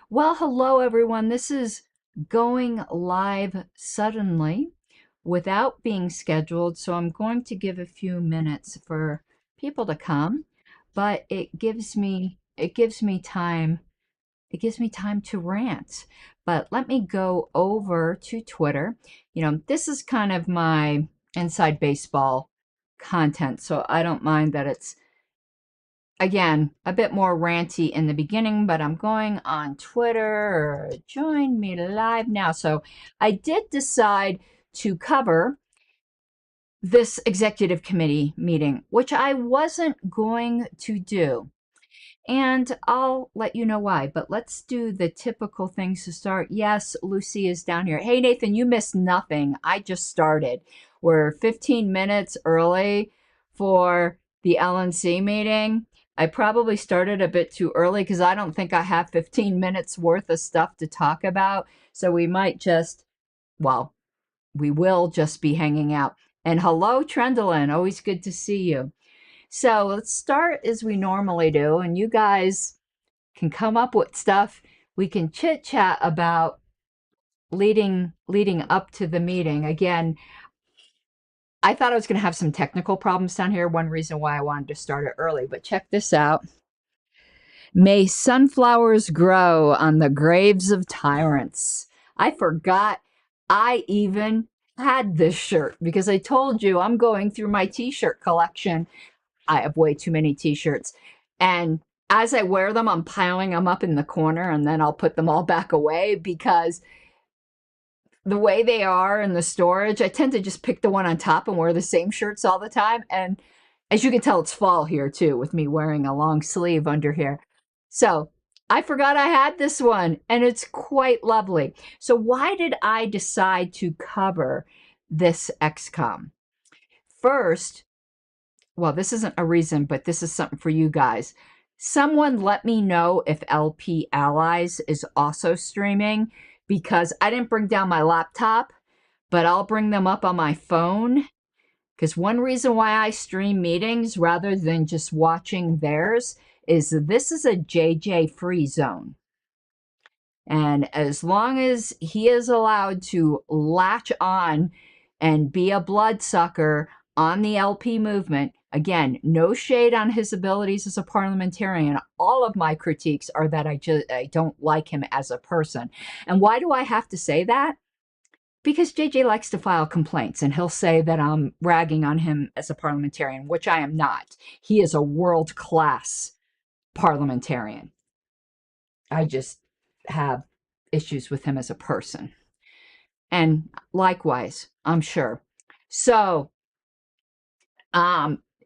Well, hello everyone. This is going live suddenly without being scheduled, so I'm going to give a few minutes for people to come, but it gives me time to rant. But let me go over to Twitter. This is kind of my inside baseball content, so I don't mind that it's again, a bit more ranty in the beginning, but I'm going on Twitter. Join me live now. So I did decide to cover this executive committee meeting, which I wasn't going to do. And I'll let you know why, but let's do the typical things to start. Yes, Lucy is down here. Hey, Nathan, you missed nothing. I just started. We're 15 minutes early for the LNC meeting. I probably started a bit too early because I don't think I have 15 minutes worth of stuff to talk about. So we might just, well, we will just be hanging out. And hello, Trendlin. Always good to see you. So let's start as we normally do, and you guys can come up with stuff. We can chit chat about leading up to the meeting. Again, I thought I was going to have some technical problems down here. One reason why I wanted to start it early, but check this out. May sunflowers grow on the graves of tyrants. I forgot I even had this shirt because I told you I'm going through my t-shirt collection. I have way too many t-shirts. And as I wear them, I'm piling them up in the corner and then I'll put them all back away because the way they are in the storage, I tend to just pick the one on top and wear the same shirts all the time. And as you can tell, it's fall here too with me wearing a long sleeve under here. So I forgot I had this one and it's quite lovely. So why did I decide to cover this ExComm? First, well, this isn't a reason, but this is something for you guys. Someone let me know if LP Allies is also streaming because I didn't bring down my laptop, but I'll bring them up on my phone. Because one reason why I stream meetings rather than just watching theirs is this is a JJ free zone. And as long as he is allowed to latch on and be a bloodsucker on the LP movement, again, no shade on his abilities as a parliamentarian. All of my critiques are that I don't like him as a person. And why do I have to say that? Because JJ likes to file complaints and he'll say that I'm ragging on him as a parliamentarian, which I am not. He is a world-class parliamentarian. I just have issues with him as a person. And likewise, I'm sure. So,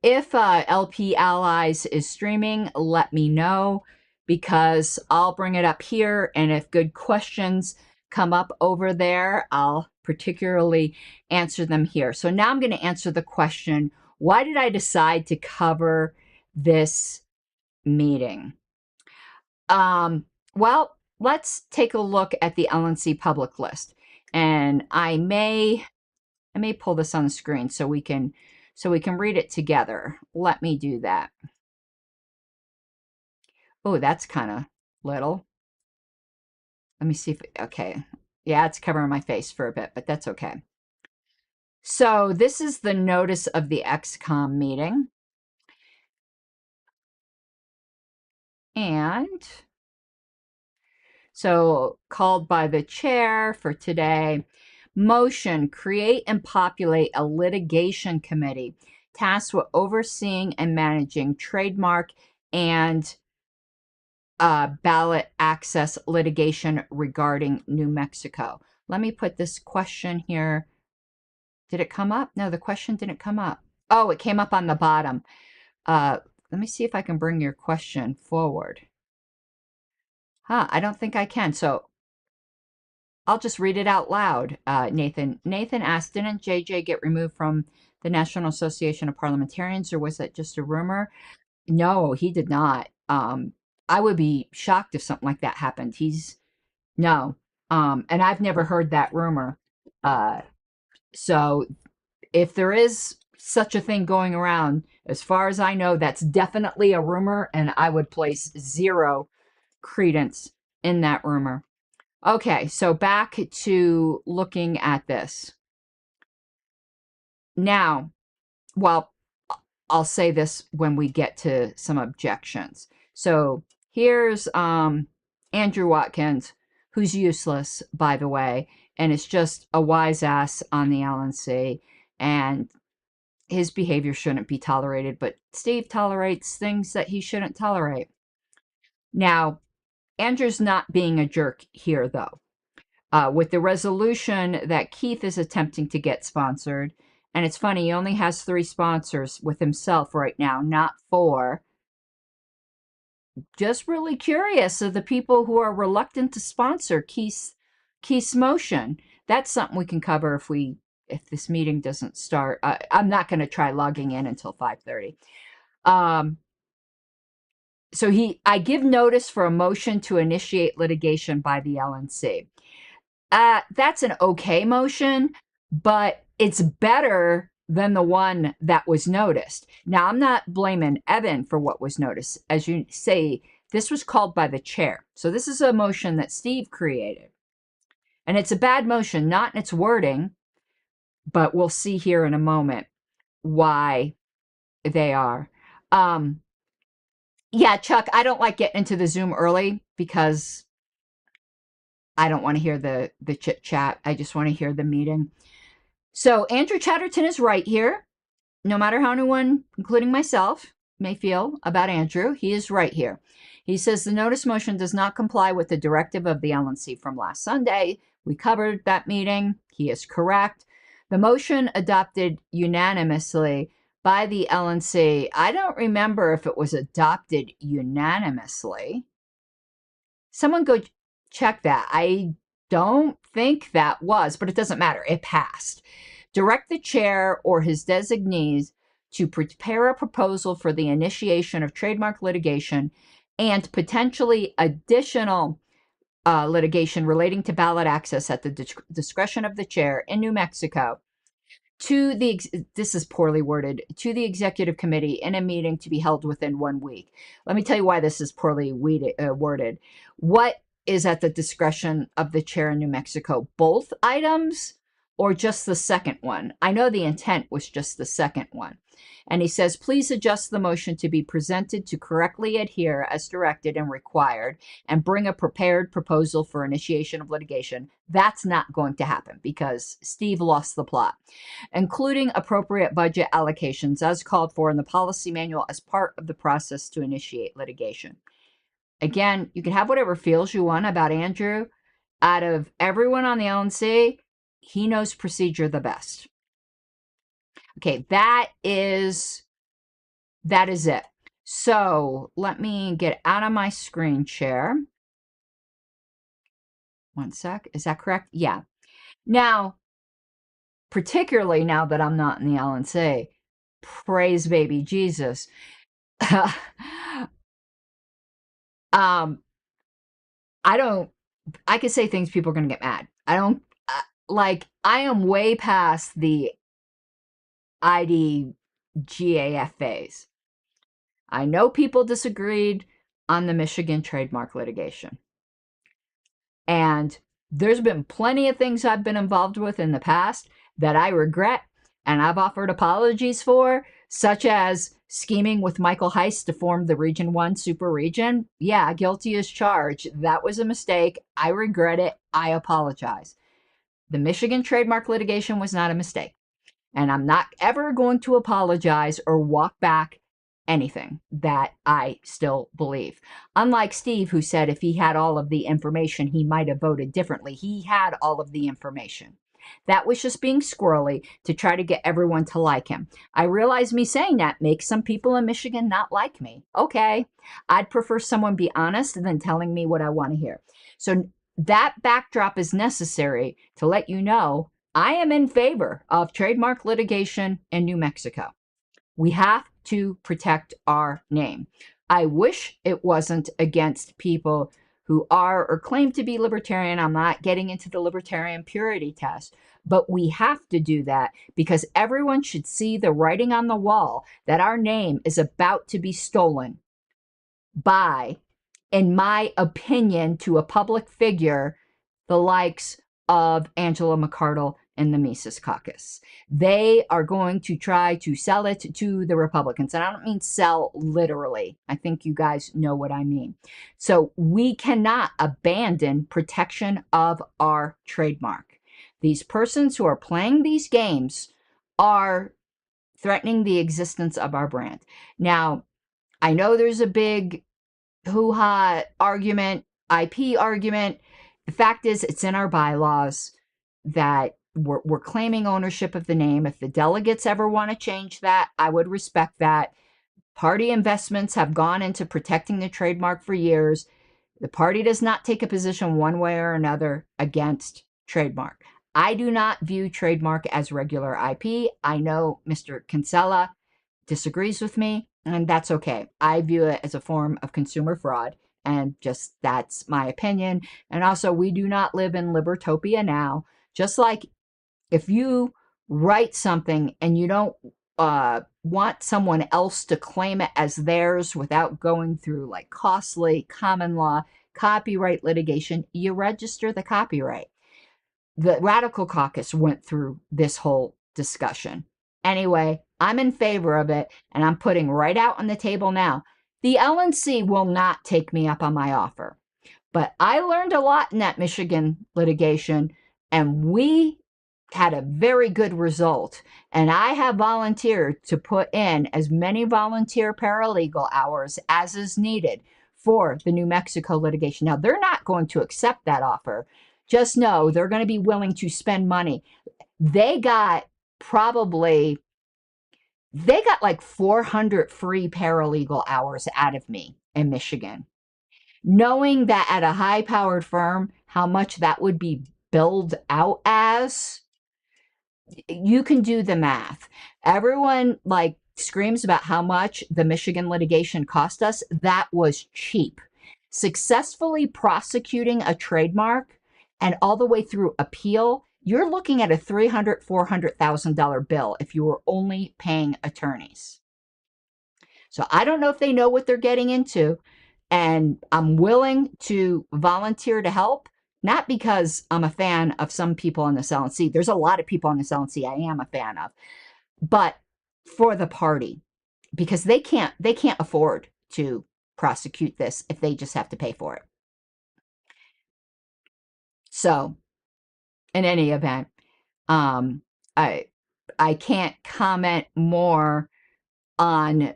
if LP Allies is streaming, let me know because I'll bring it up here. And if good questions come up over there, I'll particularly answer them here. So now I'm going to answer the question, why did I decide to cover this meeting? Well, let's take a look at the LNC public list. And I may pull this on the screen so we can read it together. Let me do that. Oh, that's kind of little. Let me see if, okay. Yeah, it's covering my face for a bit, but that's okay. So this is the notice of the ExComm meeting. And so called by the chair for today. Motion, create and populate a litigation committee tasked with overseeing and managing trademark and ballot access litigation regarding New Mexico. Let me put this question here. Did it come up? No, the question didn't come up. Oh, it came up on the bottom. Let me see if I can bring your question forward. I don't think I can. So I'll just read it out loud, Nathan. Nathan asked, didn't JJ get removed from the National Association of Parliamentarians, or was that just a rumor? No, he did not. I would be shocked if something like that happened. No. And I've never heard that rumor. So if there is such a thing going around, as far as I know, that's definitely a rumor, and I would place zero credence in that rumor. Okay, so back to looking at this. Now, well, I'll say this when we get to some objections. So here's Andrew Watkins, who's useless, by the way, and is just a wise ass on the LNC, and his behavior shouldn't be tolerated, but Steve tolerates things that he shouldn't tolerate. Now, Andrew's not being a jerk here, though. With the resolution that Keith is attempting to get sponsored, and it's funny, he only has 3 sponsors with himself right now, not 4. Just really curious of the people who are reluctant to sponsor Keith's motion. That's something we can cover if this meeting doesn't start. I'm not going to try logging in until 5:30. So I give notice for a motion to initiate litigation by the LNC. That's an okay motion, but it's better than the one that was noticed. Now, I'm not blaming Evan for what was noticed. As you say, this was called by the chair. So this is a motion that Steve created. And it's a bad motion, not in its wording, but we'll see here in a moment why they are. Yeah, Chuck, I don't like getting into the Zoom early because I don't want to hear the chit chat. I just want to hear the meeting. So Andrew Chatterton is right here. No matter how anyone, including myself, may feel about Andrew, he is right here. He says the notice motion does not comply with the directive of the LNC from last Sunday. We covered that meeting. He is correct. The motion adopted unanimously by the LNC. I don't remember if it was adopted unanimously. Someone go check that. I don't think that was, but it doesn't matter. It passed. Direct the chair or his designees to prepare a proposal for the initiation of trademark litigation and potentially additional litigation relating to ballot access at the discretion of the chair in New Mexico to the, this is poorly worded, to the executive committee in a meeting to be held within 1 week. Let me tell you why this is poorly worded. What is at the discretion of the chair in New Mexico? Both items or just the second one? I know the intent was just the second one. And he says, please adjust the motion to be presented to correctly adhere as directed and required and bring a prepared proposal for initiation of litigation. That's not going to happen because Steve lost the plot, including appropriate budget allocations as called for in the policy manual as part of the process to initiate litigation. Again, you can have whatever feels you want about Andrew. Out of everyone on the LNC, he knows procedure the best. Okay, that is it. So let me get out of my screen share. 1 sec. Is that correct? Yeah. Now, particularly now that I'm not in the LNC, praise baby Jesus. I could say things people are going to get mad. I am way past the IDGAF phase. I know people disagreed on the Michigan trademark litigation. And there's been plenty of things I've been involved with in the past that I regret and I've offered apologies for, such as scheming with Michael Heist to form the Region 1 super region. Yeah, guilty as charged. That was a mistake. I regret it. I apologize. The Michigan trademark litigation was not a mistake. And I'm not ever going to apologize or walk back anything that I still believe. Unlike Steve, who said if he had all of the information, he might have voted differently. He had all of the information. That was just being squirrely to try to get everyone to like him. I realize me saying that makes some people in Michigan not like me. Okay, I'd prefer someone be honest than telling me what I want to hear. So that backdrop is necessary to let you know I am in favor of trademark litigation in New Mexico. We have to protect our name. I wish it wasn't against people who are or claim to be libertarian. I'm not getting into the libertarian purity test, but we have to do that because everyone should see the writing on the wall that our name is about to be stolen by in my opinion, to a public figure, the likes of Angela McArdle and the Mises Caucus. They are going to try to sell it to the Republicans. And I don't mean sell literally. I think you guys know what I mean. So we cannot abandon protection of our trademark. These persons who are playing these games are threatening the existence of our brand. Now, I know there's a big hoo-ha argument, IP argument. The fact is, it's in our bylaws that we're claiming ownership of the name. If the delegates ever want to change that, I would respect that. Party investments have gone into protecting the trademark for years. The party does not take a position one way or another against trademark. I do not view trademark as regular IP. I know Mr. Kinsella disagrees with me, and that's okay. I view it as a form of consumer fraud, and just that's my opinion. And also, we do not live in Libertopia now. Just like if you write something and you don't want someone else to claim it as theirs without going through like costly common law copyright litigation, you register the copyright. The Radical Caucus went through this whole discussion. Anyway, I'm in favor of it, and I'm putting right out on the table now. The LNC will not take me up on my offer. But I learned a lot in that Michigan litigation, and we had a very good result. And I have volunteered to put in as many volunteer paralegal hours as is needed for the New Mexico litigation. Now, they're not going to accept that offer. Just know they're going to be willing to spend money. They got like 400 free paralegal hours out of me in Michigan. Knowing that at a high-powered firm, how much that would be billed out as, you can do the math. Everyone like screams about how much the Michigan litigation cost us. That was cheap. Successfully prosecuting a trademark and all the way through appeal, you're looking at a $300,000, $400,000 bill if you were only paying attorneys. So I don't know if they know what they're getting into, and I'm willing to volunteer to help, not because I'm a fan of some people on this LNC. There's a lot of people on this LNC I am a fan of, but for the party, because they can't afford to prosecute this if they just have to pay for it. So in any event, I can't comment more on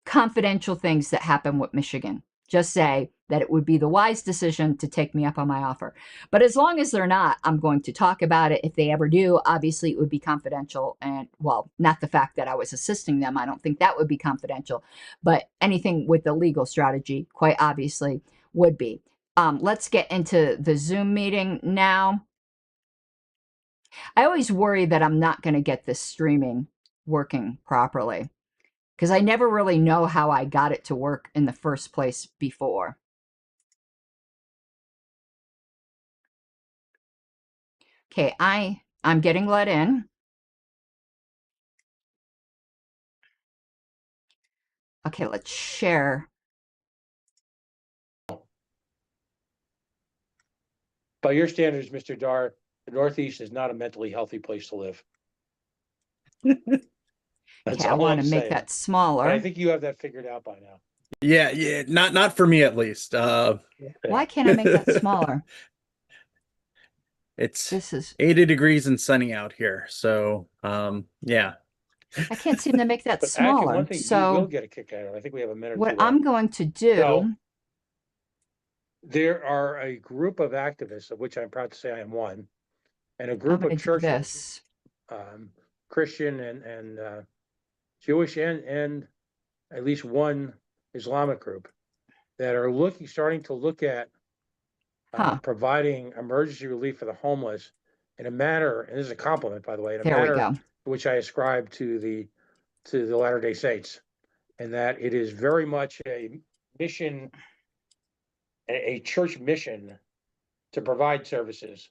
confidential things that happen with Michigan. Just say that it would be the wise decision to take me up on my offer. But as long as they're not, I'm going to talk about it. If they ever do, obviously it would be confidential. And well, not the fact that I was assisting them. I don't think that would be confidential. But anything with the legal strategy, quite obviously, would be. Let's get into the Zoom meeting now. I always worry that I'm not going to get this streaming working properly, because I never really know how I got it to work in the first place before. Okay, I'm getting let in. Okay, let's share. By your standards, Mr. Dar, the Northeast is not a mentally healthy place to live. Okay, I want to make that smaller. But I think you have that figured out by now. Yeah, not for me at least. Why can't I make that smaller? This is 80 degrees and sunny out here, so yeah. I can't seem to make that smaller. Actually, one thing so you will get a kick out of. I think we have a minute. What I'm going to do. So, there are a group of activists, of which I'm proud to say I am one, and a group of churches, Christian and Jewish and at least one Islamic group, that are starting to look at providing emergency relief for the homeless in a manner, and this is a compliment, by the way, in a manner which I ascribe to the Latter-day Saints, and that it is very much a mission, a church mission, to provide services.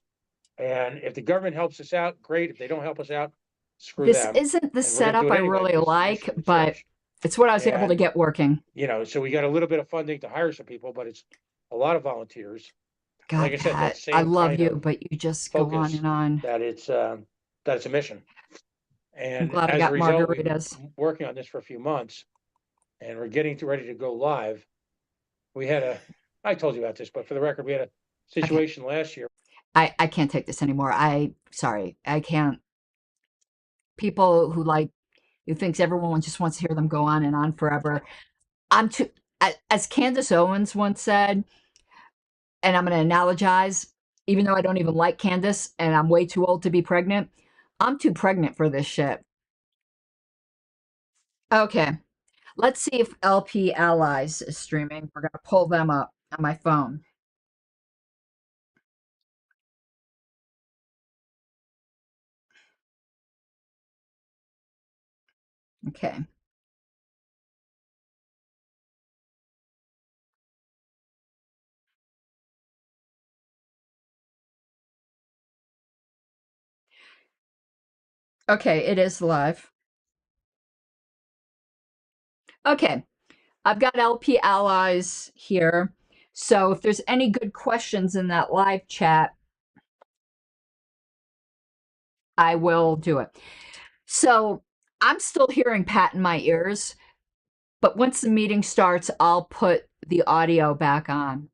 And if the government helps us out, great. If they don't help us out, screw them. This isn't the setup I really like, but It's what I was able to get working. You know, so we got a little bit of funding to hire some people, but it's a lot of volunteers. God, Like I said, that Pat, same I love kind you, of but you just go on focus and on. that it's a mission. I'm And glad I as a got result, we've been margaritas. working on this for a few months, and we're getting ready to go live. We had I told you about this, but for the record, we had a situation last year. I can't take this anymore. Sorry, I can't. People who thinks everyone just wants to hear them go on and on forever. I'm too, as Candace Owens once said, and I'm going to analogize, even though I don't even like Candace and I'm way too old to be pregnant, I'm too pregnant for this shit. Okay, let's see if LP Allies is streaming. We're going to pull them up on my phone. Okay. Okay, it is live. Okay, I've got LP Allies here. So if there's any good questions in that live chat, I will do it. So I'm still hearing Pat in my ears, but once the meeting starts, I'll put the audio back on.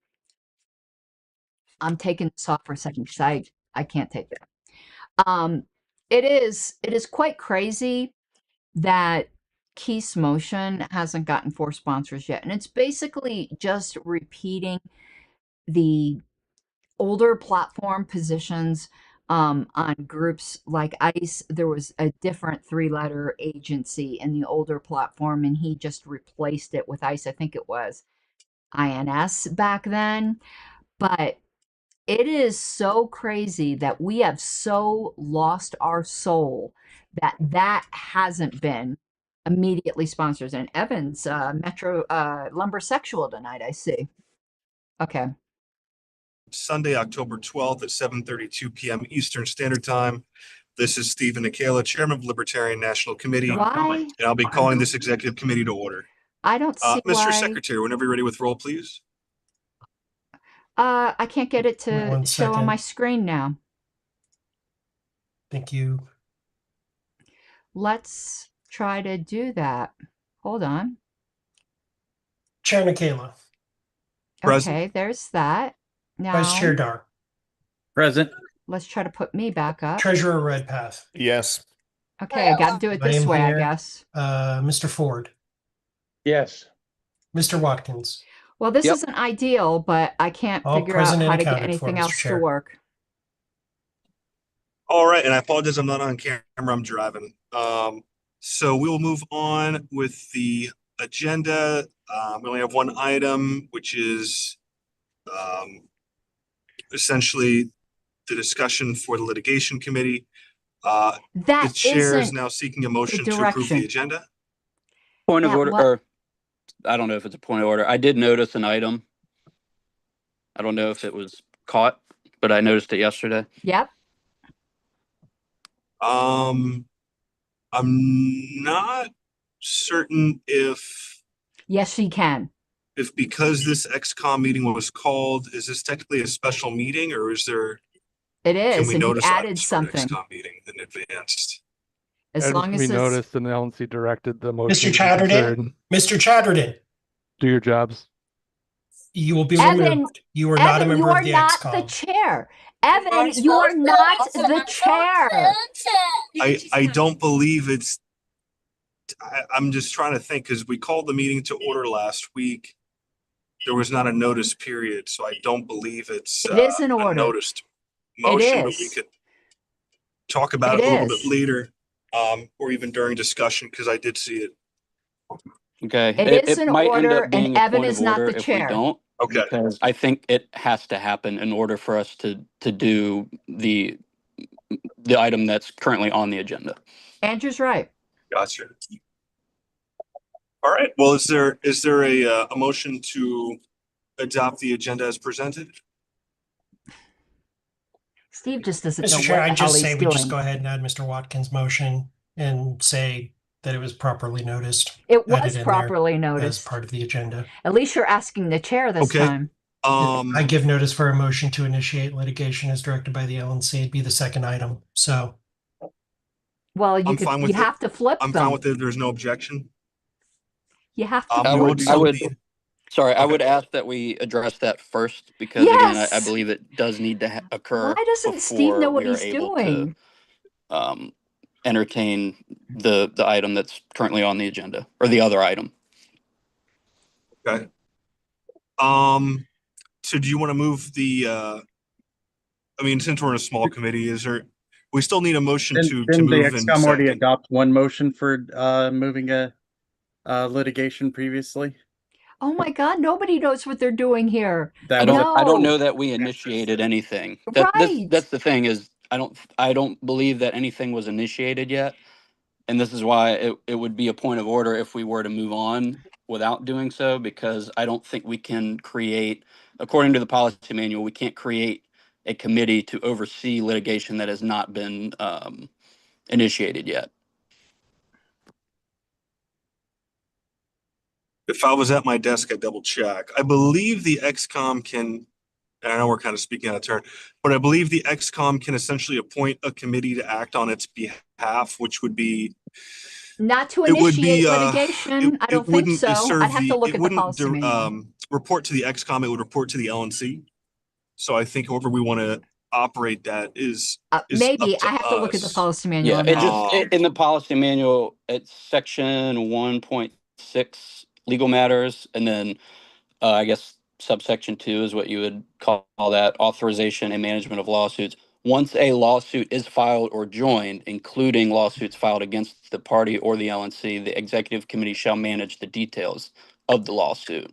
I'm taking this off for a second because I can't take that. It is quite crazy that Keith's motion hasn't gotten 4 sponsors yet. And it's basically just repeating the older platform positions on groups like ICE. There was a different 3-letter agency in the older platform, and he just replaced it with ICE. I think it was INS back then. But it is so crazy that we have so lost our soul that hasn't been immediately sponsors. And Evans, Metro Lumber Sexual tonight, I see. Okay. Sunday, October 12th at 7:32 p.m. Eastern Standard Time. This is Stephen Nikela, Chairman of Libertarian National Committee. Why? And I'll be calling this executive committee to order. I don't see Mr. why. Secretary, whenever you're ready with roll, please. I can't get it to show on my second. screen now. Thank you. Let's try to do that. Hold on. Chair Nikela. Present. Okay, there's that. Now, Vice Chair Dar. Present. let's try to put me back up. Treasurer Redpath. Yes. Okay, I got to do it I this am way, here. I guess. Mr. Ford. Yes. Mr. Watkins. Well, this Yep. isn't ideal, but I can't All figure out present and how to get accounted for, anything Mr. else to Chair. work. All right, and I apologize, I'm not on camera, I'm driving. So we will move on with the agenda. We only have one item, which is essentially the discussion for the litigation committee. The That chair is isn't now seeking a motion to approve direction. the agenda. Point of That order, what- or I don't know if it's a point of order. I did notice an item. I don't know if it was caught, but I noticed it yesterday. Yep. I'm not certain if Yes, she can. because this ExComm meeting was called, is this technically a special meeting, or is there, It can is, we and he notice added items for an something. ExComm meeting in advance? As Items long can as be it's noticed and the LNC directed the motion. Mr. to be Chatterton. considered. Mr. Chatterton. Do your jobs. You will be Evan, removed. You are not a Evan, member you are of the not the ExComm. chair. Evan, you are not the chair. I don't believe it's, I'm just trying to think, because we called the meeting to order last week. There was not a notice period, so I don't believe it's It is in a order. noticed motion, but we is. could talk about It it a little bit is. later, or even during discussion, because I did see it. Okay. It is in might end order, up being and a Evan point is of not order the if we chair. don't. Okay. Because I think it has to happen in order for us to do the item that's currently on the agenda. Andrew's right. Gotcha. All right, well, is there a motion to adopt the agenda as presented? Steve just doesn't know Mr. what Chair, the I hell just he's say we just doing. go ahead and add Mr. Watkins' motion and say that it was properly noticed. It was added in there properly as noticed. part of the agenda. At least you're asking the chair this Okay. time. I give notice for a motion to initiate litigation as directed by the LNC. It'd be the second item. So Well, I'm fine with you it. have to flip I'm them. fine with it. There's no objection. You have to. I We will would, do I would, the- sorry, I Okay. would ask that we address that first because Yes! again, I believe it does need to occur Why doesn't Steve know before what we are he's able doing? to entertain the item that's currently on the agenda or the other item. Okay. So do you want to move the, I mean, since we're in a small committee, we still need a motion to Didn't the move in ExComm already second. adopt one motion for moving a litigation previously? Oh my God, nobody knows what they're doing here. I don't know that we initiated anything. Right. That's the thing is I don't believe that anything was initiated yet. And this is why it would be a point of order if we were to move on without doing so, because I don't think we can create, according to the policy manual, we can't create a committee to oversee litigation that has not been initiated yet. If I was at my desk, I'd double check. I believe the ExComm can, and I know we're kind of speaking out of turn, but I believe the ExComm can essentially appoint a committee to act on its behalf, which would be Not to it would be initiate litigation. I don't think so. I'd have to look at the policy manual. Report to the ExComm, it would report to the LNC. So I think however we want to operate that is maybe up to I have to look at the us. policy manual. Yeah, on it that. just in the policy manual, it's section 1.6 legal matters, and then I guess subsection 2 is what you would call that, authorization and management of lawsuits. Once a lawsuit is filed or joined, including lawsuits filed against the party or the LNC, the executive committee shall manage the details of the lawsuit,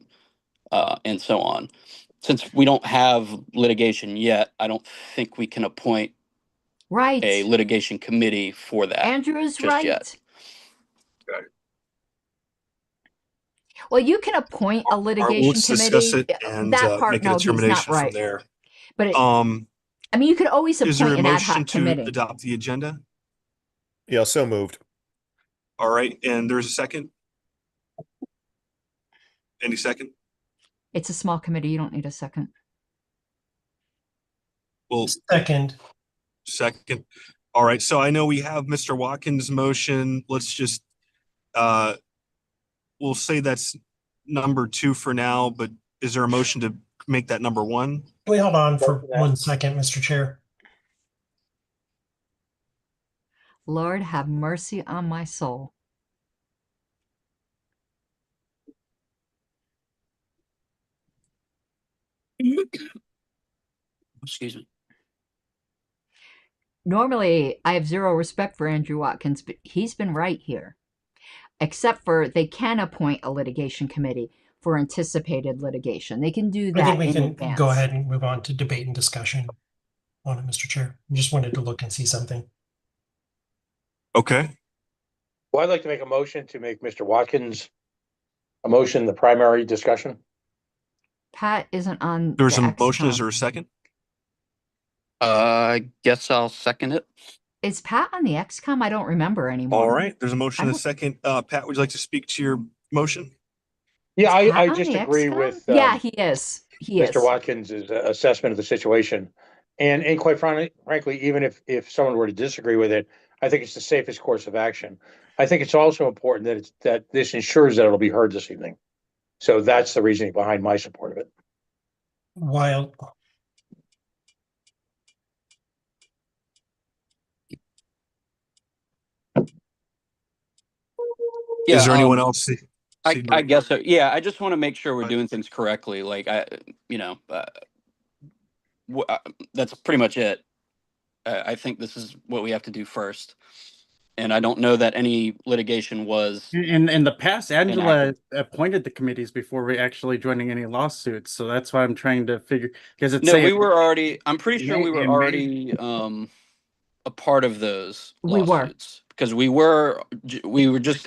and so on. Since we don't have litigation yet, I don't think we can appoint Right. a litigation committee for that. Andrew is just right. yet. Okay. Well, you can appoint a litigation Let's committee. discuss it and that part, make a no, he's not determination right. from there. But I mean, you could always Is there a appoint an ad motion hoc to committee. adopt the agenda? Yeah, so moved. All right, and there's a second? Any second? It's a small committee. You don't need a second. Well, second. All right, so I know we have Mr. Watkins' motion. Let's just, we'll say that's number 2 for now, but is there a motion to make that number 1? Can we hold on for 1 second, Mr. Chair? Lord, have mercy on my soul. Excuse me. Normally, I have zero respect for Andrew Watkins, but he's been right here. Except for they can appoint a litigation committee for anticipated litigation. They can do that. I think we can advance. go ahead and move on to debate and discussion on it, Mr. Chair. I just wanted to look and see something. Okay. Well, I'd like to make a motion to make Mr. Watkins a motion, the primary discussion. Pat isn't on. There's the a motion. Is ExComm. there a second? I guess I'll second it. Is Pat on the ExComm? I don't remember anymore. All right, there's a motion and a second. Pat, would you like to speak to your motion? Yeah, Is Pat I on just the agree ExComm? with yeah, he is. He Mr. is. Watkins' assessment of the situation. And quite frankly, even if someone were to disagree with it, I think it's the safest course of action. I think it's also important that this ensures that it'll be heard this evening. So that's the reasoning behind my support of it. While Yeah, Is there anyone else? I guess so. Yeah, I just want to make sure we're doing things correctly. Like that's pretty much it. I think this is what we have to do first. And I don't know that any litigation was. In the past, Angela enacted. appointed the committees before we actually joining any lawsuits. So that's why I'm trying to figure, because it's No, saying we were already, I'm pretty sure we were in May. already a part of those We were. lawsuits. Because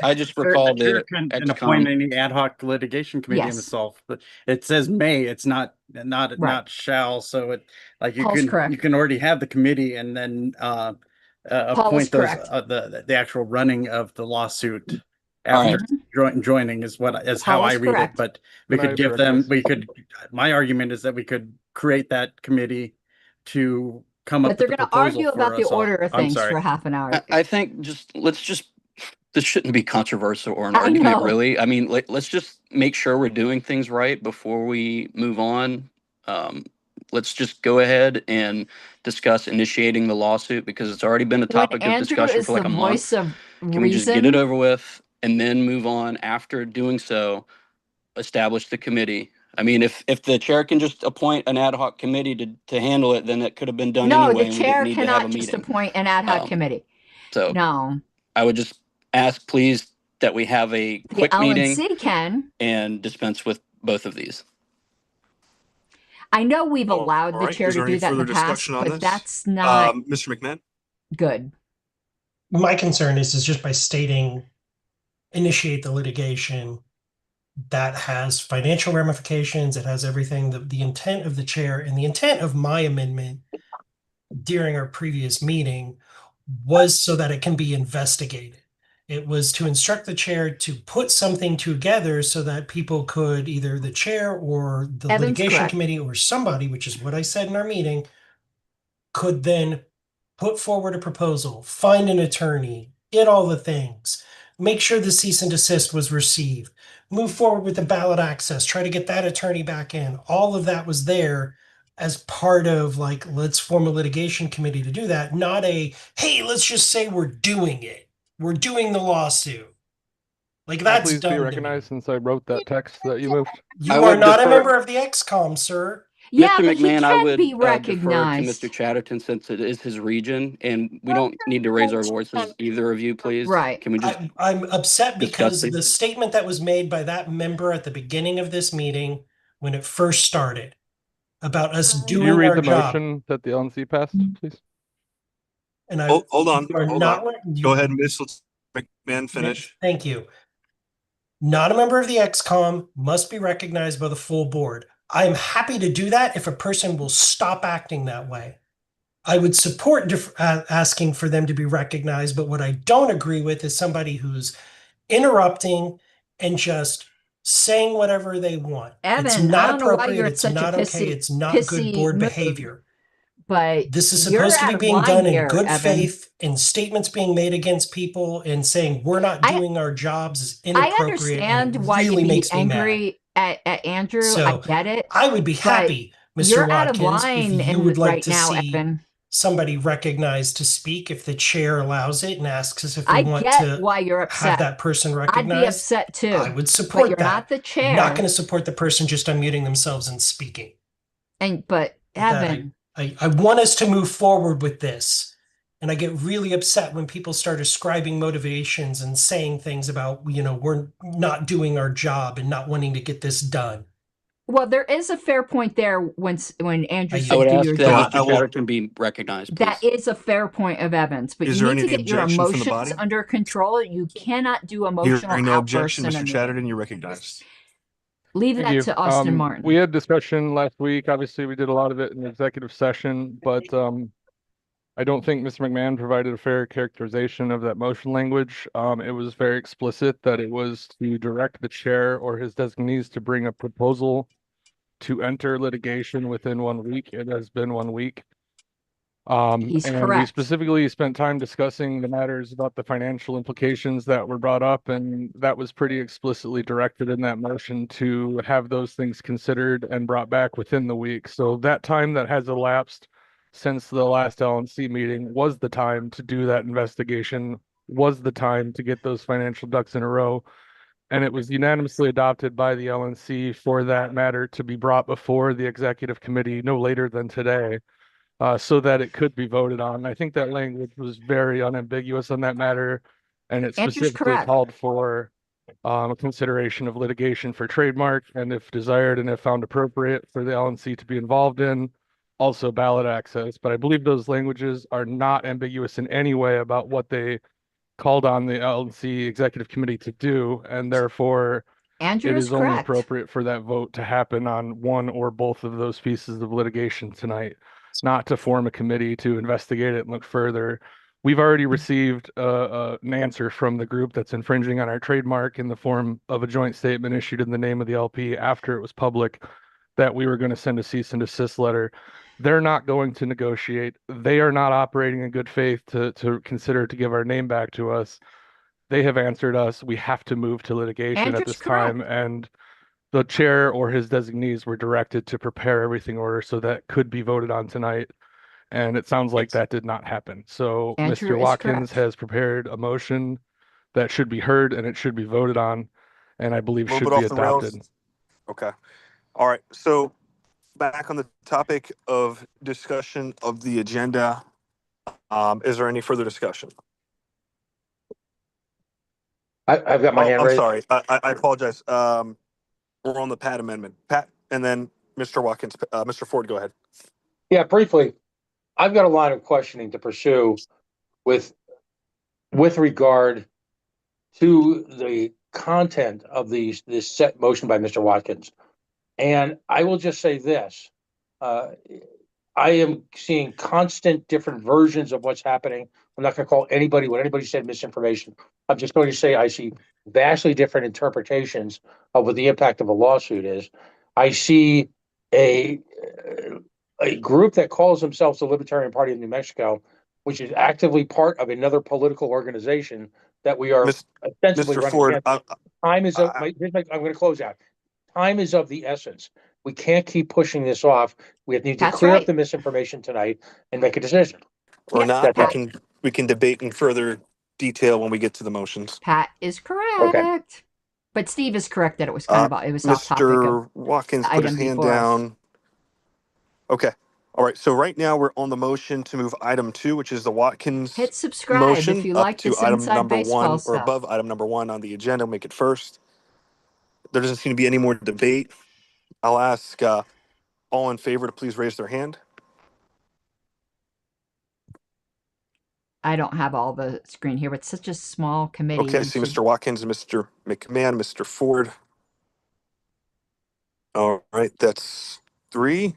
I just recall the chair the can ExComm. appoint any ad hoc litigation committee Yes. himself, but it says may, it's not Right. shall. So it like Paul's correct. you can already have the committee and then Paul is appoint those, correct. the actual running of the lawsuit All after right. joining is how Paul I is read it. correct. But we Can I could give them, recognize? my argument is that we could create that committee to come up But they're with a going to proposal argue about for the us all. order of I'm things sorry. for half an hour. I think let's just this shouldn't be controversial or an I argument, know. really. I mean, let's just make sure we're doing things right before we move on. Let's just go ahead and discuss initiating the lawsuit because it's already been a When topic of Andrew discussion is for like the a voice month. of Can we just get it reason, over with and then move on after doing so, establish the committee? I mean, if the chair can just appoint an ad hoc committee to handle it, then it could have been done no, anyway, the and we didn't chair need to have a cannot just meeting. appoint an ad hoc Um, committee. So No, I would just ask, please, that we have a the quick meeting LNC can. and dispense with both of these. I know we've All allowed the right. chair Is to there do any that in the further past, discussion on but this? that's not Mr. McMahon? good. My concern is just by stating initiate the litigation, that has financial ramifications. It has everything. The intent of the chair and the intent of my amendment during our previous meeting was so that it can be investigated. It was to instruct the chair to put something together so that people could, either the chair or the Evan's litigation correct. committee or somebody, which is what I said in our meeting, could then put forward a proposal, find an attorney, get all the things, make sure the cease and desist was received, move forward with the ballot access, try to get that attorney back in. All of that was there as part of, like, let's form a litigation committee to do that, not a, hey, let's just say we're doing it. We're doing the lawsuit. Like, Can I that's please be dumb to me. recognized since I wrote that text that you moved? I You are would not a defer- member of the ExComm, sir. Yeah, Mr. but he McMahon, I can would be defer to recognized. Mr. Chatterton since it is his region, and we don't need to raise our voices, either of you, please. Right. Can we just I'm upset discuss because these? the statement that was made by that member at the beginning of this meeting, when it first started, about us Can you doing read our the job. motion that the LNC passed, please? And Hold on. you are Hold not. on. Go ahead, Ms. McMahon, finish. Thank you. Not a member of the ExComm must be recognized by the full board. I am happy to do that if a person will stop acting that way. I would support asking for them to be recognized, but what I don't agree with is somebody who's interrupting and just saying whatever they want. It's Evan, I not don't know why appropriate. you're in It's such a not okay. It's not good pissy board mood, behavior. but This is you're supposed to out be of being line done in here, good Evan. faith, and statements being made against people and saying we're not doing our jobs is I inappropriate. And understand it why really you'd be makes me mad. angry at Andrew. I So get it. I would be but happy, Mr. You're out of Watkins, if line you would like right to now, see Evan. somebody recognized to speak, if the chair allows it and asks us if we I want get to why you're have upset. that person I'd recognized. be upset too. I would But support you're that. not the I'm not chair. going to support the person just unmuting themselves and speaking. But Evan, I want us to move forward with this. And I get really upset when people start ascribing motivations and saying things about, we're not doing our job and not wanting to get this done. well, there is a fair point there when Andrew I said I would do ask your that job. Mr. Chatterton be recognized, please. That is a fair point of Evan's, but Is you there need to any get your objection from the emotions body? under control. You cannot do emotional Hearing no outbursts objection, in a Mr. meeting. Chatterton, you're recognized. Leave Thank that you. to Austin Martin. We had discussion last week. Obviously, we did a lot of it in the executive session, but I don't think Mr. McMahon provided a fair characterization of that motion language. It was very explicit that it was to direct the chair or his designees to bring a proposal to enter litigation within 1 week. It has been 1 week. He's and correct. we specifically spent time discussing the matters about the financial implications that were brought up, and that was pretty explicitly directed in that motion to have those things considered and brought back within the week. So that time that has elapsed since the last LNC meeting was the time to do that investigation, was the time to get those financial ducks in a row. And it was unanimously adopted by the LNC for that matter to be brought before the executive committee no later than today, so that it could be voted on. I think that language was very unambiguous on that matter, and it Andrew's specifically correct. called for a consideration of litigation for trademark, and if desired and if found appropriate for the LNC to be involved in, also ballot access. But I believe those languages are not ambiguous in any way about what they called on the LNC executive committee to do, and therefore Andrew it is is only correct. appropriate for that vote to happen on one or both of those pieces of litigation tonight, not to form a committee to investigate it and look further. we've already received an answer from the group that's infringing on our trademark in the form of a joint statement issued in the name of the LP after it was public that we were going to send a cease and desist letter. They're not going to negotiate. They are not operating in good faith to consider to give our name back to us. They have answered us. We have to move to litigation at this time. And the chair or his designees were directed to prepare everything order so that could be voted on tonight. And it sounds like that did not happen. So Mr. Watkins has prepared a motion that should be heard and it should be voted on, and I believe should be adopted. Okay. All right. So back on the topic of discussion of the agenda, is there any further discussion? I've got my hand raised. I'm sorry. I apologize. We're on the Pat amendment. Pat, and then Mr. Watkins, Mr. Ford, go ahead. Yeah, briefly, I've got a line of questioning to pursue with regard to the content of this set motion by Mr. Watkins. And I will just say this, I am seeing constant different versions of what's happening. I'm not going to call anybody what anybody said misinformation. I'm just going to say I see vastly different interpretations of what the impact of a lawsuit is. I see a group that calls themselves the Libertarian Party of New Mexico, which is actively part of another political organization that we are ostensibly running Ford, against. Time is up. I'm going to close out. Time is of the essence. We can't keep pushing this off. We need to clear up the misinformation tonight and make a decision. Or not, we can debate in further detail when we get to the motions. Pat is correct. Okay. But Steve is correct that it was kind of it was off topic. Mr. Watkins put his hand down. Okay. All right. So right now we're on the motion to move item 2, which is the Watkins hit subscribe motion if you like up to this item inside number baseball 1 stuff. or above item number 1 on the agenda. Make it first. There doesn't seem to be any more debate. I'll ask all in favor to please raise their hand. I don't have all the screen here, but it's such a small committee. Okay, I see Mr. Watkins and Mr. McMahon, Mr. Ford. All right, that's 3.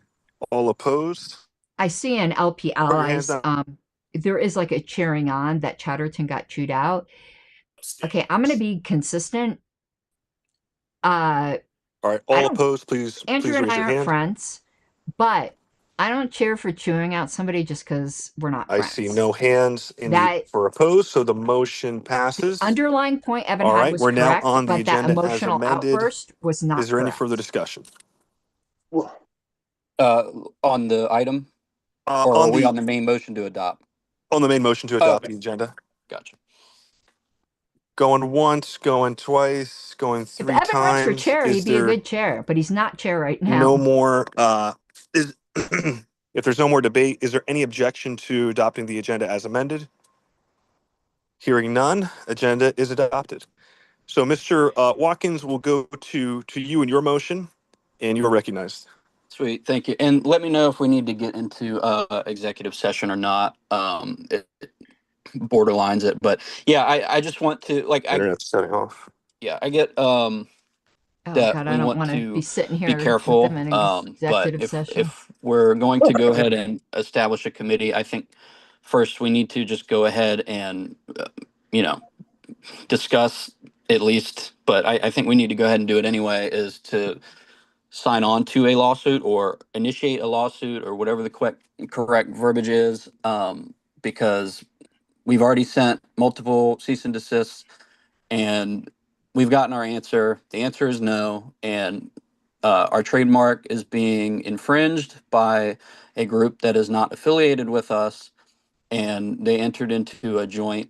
All opposed. I see in LP Allies, there is like a cheering on that Chatterton got chewed out. Okay, I'm going to be consistent. All right, all opposed, please. Andrew please and raise I your aren't hand. friends, but I don't cheer for chewing out somebody just because we're not friends. I see no hands for opposed, so the motion passes. The underlying point Evan all had right, was we're correct, now on the but that agenda emotional as amended. outburst was not. Is there any correct. further discussion? On the item? Or are we on the main motion to adopt? On the main motion to adopt the agenda. Gotcha. Going once, going twice, going 3 times. If Evan runs for chair, he'd be a good chair, but he's not chair right now. No more. If there's no more debate, is there any objection to adopting the agenda as amended? Hearing none, agenda is adopted. So, Mr. Watkins, will go to you and your motion, and you are recognized. Sweet, thank you. And let me know if we need to get into executive session or not. It borderlines it, but yeah, I just want to Internet's setting off. Yeah, I get Oh that God, we I don't want to be sitting here be careful. with them in But session. if we're going to go ahead and establish a committee, I think first we need to just go ahead and discuss at least. But I think we need to go ahead and do it anyway. Is to sign on to a lawsuit or initiate a lawsuit or whatever the correct verbiage is, because we've already sent multiple cease and desists and we've gotten our answer. The answer is no. And our trademark is being infringed by a group that is not affiliated with us. And they entered into a joint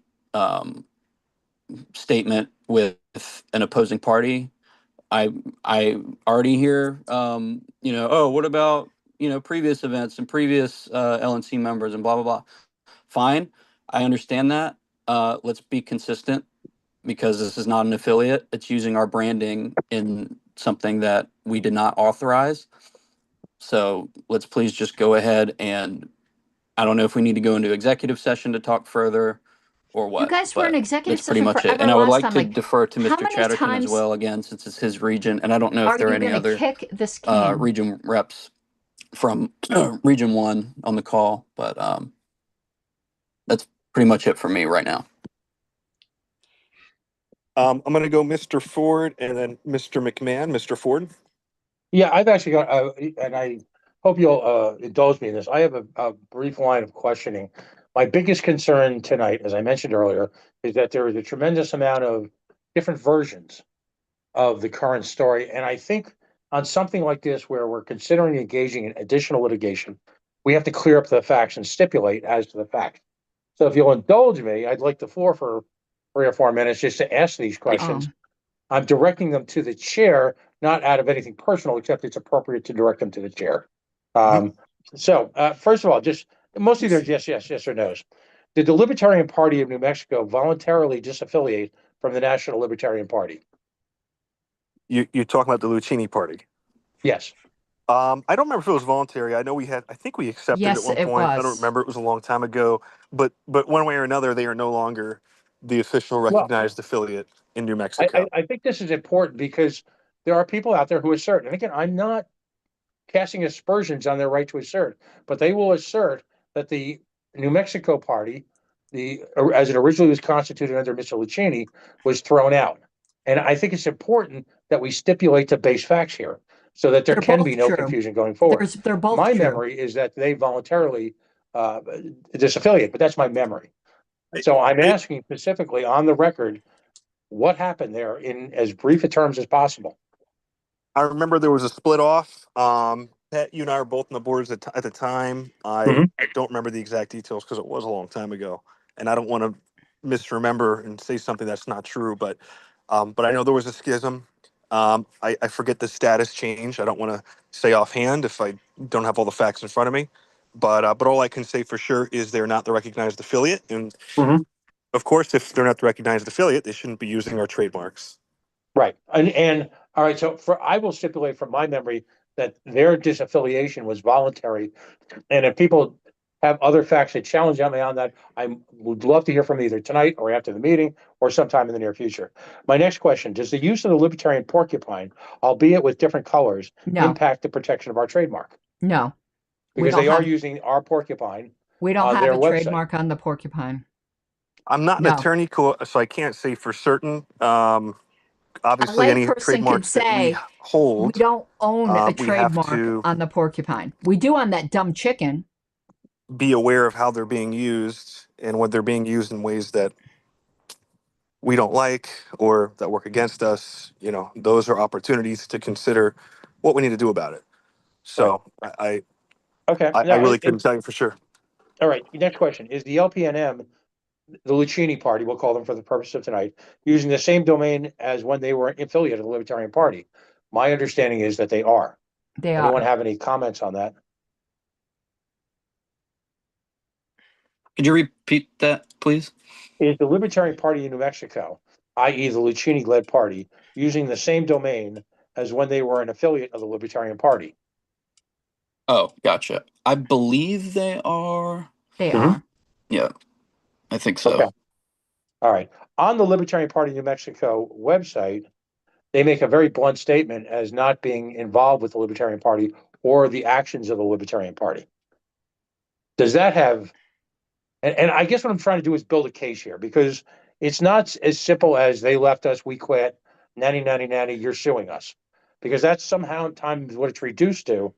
statement with an opposing party. I already hear, oh, what about, previous events and previous LNC members and blah, blah, blah. Fine. I understand that. Let's be consistent because this is not an affiliate. It's using our branding in something that we did not authorize. So let's please just go ahead and I don't know if we need to go into executive session to talk further or what. You guys were in executive session pretty much it. And I would like to defer to Mr. Chatterton as well, again, since it's his region. And I don't know if there are any other region reps from Region 1 on the call, but pretty much it for me right now. I'm going to go Mr. Ford and then Mr. McMahon. Mr. Ford. Yeah, I've actually got, and I hope you'll indulge me in this. I have a brief line of questioning. My biggest concern tonight, as I mentioned earlier, is that there is a tremendous amount of different versions of the current story. And I think on something like this, where we're considering engaging in additional litigation, we have to clear up the facts and stipulate as to the facts. So if you'll indulge me, I'd like the floor for 3 or 4 minutes just to ask these questions. I'm directing them to the chair, not out of anything personal, except it's appropriate to direct them to the chair. So first of all, just mostly they're yes or no's. Did the Libertarian Party of New Mexico voluntarily disaffiliate from the National Libertarian Party? You're talking about the Lucchini party. Yes. I don't remember if it was voluntary. I know I think we accepted at one point. I don't remember. It was a long time ago. But one way or another, they are no longer the official recognized affiliate in New Mexico. I think this is important because there are people out there who assert, and again, I'm not casting aspersions on their right to assert, but they will assert that the New Mexico party, as it originally was constituted under Mr. Lucchini, was thrown out. And I think it's important that we stipulate the base facts here so that there can be no confusion going forward. They're both my true. memory is that they voluntarily disaffiliate, but that's my memory. So I'm asking specifically on the record, what happened there in as brief a terms as possible? I remember there was a split off. Pat, you and I were both on the boards at the time. I don't remember the exact details because it was a long time ago, and I don't want to misremember and say something that's not true. But I know there was a schism. I forget the status change. I don't want to say offhand if I don't have all the facts in front of me. But all I can say for sure is they're not the recognized affiliate, and of course, if they're not the recognized affiliate, they shouldn't be using our trademarks. Right. And all right, so I will stipulate from my memory that their disaffiliation was voluntary. And if people have other facts that challenge me on that, I would love to hear from either tonight or after the meeting or sometime in the near future. My next question, does the use of the Libertarian porcupine, albeit with different colors, impact the protection of our trademark? No. Because they are using our porcupine. We don't have a trademark on the porcupine. I'm not an attorney, so I can't say for certain. Obviously, any trademarks that we hold, we don't own a trademark on the porcupine. We do on that dumb chicken. Be aware of how they're being used and when they're being used in ways that we don't like or that work against us. You know, those are opportunities to consider what we need to do about it. So I really couldn't tell you for sure. All right. Next question. Is the LPNM, the Lucchini party, we'll call them for the purpose of tonight, using the same domain as when they were affiliated of the Libertarian Party? My understanding is that they are. Anyone have any comments on that? Could you repeat that, please? Is the Libertarian Party in New Mexico, i.e. the Lucchini-led party, using the same domain as when they were an affiliate of the Libertarian Party? Oh, gotcha. I believe they are. They are. Yeah, I think so. Okay. All right. On the Libertarian Party New Mexico website, they make a very blunt statement as not being involved with the Libertarian Party or the actions of the Libertarian Party. Does that have, and I guess what I'm trying to do is build a case here, because it's not as simple as they left us, we quit, nanny, you're suing us. Because that's somehow times what it's reduced to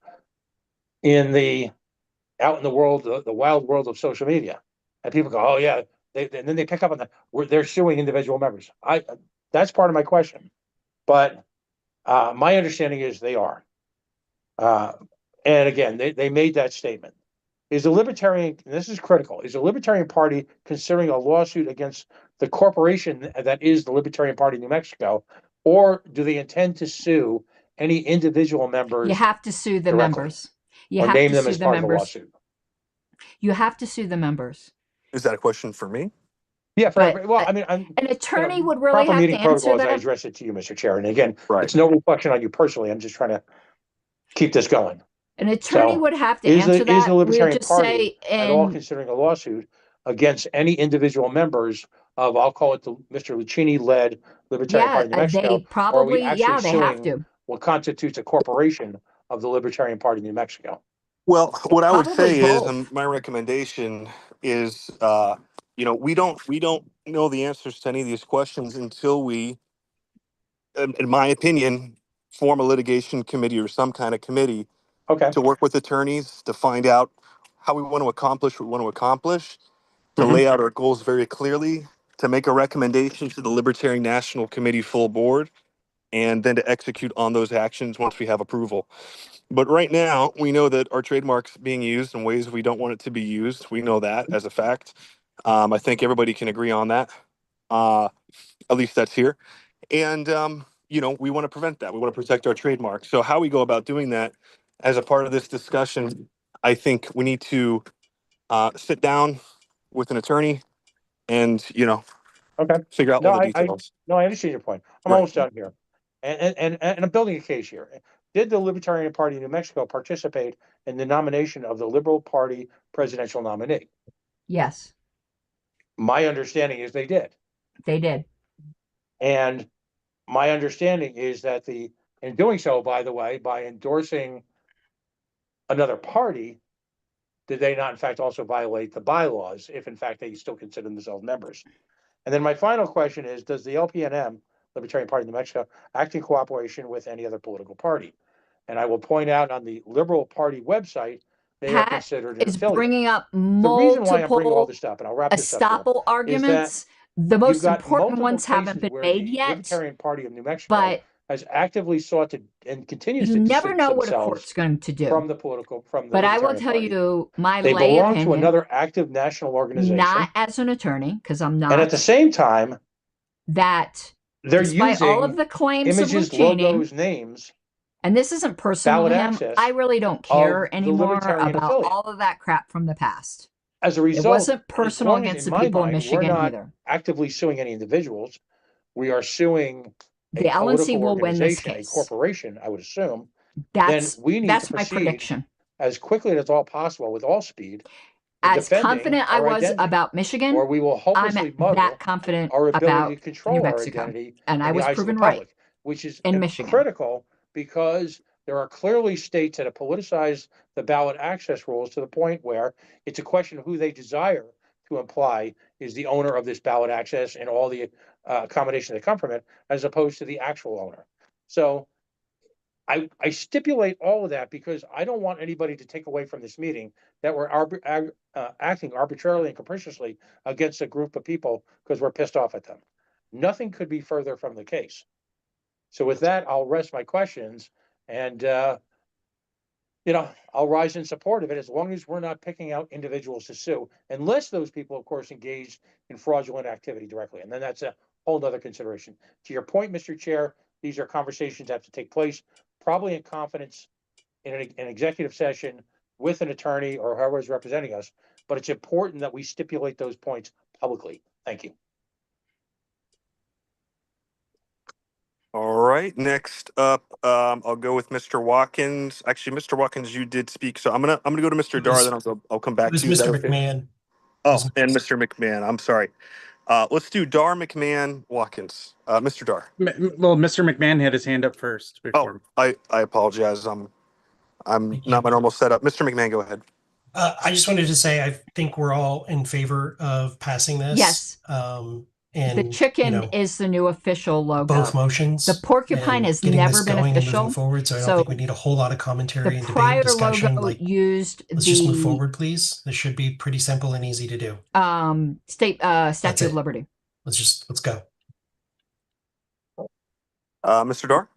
out in the world, the wild world of social media. And people go, oh yeah, and then they pick up on that. They're suing individual members. That's part of my question. But my understanding is they are. And again, they made that statement. Is the Libertarian, and this is critical, is the Libertarian Party considering a lawsuit against the corporation that is the Libertarian Party of New Mexico, or do they intend to sue any individual members? You have to sue the members. You or have name to them sue as the part members. of the lawsuit. You have to sue the members. Is that a question for me? Yeah, well, I mean, an attorney would really have to answer that. I address it to you, Mr. Chair. And again, it's no reflection on you personally. I'm just trying to keep this going. An attorney would have to answer that. Is the Libertarian just Party say at all considering a lawsuit against any individual members of, I'll call it the Mr. Lucchini-led Libertarian Party of New Mexico? They probably, they have to. What constitutes a corporation of the Libertarian Party of New Mexico? Well, what I would say is, and my recommendation is, we don't know the answers to any of these questions until we, in my opinion, form a litigation committee or some kind of committee Okay. to work with attorneys to find out how we want to accomplish what we want to accomplish, to Mhm. lay out our goals very clearly, to make a recommendation to the Libertarian National Committee full board, and then to execute on those actions once we have approval. But right now, we know that our trademark's being used in ways we don't want it to be used. We know that as a fact. I think everybody can agree on that. At least that's here. And, we want to prevent that. We want to protect our trademark. So how we go about doing that as a part of this discussion, I think we need to sit down with an attorney and, Okay. figure out No, all the I details. no, I understand your point. I'm Right. almost done here. And I'm building a case here. Did the Libertarian Party of New Mexico participate in the nomination of the Liberal Party presidential nominee? Yes, My understanding is they did. they did. And my understanding is that in doing so, by the way, by endorsing another party, did they not in fact also violate the bylaws if in fact they still consider themselves members? And then my final question is, does the LPNM, Libertarian Party of New Mexico, act in cooperation with any other political party? And I will point out on the Liberal Party website, they are Pat considered an is affiliate. bringing up The reason why I'm bringing all multiple this up, and I'll wrap this up here, estoppel arguments. The you've most got important multiple ones haven't cases been where made the yet, Libertarian Party of New Mexico but has actively sought to and continues you to never distance know what a themselves court's going to do. from the But I will Libertarian tell Party. you my They lay belong to opinion, another active national organization. not as an attorney, because I'm And at the not, same time, that they're despite all of using the claims of images, Lucchini, logos, names, and this isn't personal ballot to him, access I really don't of care the anymore Libertarian about affiliate. all of that crap from the past. As a It result, wasn't as personal long as against in the my people in mind, we're Michigan not either. actively suing any individuals. We are suing a The LNC political will win this organization, a case. corporation, I would assume. Then we need to That's my proceed prediction. as quickly as all possible with all speed in As defending confident I our was identity, about or Michigan, we will I'm hopelessly muddle that confident our ability to about New control our Mexico. identity And I in the was eyes of the proven right public, which is in Michigan. critical because there are clearly states that have politicized the ballot access rules to the point where it's a question of who they desire to imply is the owner of this ballot access and all the accommodations that come from it, as opposed to the actual owner. So I stipulate all of that because I don't want anybody to take away from this meeting that we're acting arbitrarily and capriciously against a group of people because we're pissed off at them. Nothing could be further from the case. So with that, I'll rest my questions and, I'll rise in support of it as long as we're not picking out individuals to sue, unless those people, of course, engaged in fraudulent activity directly. And then that's a whole nother consideration. To your point, Mr. Chair, these are conversations that have to take place probably in confidence in an executive session with an attorney or whoever is representing us. But it's important that we stipulate those points publicly. Thank you. All right, next up, I'll go with Mr. Watkins. Actually, Mr. Watkins, you did speak, so I'm gonna go to Mr. Dar, then I'll come back It was to you. Is that Mr. okay? McMahon. Oh, and Mr. McMahon. I'm sorry. Let's do Dar, McMahon, Watkins. Mr. Dar. Well, Mr. McMahon had his hand up first before. Oh, I apologize. I'm not my normal setup. Mr. McMahon, go ahead. I just wanted to say I think we're all in favor of passing this. Yes. And the chicken is the new official logo. Both motions. The porcupine has never been official. And forward, so I don't think we need a whole lot of commentary and debate and discussion. Logo used let's just move forward, please. This should be pretty simple and easy to do. Statue of Liberty. Let's go. Mr. Dar.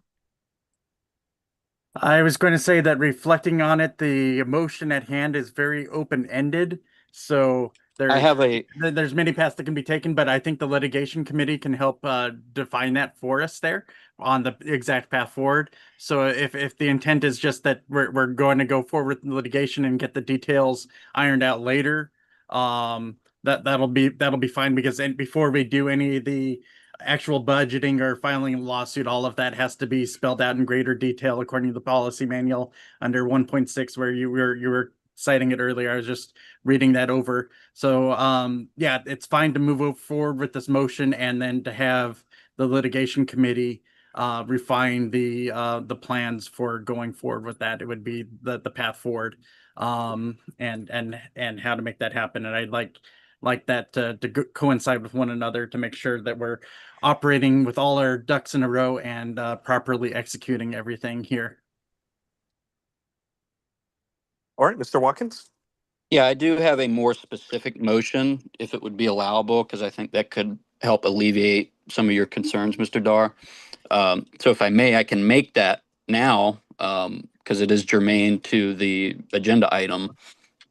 I was going to say that reflecting on it, the emotion at hand is very open-ended. So there's many paths that can be taken, but I think the litigation committee can help define that for us there on the exact path forward. So if the intent is just that we're going to go forward with litigation and get the details ironed out later, that'll be fine, because before we do any of the actual budgeting or filing a lawsuit, all of that has to be spelled out in greater detail according to the policy manual under 1.6, where you were citing it earlier. I was just reading that over. So yeah, it's fine to move forward with this motion and then to have the litigation committee refine the plans for going forward with that. It would be the path forward and how to make that happen. And I'd like like that to coincide with one another to make sure that we're operating with all our ducks in a row and properly executing everything here. All right, Mr. Watkins. Yeah, I do have a more specific motion, if it would be allowable, because I think that could help alleviate some of your concerns, Mr. Dar. So if I may, I can make that now, because it is germane to the agenda item.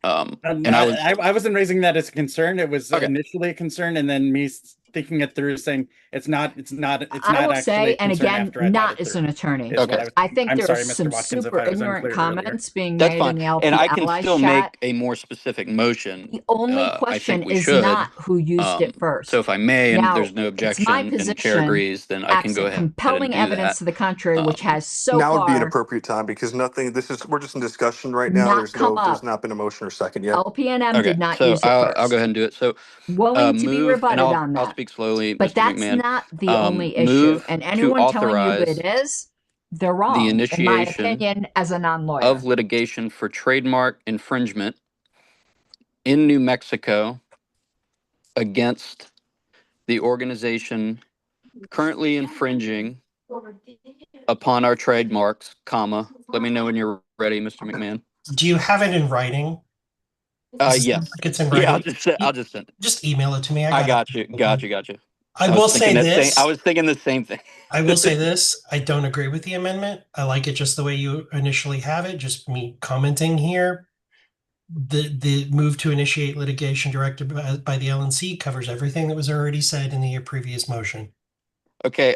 And I wasn't raising that as a concern. It was Okay. initially a concern, and then me thinking it through, saying it's not I will actually say, a and concern again, after I thought not it as through. an attorney. Is what Okay. I think I'm there sorry, are Mr. some Watkins, if super I was ignorant unclear earlier. comments being That's made fine. in the LP And I can Allies still chat. make a more specific motion. The only I question think we is should. not who used it first. So if I may, and Now, there's no it's my objection, and the chair position, agrees, then I can go absent ahead and compelling do evidence that. to the contrary, which has so Now would be an far appropriate time because we're just in discussion right now. not come There's up. not been a motion or second yet. LPNM Okay, did not so use it I'll first. go ahead and do it. So Willing to be move, and rebutted on I'll that. speak slowly, But Mr. that's McMahon. not the only issue. Move And to anyone telling you authorize it is, they're the wrong, in my initiation opinion, as a non-lawyer. of litigation for trademark infringement in New Mexico against the organization currently infringing upon our trademarks, comma. Let me know when you're ready, Mr. McMahon. Do you have it in writing? Does it Yes. sound like it's in writing? Yeah, I'll just send it. Just email it to me. I got you. Got you. I will say this. I was thinking the same thing. I will say this. I don't agree with the amendment. I like it just the way you initially have it. Just me commenting here. The move to initiate litigation directed by the LNC covers everything that was already said in the previous motion. Okay.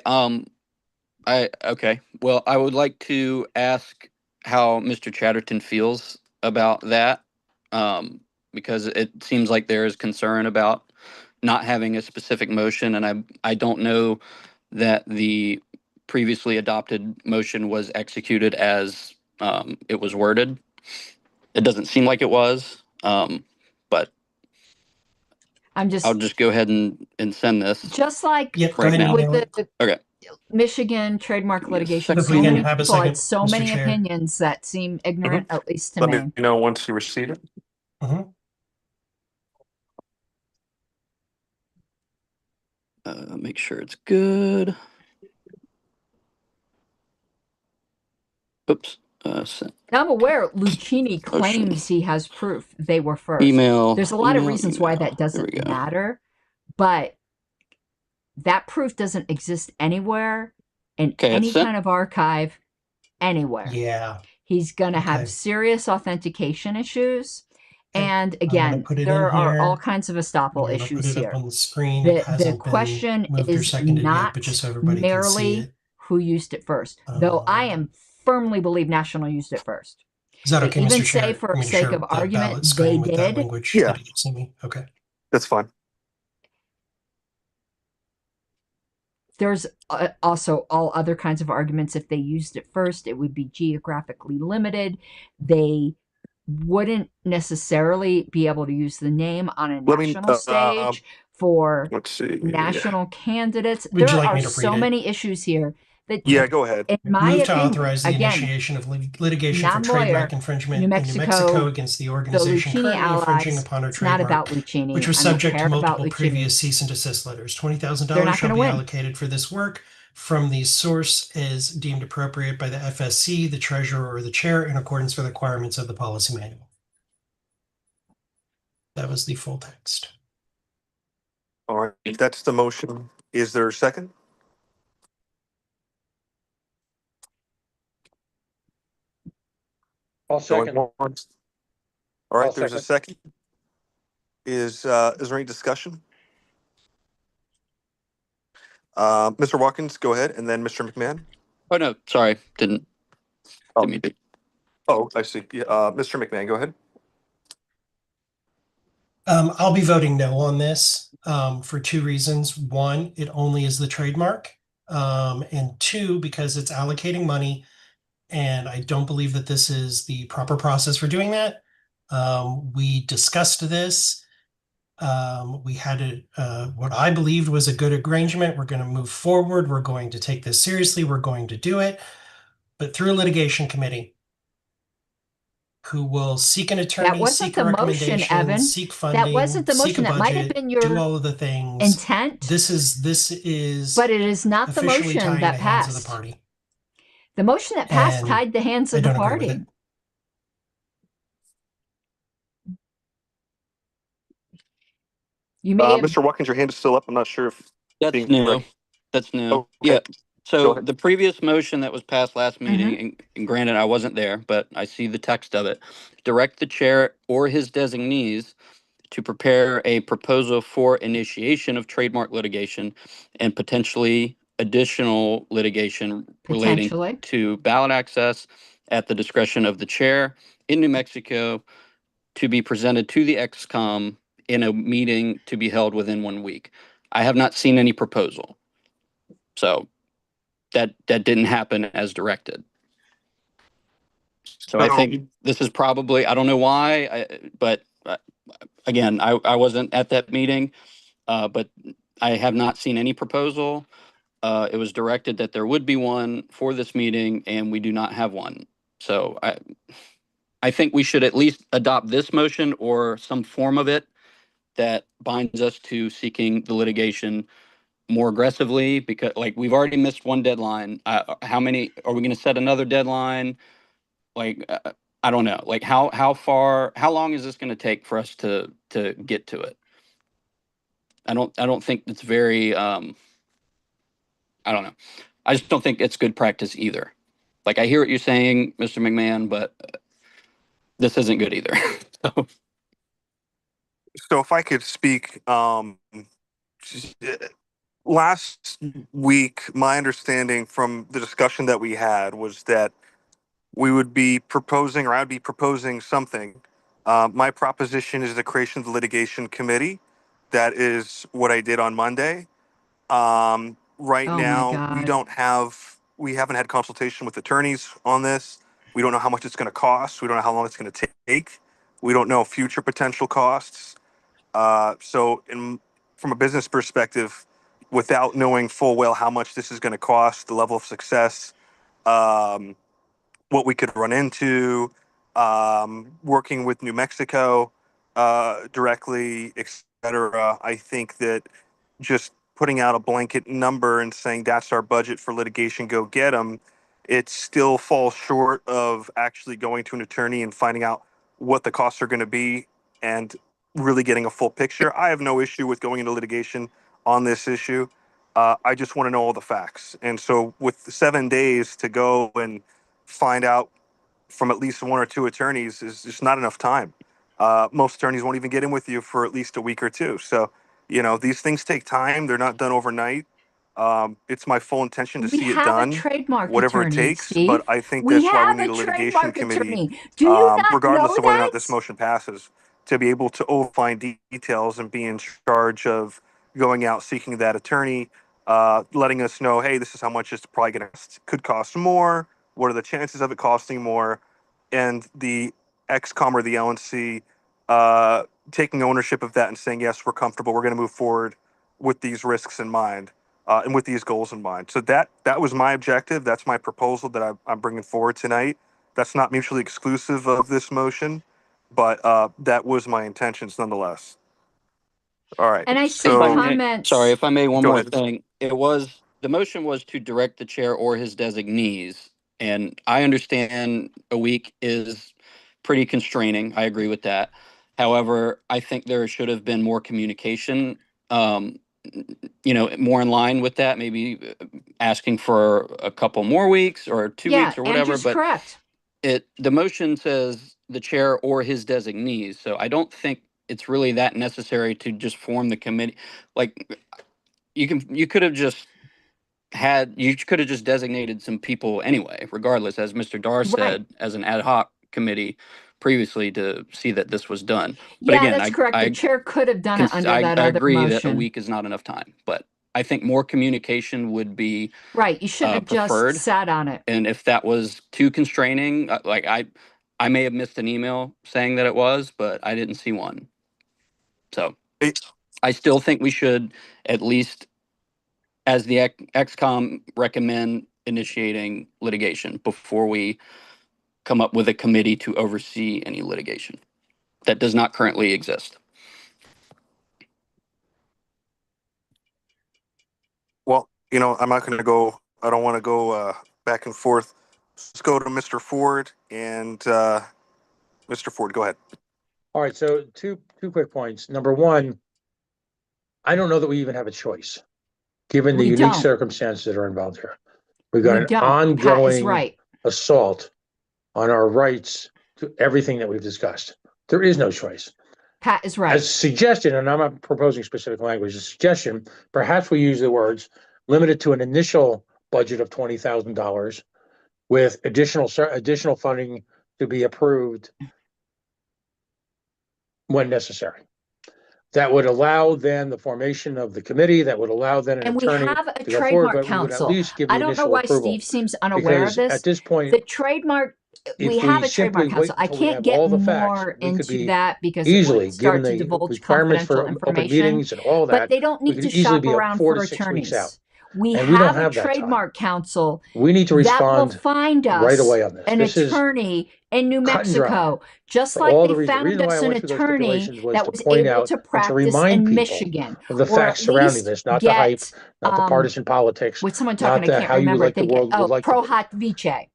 Okay. Well, I would like to ask how Mr. Chatterton feels about that, because it seems like there is concern about not having a specific motion, and I don't know that the previously adopted motion was executed as it was worded. It doesn't seem like it was, but I'll just go ahead and send this. Just like right now. with the Okay. Michigan trademark litigation, If so we can many have a people second, had so Mr. many Chair. opinions that seem ignorant, at least to Let me. me know once you receive it. Make sure it's good. Oops. Sent. Now I'm aware Lucchini claims he has proof they were first. Email. There's a lot of reasons why that doesn't matter, but that proof doesn't exist anywhere in any kind of archive anywhere. Yeah. He's going to have serious authentication issues. And again, put it there in are here. all kinds of estoppel I'm issues put it here. up on the screen. The question is not but just so everybody can see merely it. who used it first, though I am firmly believe National used it first. Is that okay, Even Mr. Chair? say for sake of argument, they with that did. language Yeah. that you can see me. Okay. That's fine. There's also all other kinds of arguments. If they used it first, it would be geographically limited. They wouldn't necessarily be able to use the name on a national stage for national candidates. Would you there like are me to so read it? many issues here that, go ahead. in my Move to opinion, authorize the again, initiation of litigation for non-lawyer, trademark infringement New in New Mexico, Mexico against the organization Lucchini currently infringing allies, upon our it's not about trademark, Lucchini. which was I don't subject to care about multiple Lucchini. previous cease and desist letters. They're $20,000 not shall gonna be win. allocated for this work from the source as deemed appropriate by the FSC, the treasurer, or the chair in accordance with requirements of the policy manual. That was the full text. All right, that's the motion. Is there a second? I'll second. All right, there's a second. Is there any discussion? Mr. Watkins, go ahead, and then Mr. McMahon. Oh no, sorry, didn't mean to. Oh, I see. Mr. McMahon, go ahead. I'll be voting no on this for two reasons. One, it only is the trademark. And two, because it's allocating money. And I don't believe that this is the proper process for doing that. We discussed this. We had what I believed was a good arrangement. We're going to move forward. We're going to take this seriously. We're going to do it. But through a litigation committee, who will seek an attorney, That wasn't seek a the motion, recommendation, Evan. seek funding, That wasn't the seek a motion. That might have budget, been do your all of the things. intent. This is But it is not the officially motion tying that the hands of the passed. party. The motion that passed And tied the hands I of the don't agree with party. it. You may have, Mr. Watkins, your hand is still up. I'm not sure if That's being new. correct. That's new. Okay. Yeah. Go So ahead. the previous motion that was passed last meeting, and granted I wasn't there, but I see the text of it, direct the chair or his designees to prepare a proposal for initiation of trademark litigation and potentially additional litigation relating potentially. to ballot access at the discretion of the chair in New Mexico to be presented to the ExComm in a meeting to be held within 1 week. I have not seen any proposal. So that didn't happen as directed. So I think this is probably, I don't know why, but again, I wasn't at that meeting, but I have not seen any proposal. It was directed that there would be one for this meeting, and we do not have one. So I think we should at least adopt this motion or some form of it that binds us to seeking the litigation more aggressively, because like we've already missed one deadline. How many are we going to set another deadline? Like I don't know. Like how long is this going to take for us to get to it? I don't think it's very I don't know. I just don't think it's good practice either. Like I hear what you're saying, Mr. McMahon, but this isn't good either. So if I could speak, last week, my understanding from the discussion that we had was that we would be proposing, or I'd be proposing something. My proposition is the creation of the litigation committee. That is what I did on Monday. Right Oh my now, God. we haven't had consultation with attorneys on this. We don't know how much it's going to cost. We don't know how long it's going to take. We don't know future potential costs. From a business perspective, without knowing full well how much this is going to cost, the level of success, um, what we could run into, working with New Mexico directly, etc. I think that just putting out a blanket number and saying that's our budget for litigation, go get them, it still falls short of actually going to an attorney and finding out what the costs are going to be and really getting a full picture. I have no issue with going into litigation on this issue. I just want to know all the facts. And so with 7 days to go and find out from at least one or two attorneys is just not enough time. Most attorneys won't even get in with you for at least a week or two. So, these things take time. They're not done overnight. It's my full intention to We see it have a done, trademark whatever it attorney, takes. But Steve. I think We that's why we have need a a litigation trademark committee, attorney. Do you not know regardless of whether or not this that? motion passes, to be able to find details and be in charge of going out, seeking that attorney, letting us know, hey, this is how much it's probably going to could cost more. What are the chances of it costing more? And the ExComm or the LNC taking ownership of that and saying, yes, we're comfortable. We're going to move forward with these risks in mind and with these goals in mind. So that was my objective. That's my proposal that I'm bringing forward tonight. That's not mutually exclusive of this motion, but that was my intentions nonetheless. All right. And I see If I So may, comments. sorry, if I may, one Go more ahead. thing. The motion was to direct the chair or his designees. And I understand a week is pretty constraining. I agree with that. However, I think there should have been more communication, more in line with that, maybe asking for a couple more weeks or 2 weeks or whatever. Andrew's But correct. the motion says the chair or his designees. So I don't think it's really that necessary to just form the committee. Like you could have just designated some people anyway, regardless, as Mr. Dar Right. said, as an ad hoc committee previously to see that this was done. But Yeah, again, that's correct. The chair could have done it under I that other agree that a motion. week is not enough time, but I think more communication would be Right. You shouldn't have preferred. just sat on it. And if that was too constraining, like I may have missed an email saying that it was, but I didn't see one. So I still think we should at least, as the ExComm, recommend initiating litigation before we come up with a committee to oversee any litigation that does not currently exist. Well, I'm not going to go, I don't want to go back and forth. Let's go to Mr. Ford and Mr. Ford, go ahead. All right, so two quick points. Number one, I don't know that we even have a choice, given the unique circumstances that are involved here. We've got an ongoing assault on our rights to everything that we've discussed. There is no choice. Pat is right. As suggested, and I'm not proposing specific language, a suggestion, perhaps we use the words limited to an initial budget of $20,000 with additional funding to be approved when necessary. That would allow then the formation of the committee, that would allow then an attorney we have a to go forward, trademark but we would at council. least give the I don't know initial why approval. Steve seems unaware of Because this. at this point, The trademark, we have a trademark council. I can't get more into that because it would start to divulge confidential information. And all that, but they don't need to shop around for attorneys. We have a trademark council. We need to respond that will find us right away on this. An attorney in New Mexico, just like they found us an attorney that was able to practice in Michigan. Of the facts surrounding this, not the hype, not the partisan politics. With someone talking, I can't remember. Prohat Vice.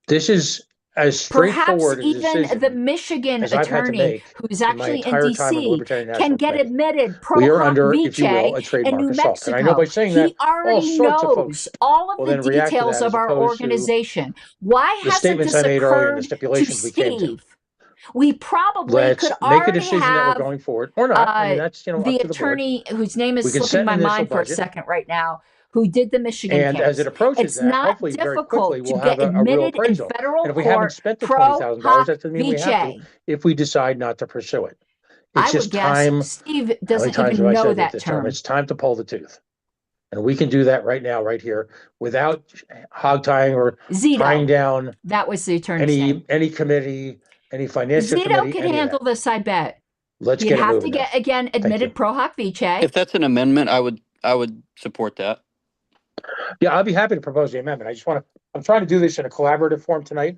This is as straightforward perhaps even the Michigan attorney who's actually in DC can get admitted pro hoc vice in New Mexico. And I know by saying he already knows all of the details of our organization. Why hasn't this occurred to Steve? We probably could already make a decision that we're going forward or not. I mean, that's the attorney whose name is slipping my mind for a second right now, who did the Michigan case. As it approaches it's not hopefully difficult very quickly, to get admitted in federal and if we court. haven't spent the $20,000, that doesn't mean we have to. If we decide not to pursue it, it's just time. Steve doesn't even know that term. It's time to pull the tooth, and we can do that right now, right here, without hog tying or tying down. That was the attorney's name. Any committee, any financial committee. Zito can handle this, I bet. Let's You'd get have to get again admitted pro hoc vice. If that's an amendment, I would support that. Yeah, I'll be happy to propose the amendment. I'm trying to do this in a collaborative form tonight,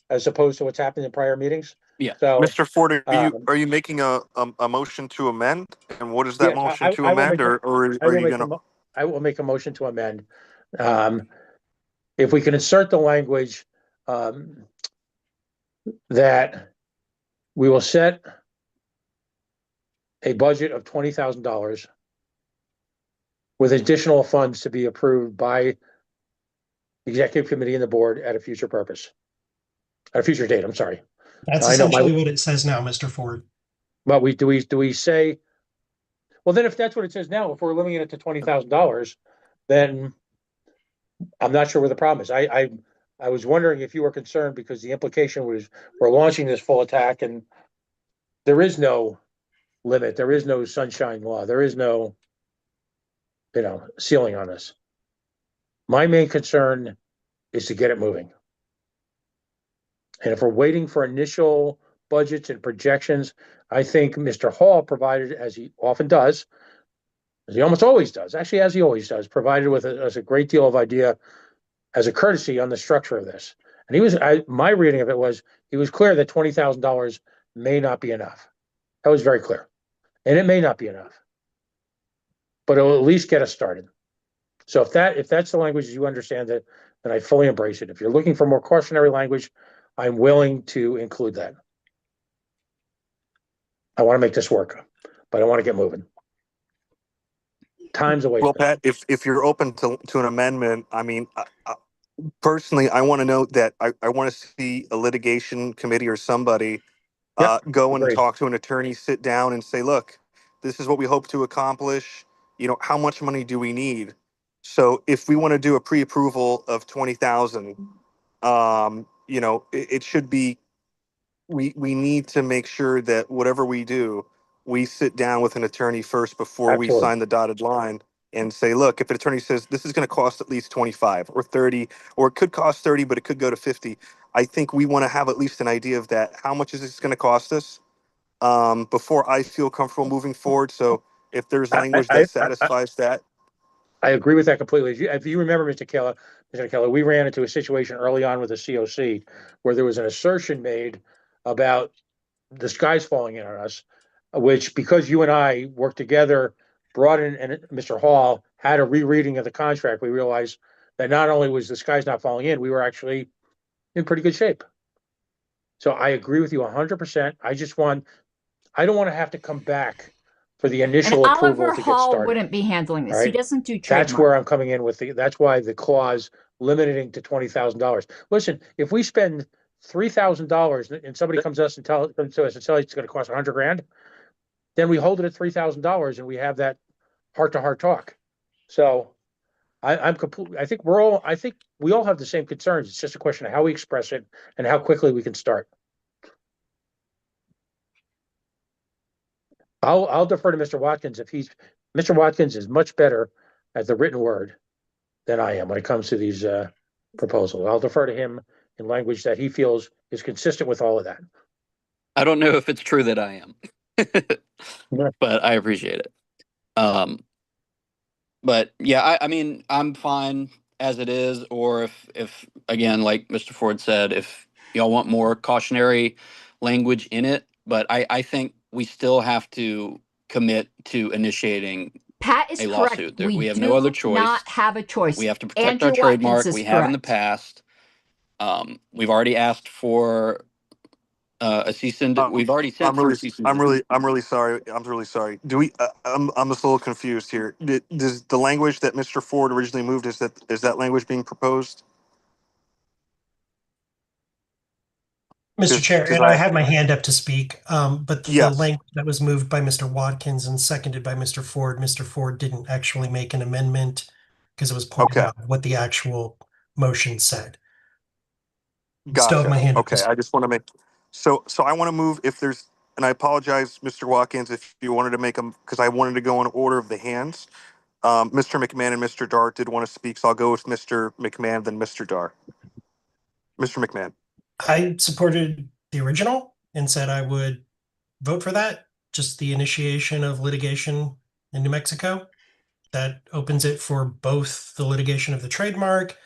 as opposed to what's happened in prior meetings. Yeah. So, Mr. Ford, are you making a motion to amend? And what is that motion to amend, or are you going to? I will make a motion to amend. If we can insert the language that we will set a budget of $20,000 with additional funds to be approved by the executive committee and the board at a future date. I'm sorry. That's essentially what it says now, Mr. Ford. But do we say, well, then if that's what it says now, if we're limiting it to $20,000, then I'm not sure where the problem is. I was wondering if you were concerned because the implication was we're launching this full attack and there is no limit. There is no sunshine law. There is no, ceiling on this. My main concern is to get it moving. And if we're waiting for initial budgets and projections, I think Mr. Hall provided, as he often does, as he almost always does, actually, as he always does, provided with us a great deal of idea as a courtesy on the structure of this. And my reading of it was, he was clear that $20,000 may not be enough. That was very clear. And it may not be enough, but it will at least get us started. So if that's the language you understand it, then I fully embrace it. If you're looking for more cautionary language, I'm willing to include that. I want to make this work, but I want to get moving. Time's away. Well, Pat, if you're open to an amendment, I mean, personally, I want to note that I want to see a litigation committee or somebody go and talk to an attorney, sit down and say, look, this is what we hope to accomplish. How much money do we need? So if we want to do a pre-approval of 20,000, it should be, we need to make sure that whatever we do, we sit down with an attorney first before we sign the dotted line and say, look, if an attorney says this is going to cost at least 25 or 30, or it could cost 30, but it could go to 50. I think we want to have at least an idea of that. How much is this going to cost us before I feel comfortable moving forward? So if there's language that satisfies that. I agree with that completely. If you remember, Mr. Keller, we ran into a situation early on with the COC where there was an assertion made about the sky's falling in on us, which, because you and I worked together, brought in, and Mr. Hall had a rereading of the contract, we realized that not only was the sky's not falling in, we were actually in pretty good shape. So I agree with you 100%. I don't want to have to come back for the initial and approval Oliver to get Hall started. wouldn't be handling this. All He right? doesn't do That's trademark. where I'm coming in with that's why the clause limiting to $20,000. Listen, if we spend $3,000 and somebody comes to us and tells us it's going to cost $100,000, then we hold it at $3,000 and we have that heart-to-heart talk. So I think we all have the same concerns. It's just a question of how we express it and how quickly we can start. I'll defer to Mr. Watkins Mr. Watkins is much better at the written word than I am when it comes to these proposals. I'll defer to him in language that he feels is consistent with all of that. I don't know if it's true that I am, but I appreciate it. But yeah, I mean, I'm fine as it is, or if again, like Mr. Ford said, if y'all want more cautionary language in it, but I think we still have to commit to initiating Pat is a correct. lawsuit. We have no other choice. Not have a choice. We have to protect Andrew our trademark. Watkins is We have in the correct. past. We've already asked for a cease and we've already sent for a cease and I'm really sorry. I'm really sorry. Do we? I'm just a little confused here. Does the language that Mr. Ford originally moved, is that language being proposed? Mr. Chair, and I had my hand up to speak, but the Yes. language that was moved by Mr. Watkins and seconded by Mr. Ford didn't actually make an amendment because it was pointed out what the actual motion said. Still have my hand up. Okay, I just want to make so I want to move if there's, and I apologize, Mr. Watkins, if you wanted to make them, because I wanted to go in order of the hands. Mr. McMahon and Mr. Dar did want to speak, so I'll go with Mr. McMahon, then Mr. Dar. Mr. McMahon. I supported the original and said I would vote for that. Just the initiation of litigation in New Mexico. That opens it for both the litigation of the trademark,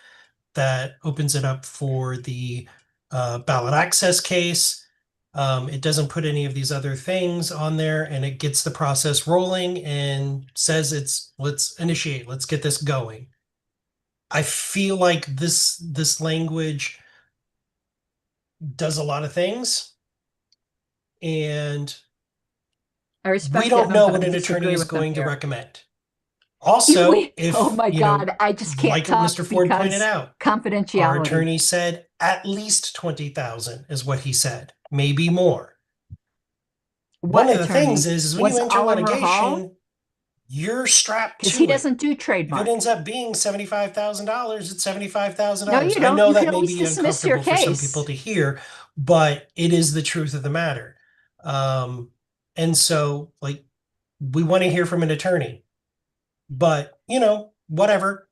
that opens it up for the ballot access case. It doesn't put any of these other things on there, and it gets the process rolling and says let's initiate, let's get this going. I feel like this language does a lot of things, and we don't know what an attorney is going to recommend. Also, if oh my God, I just can't like talk Mr. Ford pointed out, confidentiality. Our attorney said at least 20,000 is what he said, maybe more. One of the things is when you enter litigation, you're strapped to it. Because he doesn't do trademark. If it ends up being $75,000, it's $75,000. No, you don't. I know you that can may be uncomfortable for some people to hear, but it is the truth of the matter. And so, like, we want to hear from an attorney. But, whatever.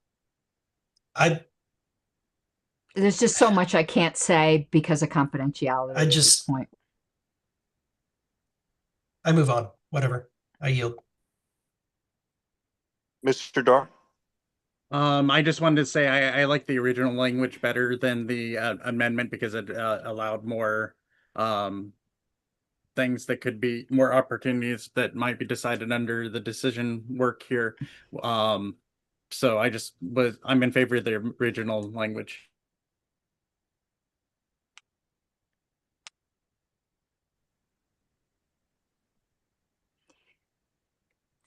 There's just so much I can't say because of confidentiality at this point. I move on. Whatever. I yield. Mr. Dar? I just wanted to say I like the original language better than the amendment because it allowed more things that could be more opportunities that might be decided under the decision work here. So I'm in favor of the original language.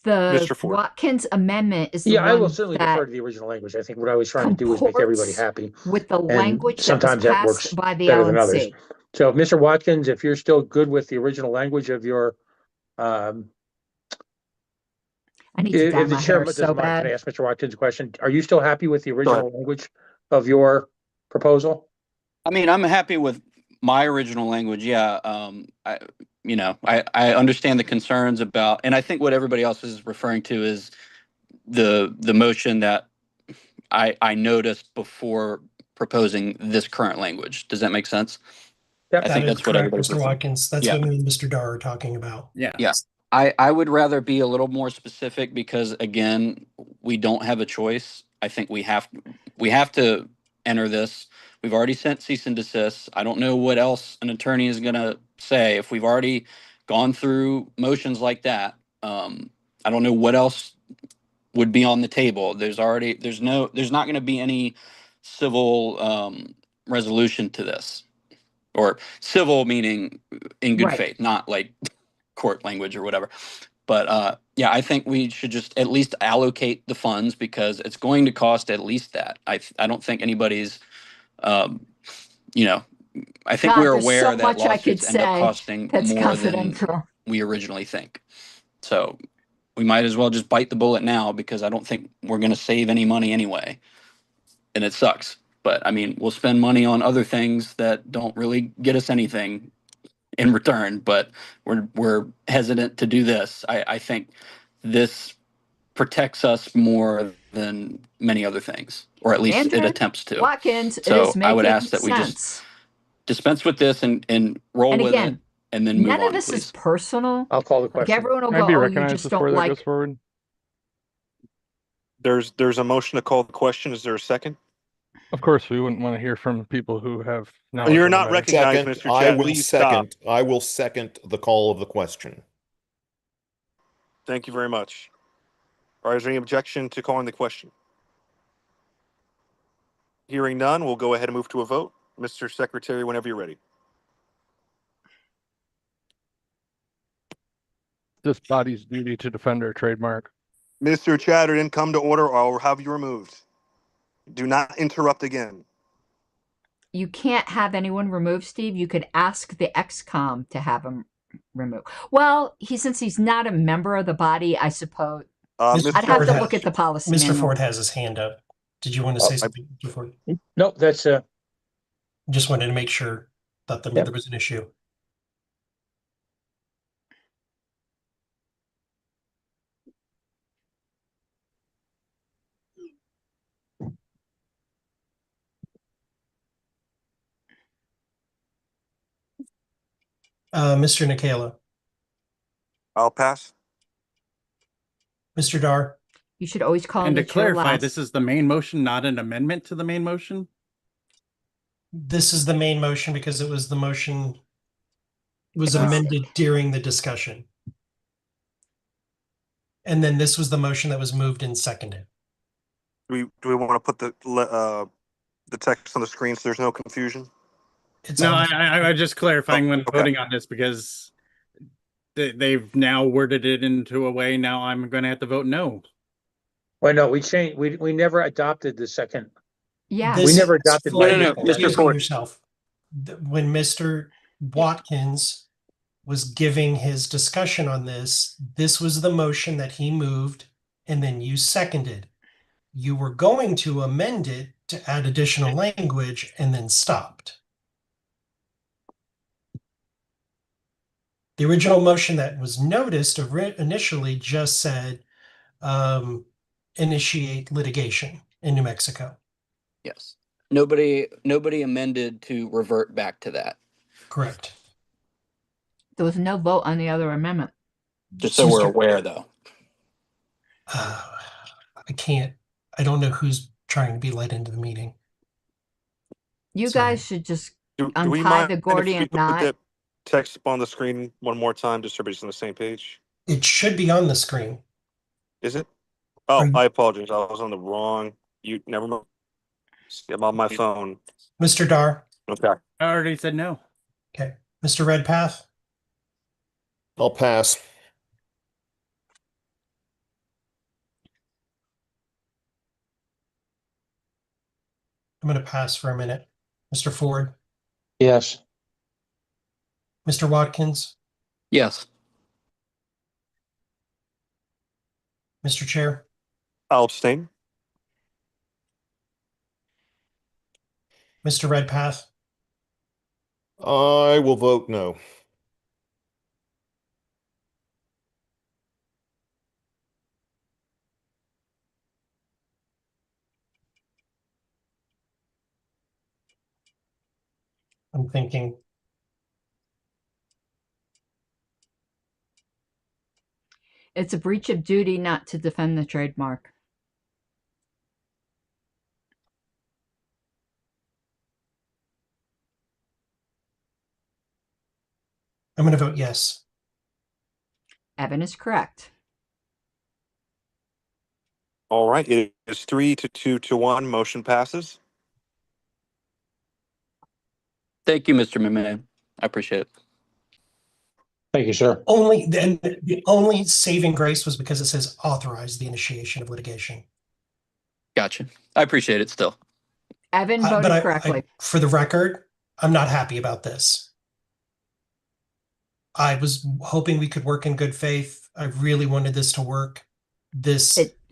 The Watkins amendment is the one I will certainly defer to the original language. I think what I was trying to do is make everybody happy. With the language sometimes that works by the better LNC. than others. So, Mr. Watkins, if you're still good with the original language of your, I need to dye my hair so bad. Can I ask Mr. Watkins a question? Are you still happy with the original language of your proposal? I mean, I'm happy with my original language. Yeah. I understand the concerns about, and I think what everybody else is referring to is the motion that I noticed before proposing this current language. Does that make sense? Yep, I think that's what everybody's Mr. Watkins. That's what me and Mr. Dar are talking about. Yeah. Yeah. I would rather be a little more specific because again, we don't have a choice. I think we have to enter this. We've already sent cease and desist. I don't know what else an attorney is going to say if we've already gone through motions like that. I don't know what else would be on the table. There's not going to be any civil resolution to this, or civil meaning in good faith, not like court language or whatever. But yeah, I think we should just at least allocate the funds because it's going to cost at least that. I don't think anybody's, you know, I think God, we're there's so aware that much I could lawsuits end up say costing that's more than confidential. we originally think. So we might as well just bite the bullet now because I don't think we're going to save any money anyway. And it sucks. But I mean, we'll spend money on other things that don't really get us anything in return, but we're hesitant to do this. I think this protects us more than many other things, or at least it Andrew attempts to. Watkins, it is So I would making ask that we just sense. dispense with this and roll And with it again, and then move none of on, this is please. personal. I'll call the Like question. everyone will Can I go, be oh, you recognized just don't before that like. goes forward? There's a motion to call the question. Is there a second? Of course, we wouldn't want to hear from people who have Well, knowledge you're on the not matter. recognized, Second, Mr. Chad. Please stop. I will second the call of the question. Thank you very much. All right, is there any objection to calling the question? Hearing none, we'll go ahead and move to a vote. Mr. Secretary, whenever you're ready. This body's duty to defend our trademark. Mr. Chatterton, come to order or I'll have you removed. Do not interrupt again. You can't have anyone removed, Steve. You could ask the ExComm to have him removed. Well, since he's not a member of the body, I suppose. I'd have to look at the policy. Mr. manual. Ford has his hand up. Did you want to say something, Mr. Ford? No, that's Just wanted to make sure that there was an issue. Mr. Nikela. I'll pass. Mr. Dar. You should always call And him to the chair clarify, last. this is the main motion, not an amendment to the main motion? This is the main motion because it was the motion was amended during the discussion. And then this was the motion that was moved and seconded. Do we want to put the text on the screen so there's no confusion? I'm just clarifying when voting on this because they've now worded it into a way. Now I'm going to have to vote no. well, no, we changed. We never adopted the second. Yeah, we never adopted. No, Mr. Ford. Yourself. When Mr. Watkins was giving his discussion on this, this was the motion that he moved, and then you seconded. You were going to amend it to add additional language and then stopped. The original motion that was noticed initially just said initiate litigation in New Mexico. Yes. Nobody amended to revert back to that. Correct. there was no vote on the other amendment. Just so we're aware, though. I don't know who's trying to be led into the meeting. You guys should just Do we untie mind the if Gordian we put knot. the text up on the screen one more time just so everybody's on the same page? It should be on the screen. Is it? Oh, I apologize. I was on the wrong. Never mind. I'm on my phone. Mr. Dar. Okay. I already said no. Okay. Mr. Redpath. I'll pass. I'm going to pass for a minute. Mr. Ford. Yes. Mr. Watkins. Yes. Mr. Chair. I'll abstain. Mr. Redpath. I will vote no. I'm thinking. It's a breach of duty not to defend the trademark. I'm going to vote yes. Evan is correct. All right, it is 3-2-1. Motion passes. Thank you, Mr. McMahon. I appreciate it. Thank you, sir. The only saving grace was because it says authorize the initiation of litigation. Gotcha. I appreciate it still. Evan voted correctly. For the record, I'm not happy about this. I was hoping we could work in good faith. I really wanted this to work.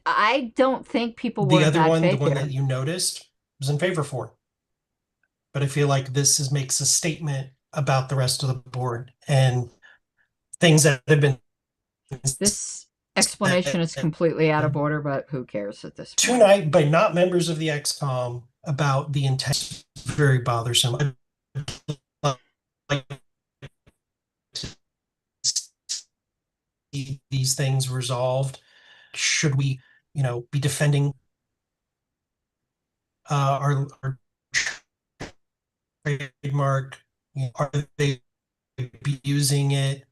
I don't think people were in bad faith the one here. that you noticed, was in favor for. But I feel like this makes a statement about the rest of the board and things that have been. This explanation is completely out of order, but who cares at this point? Tonight, by not members of the ExComm about the intent, very bothersome. These things resolved. Should we, be defending our trademark? Are they be using it?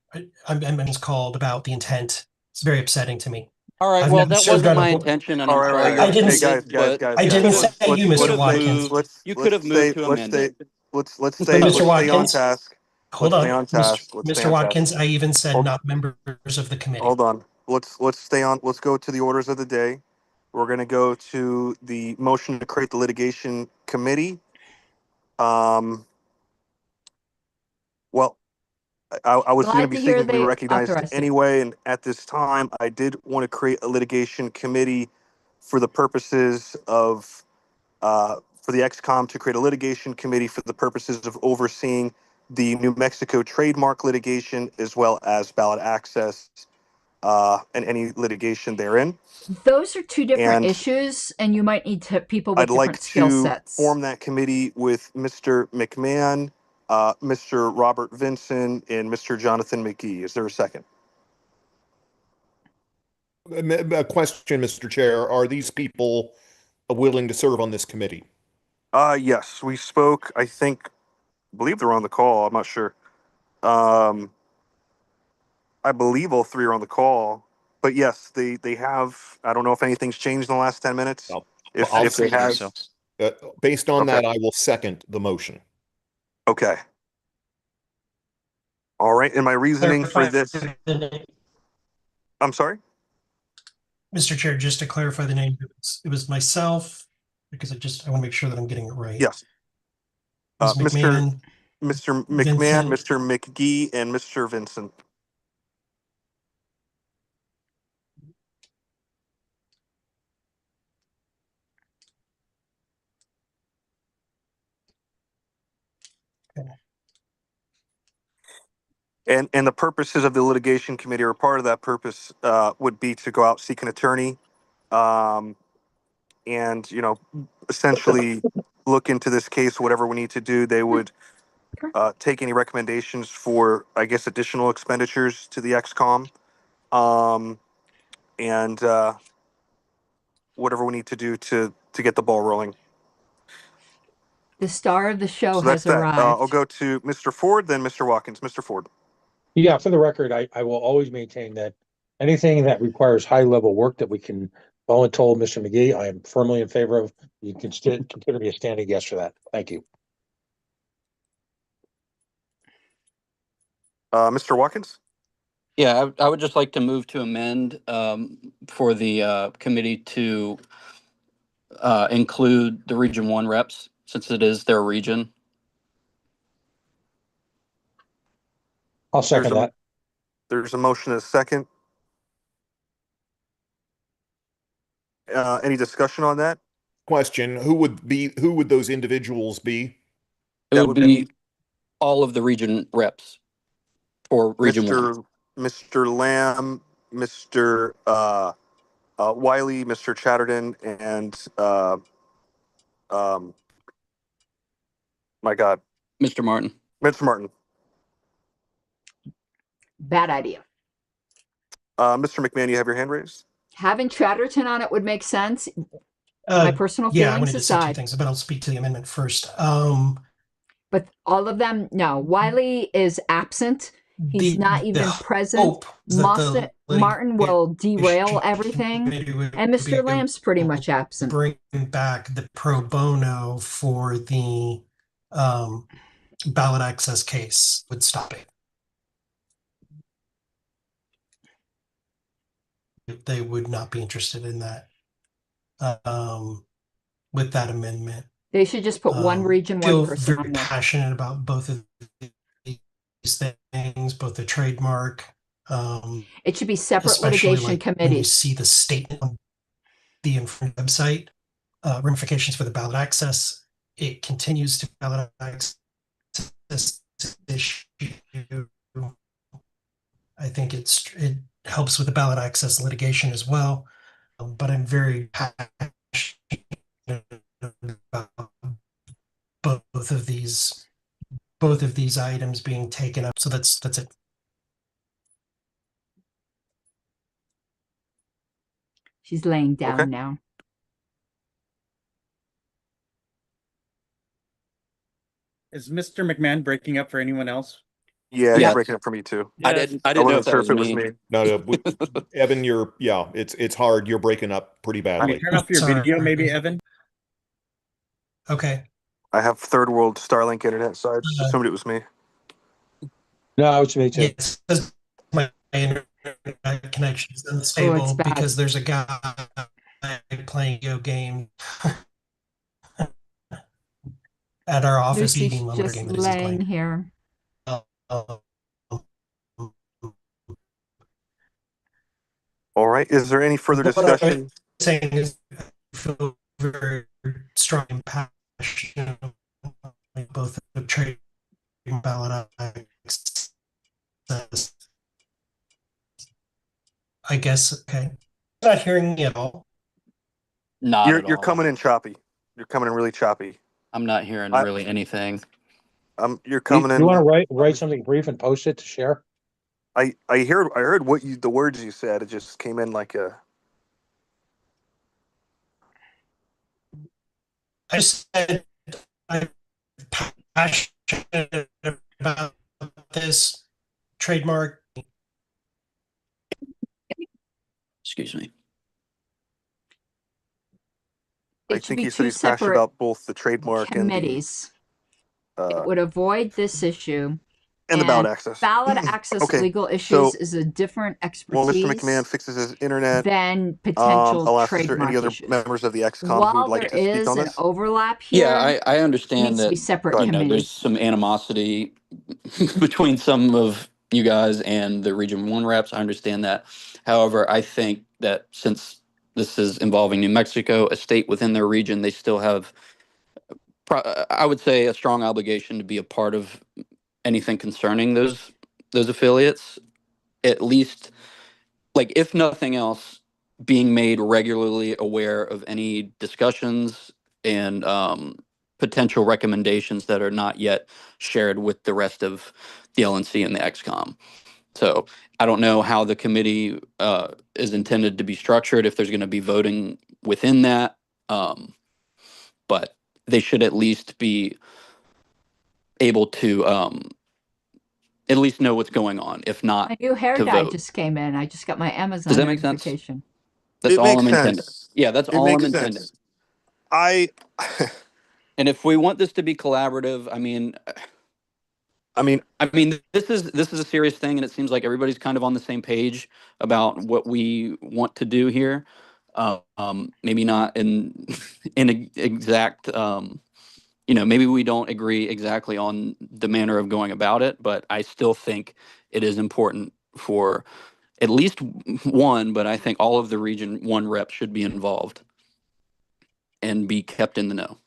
I'm just called about the intent. It's very upsetting to me. All right. Well, that wasn't my intention, and I'm sorry. I didn't say you, Mr. Watkins. You could have moved to amend it. Let's Mr. stay on Watkins, task. Hold Let's on, stay on task. Let's stay Mr. on Watkins. task. I even said not members of the committee. Hold on. Let's stay on. Let's go to the orders of the day. We're going to go to the motion to create the litigation committee. Well, I was going to be seeking to be recognized anyway, and at this time, I did want to create a litigation committee for the purposes of for the ExComm to create a litigation committee for the purposes of overseeing the New Mexico trademark litigation as well as ballot access and any litigation therein. Those are two different issues, and you might need people with different skill sets. I'd like to form that committee with Mr. McMahon, Mr. Robert Vinson, and Mr. Jonathan McGee. Is there a second? A question, Mr. Chair. Are these people willing to serve on this committee? Yes, we spoke. I believe they're on the call. I'm not sure. I believe all three are on the call. But yes, they have. I don't know if anything's changed in the last 10 minutes. If they have. So. Based on that, I will second the motion. Okay. All right. And my reasoning for this. I'm sorry? Mr. Chair, just to clarify the name, it was myself, because I want to make sure that I'm getting it right. Yes. McMahon, Mr. McMahon, Vincent. Mr. McGee, and Mr. Vincent. Okay. And the purposes of the litigation committee, or part of that purpose, would be to go out, seek an attorney, and essentially look into this case. Whatever we need to do, they would take any recommendations for, I guess, additional expenditures to the ExComm, and whatever we need to do to get the ball rolling. The star of the show So has arrived. I'll go to Mr. Ford, then Mr. Watkins. Mr. Ford. Yeah, for the record, I will always maintain that anything that requires high-level work that we can volunteer Mr. McGee, I am firmly in favor of. You can consider me a standing yes for that. Thank you. Mr. Watkins? Yeah, I would just like to move to amend for the committee to include the Region 1 reps, since it is their region. I'll second that. There's a motion and a second. Any discussion on that? Question: Who would those individuals be? It would be all of the region reps for Region 1. Mr. Lamb, Mr. Wiley, Mr. Chatterton, and my God, Mr. Martin. Mr. Martin. Bad idea. Mr. McMahon, you have your hand raised? Having Chatterton on it would make sense. My personal Yeah, I feelings wanted to say two aside. things, but I'll speak to the amendment first. But all of them, no. Wiley is absent. He's not even present. Martin will derail everything. And Mr. Lamb's pretty much absent. Bring back the pro bono for the ballot access case would stop it. They would not be interested in that with that amendment. They should just put one region, one person very on there. Passionate about both of these things, both the trademark. It should be separate litigation committees. When you see the statement on the website, ramifications for the ballot access, it continues to ballot access issue. I think it helps with the ballot access litigation as well. But I'm very passionate about both of these items being taken up. So that's it. She's laying down now. Is Mr. McMahon breaking up for anyone else? Yeah, he's breaking up for me too. I didn't know if that was me. No, Evan, it's hard. You're breaking up pretty badly. Turn off your video, maybe, Evan. Okay. I have third world Starlink internet, so I just assumed it was me. No, it's me too. Yes, my internet connection is unstable because there's a guy playing video game at our office eating lumber game. Just laying here. All right. Is there any further discussion? What I'm saying is, I feel very strong and passionate both the trade and ballot access. I guess. Okay. Not hearing me at all. You're coming in choppy. You're coming in really choppy. I'm not hearing really anything. You're coming in. You want to write something brief and post it to share? I heard the words you said. It just came in like a. I said I'm passionate about this trademark. Excuse me. I think he said he's passionate about both the trademark committees. And it would avoid this issue. And the ballot access. Ballot access legal issues is a different expertise. Well, Mr. McMahon fixes his internet. Than potential I'll ask trademark any other issues. members of the ExComm who would like to speak on this. While there is an overlap here, I understand that there's some animosity between some of you guys and the Region 1 reps. I understand that. However, I think that since this is involving New Mexico, a state within their region, they still have, I would say, a strong obligation to be a part of anything concerning those affiliates. At least, like, if nothing else, being made regularly aware of any discussions and potential recommendations that are not yet shared with the rest of the LNC and the ExComm. So I don't know how the committee is intended to be structured, if there's going to be voting within that, but they should at least be able to at least know what's going on, if not. My new hair dye just came in. I just got my Amazon notification. That's all I'm intending. Yeah, that's all I'm intending. And if we want this to be collaborative, I mean, this is a serious thing, and it seems like everybody's kind of on the same page about what we want to do here. Maybe not in exact. Maybe we don't agree exactly on the manner of going about it, but I still think it is important for at least one, but I think all of the Region 1 reps should be involved and be kept in the know.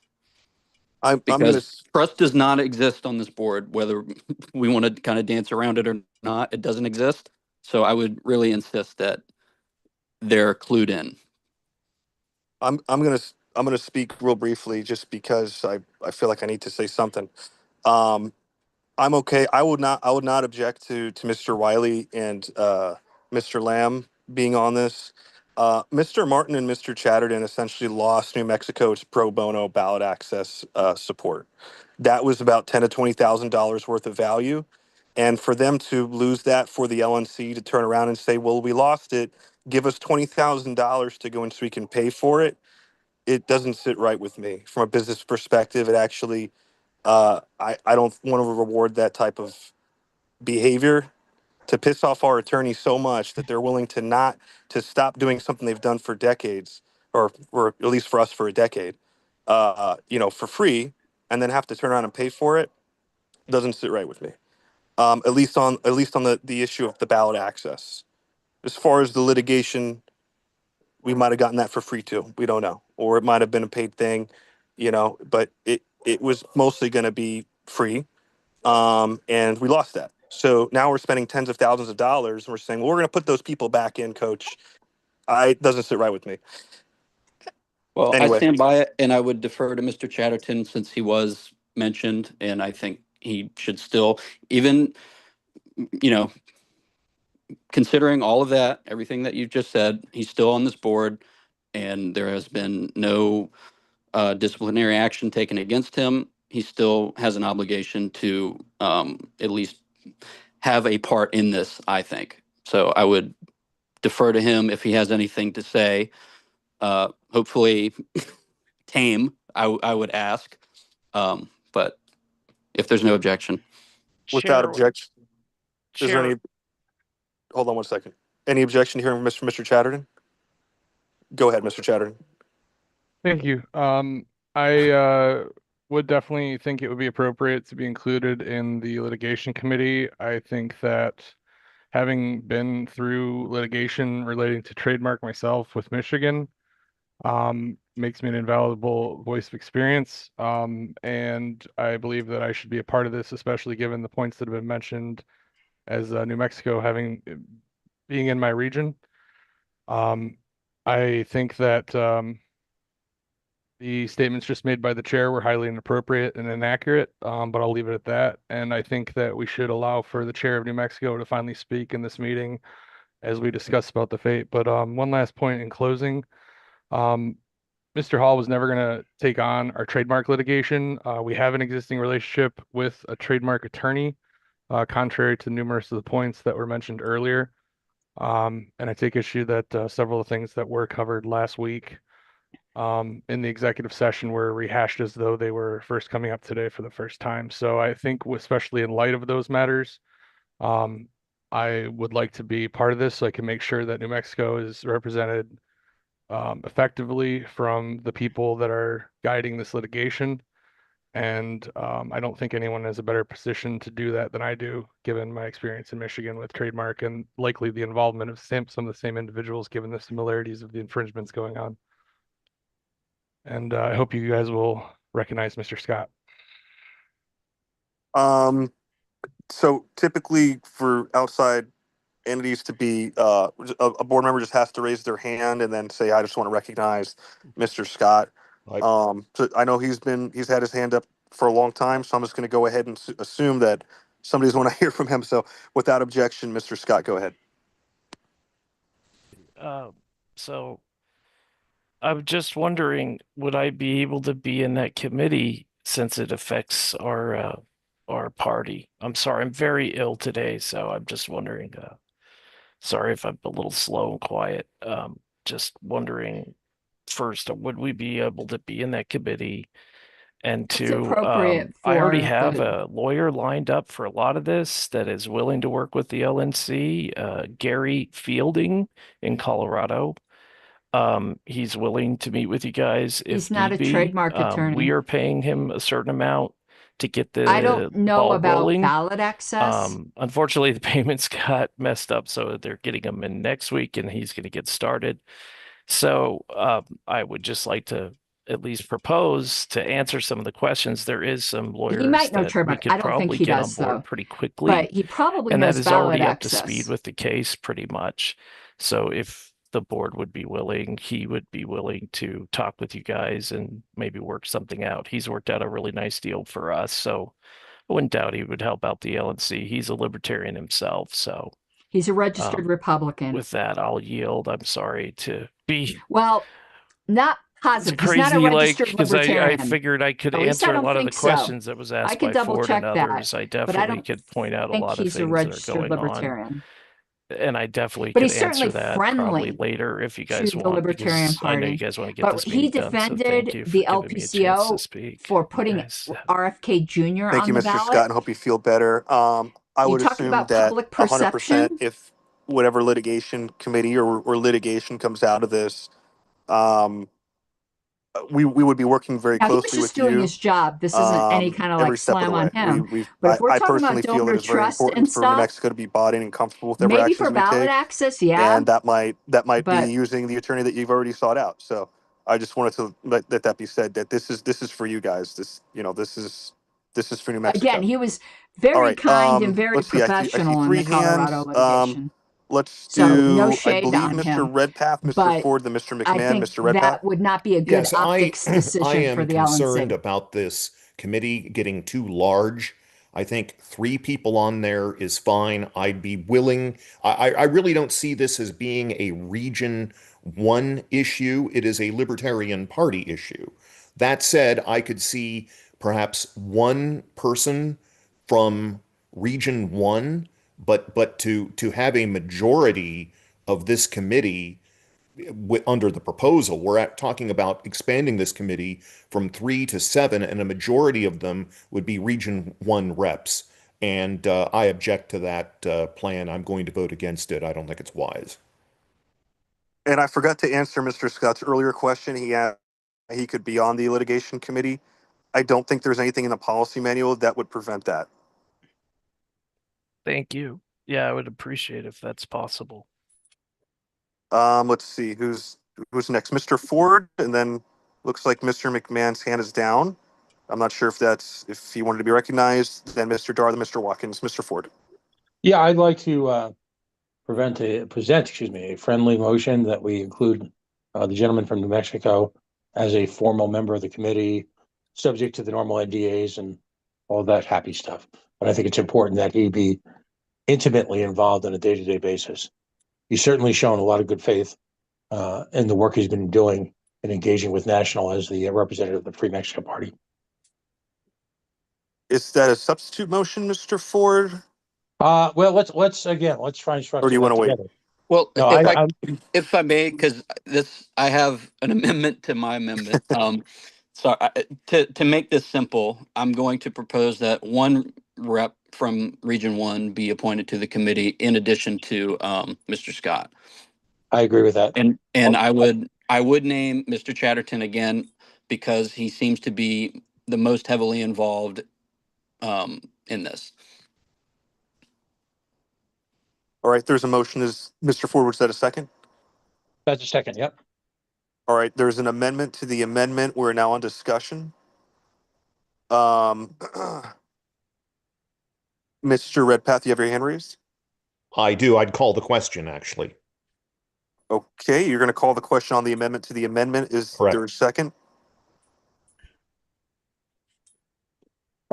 Because trust does not exist on this board, whether we want to kind of dance around it or not, it doesn't exist. So I would really insist that they're clued in. I'm gonna speak real briefly just because I feel like I need to say something. I'm okay. I would not object to Mr. Wiley and Mr. Lamb being on this. Mr. Martin and Mr. Chatterton essentially lost New Mexico's pro bono ballot access support. That was about $10,000 to $20,000 worth of value. And for them to lose that, for the LNC to turn around and say, well, we lost it, give us $20,000 to go in so we can pay for it, it doesn't sit right with me. From a business perspective, it actually, I don't want to reward that type of behavior, to piss off our attorneys so much that they're willing to stop doing something they've done for decades, or at least for us for a decade, for free, and then have to turn around and pay for it. Doesn't sit right with me. At least on the issue of the ballot access. As far as the litigation, we might have gotten that for free too. We don't know, or it might have been a paid thing, But it was mostly going to be free, and we lost that. So now we're spending tens of thousands of dollars, and we're saying, well, we're going to put those people back in, coach. It doesn't sit right with me. Well, Anyway. I stand by it, and I would defer to Mr. Chatterton since he was mentioned, and I think he should still, even, considering all of that, everything that you've just said, he's still on this board, and there has been no disciplinary action taken against him. He still has an obligation to at least have a part in this, I think. So I would defer to him if he has anything to say. Hopefully tame, I would ask. But if there's no objection. Without objection. Is there Chair, any, hold on one second. Any objection here from Mr. Chatterton? Go ahead, Mr. Chatterton. Thank you. I would definitely think it would be appropriate to be included in the litigation committee. I think that having been through litigation relating to trademark myself with Michigan, makes me an invaluable voice of experience. And I believe that I should be a part of this, especially given the points that have been mentioned as New Mexico being in my region. I think that the statements just made by the chair were highly inappropriate and inaccurate, but I'll leave it at that. And I think that we should allow for the chair of New Mexico to finally speak in this meeting as we discuss about the fate. But one last point in closing. Mr. Hall was never going to take on our trademark litigation. We have an existing relationship with a trademark attorney, contrary to numerous of the points that were mentioned earlier. And I take issue that several of the things that were covered last week in the executive session were rehashed as though they were first coming up today for the first time. So I think, especially in light of those matters, I would like to be part of this so I can make sure that New Mexico is represented effectively from the people that are guiding this litigation. And I don't think anyone has a better position to do that than I do, given my experience in Michigan with trademark and likely the involvement of some of the same individuals, given the similarities of the infringements going on. And I hope you guys will recognize Mr. Scott. So typically for outside entities to be, a board member just has to raise their hand and then say, I just want to recognize Mr. Scott. So I know he's had his hand up for a long time, so I'm just going to go ahead and assume that somebody's want to hear from him. So without objection, Mr. Scott, go ahead. So I'm just wondering, would I be able to be in that committee since it affects our party? I'm sorry, I'm very ill today, so I'm just wondering. Sorry if I'm a little slow and quiet. Just wondering, first, would we be able to be in that committee? And two, I already have a lawyer lined up for a lot of this that is willing to work with the LNC, Gary Fielding in Colorado. He's willing to meet with you guys if he's not need a trademark be. attorney. We are paying him a certain amount to get the I don't know ball about rolling. ballot access. Unfortunately, the payments got messed up, so they're getting him in next week, and he's going to get started. So I would just like to at least propose to answer some of the questions. There is some lawyers he might know that trademark. we could I don't probably think he get does, on board though. pretty quickly, But he probably and knows that is ballot already access. up to speed with the case pretty much. So if the board would be willing, he would be willing to talk with you guys and maybe work something out. He's worked out a really nice deal for us, so I wouldn't doubt he would help out the LNC. He's a libertarian himself, so He's a registered Republican. With that, I'll yield. I'm sorry to be well, not positive. He's not a crazy, registered because I Libertarian. figured I could At least I answer a don't lot of the think so. questions that was I asked could by double Ford check and that, others. I but I definitely don't could point out a think lot of he's a things that are registered going on. Libertarian. And I definitely But could he's certainly answer that probably friendly later if you to guys the want, Libertarian because I know you Party. guys want to get But this he meeting done. So thank defended you for the giving me a chance to LPCO speak. for You putting guys have- RFK Jr. Thank on you, the Mr. Scott, ballot. and hope you feel better. I You would talked assume about that public 100% perception. if whatever litigation committee or litigation comes out of this, um, we would be working very Now, he was closely just with doing you his job. This isn't any kind of every like step of the slam on way. him. We've But if we're I talking personally about feel it donor is very trust important and for New stuff, Mexico to be bought in and comfortable with every maybe actions for we ballot take, access, yeah. and that might be But using the attorney that you've already sought out. So I just wanted to let that be said, that this is for you guys. This is for New again, Mexico. he was All very right. kind and very Let's see. I see professional in the three Colorado hands. litigation. Let's So no do, I shade believe, on Mr. him. Redpath, Mr. But Ford, then Mr. I McMahon. think Mr. Redpath. that would not be a good Yes, optics I decision for am the concerned LNC. about this committee getting too large. I think 3 people on there is fine. I'd be willing. I really don't see this as being a Region 1 issue. It is a Libertarian Party issue. That said, I could see perhaps one person from Region 1, but to have a majority of this committee under the proposal, we're talking about expanding this committee from 3 to 7, and a majority of them would be Region 1 reps. And I object to that plan. I'm going to vote against it. I don't think it's wise. And I forgot to answer Mr. Scott's earlier question. He could be on the litigation committee. I don't think there's anything in the policy manual that would prevent that. Thank you. Yeah, I would appreciate if that's possible. Let's see who's next. Mr. Ford, and then looks like Mr. McMahon's hand is down. I'm not sure if he wanted to be recognized. Then Mr. Dar, then Mr. Watkins, Mr. Ford. Yeah, I'd like to present a friendly motion that we include the gentleman from New Mexico as a formal member of the committee, subject to the normal NDAs and all that happy stuff. But I think it's important that he be intimately involved on a day-to-day basis. He's certainly shown a lot of good faith in the work he's been doing and engaging with National as the representative of the Free Mexico Party. Is that a substitute motion, Mr. Ford? Well, let's try and structure. Or do you want to wait? Well, No, if I may, because I have an amendment to my amendment. So to make this simple, I'm going to propose that one rep from Region 1 be appointed to the committee in addition to Mr. Scott. I agree with that. And I would name Mr. Chatterton again because he seems to be the most heavily involved in this. All right, there's a motion. Is Mr. Ford, was that a second? That's a second. Yep. All right, there's an amendment to the amendment. We're now on discussion. Mr. Redpath, you have your hand raised? I do. I'd call the question, actually. Okay, you're going to call the question on the amendment to the amendment. Is Correct. there a second?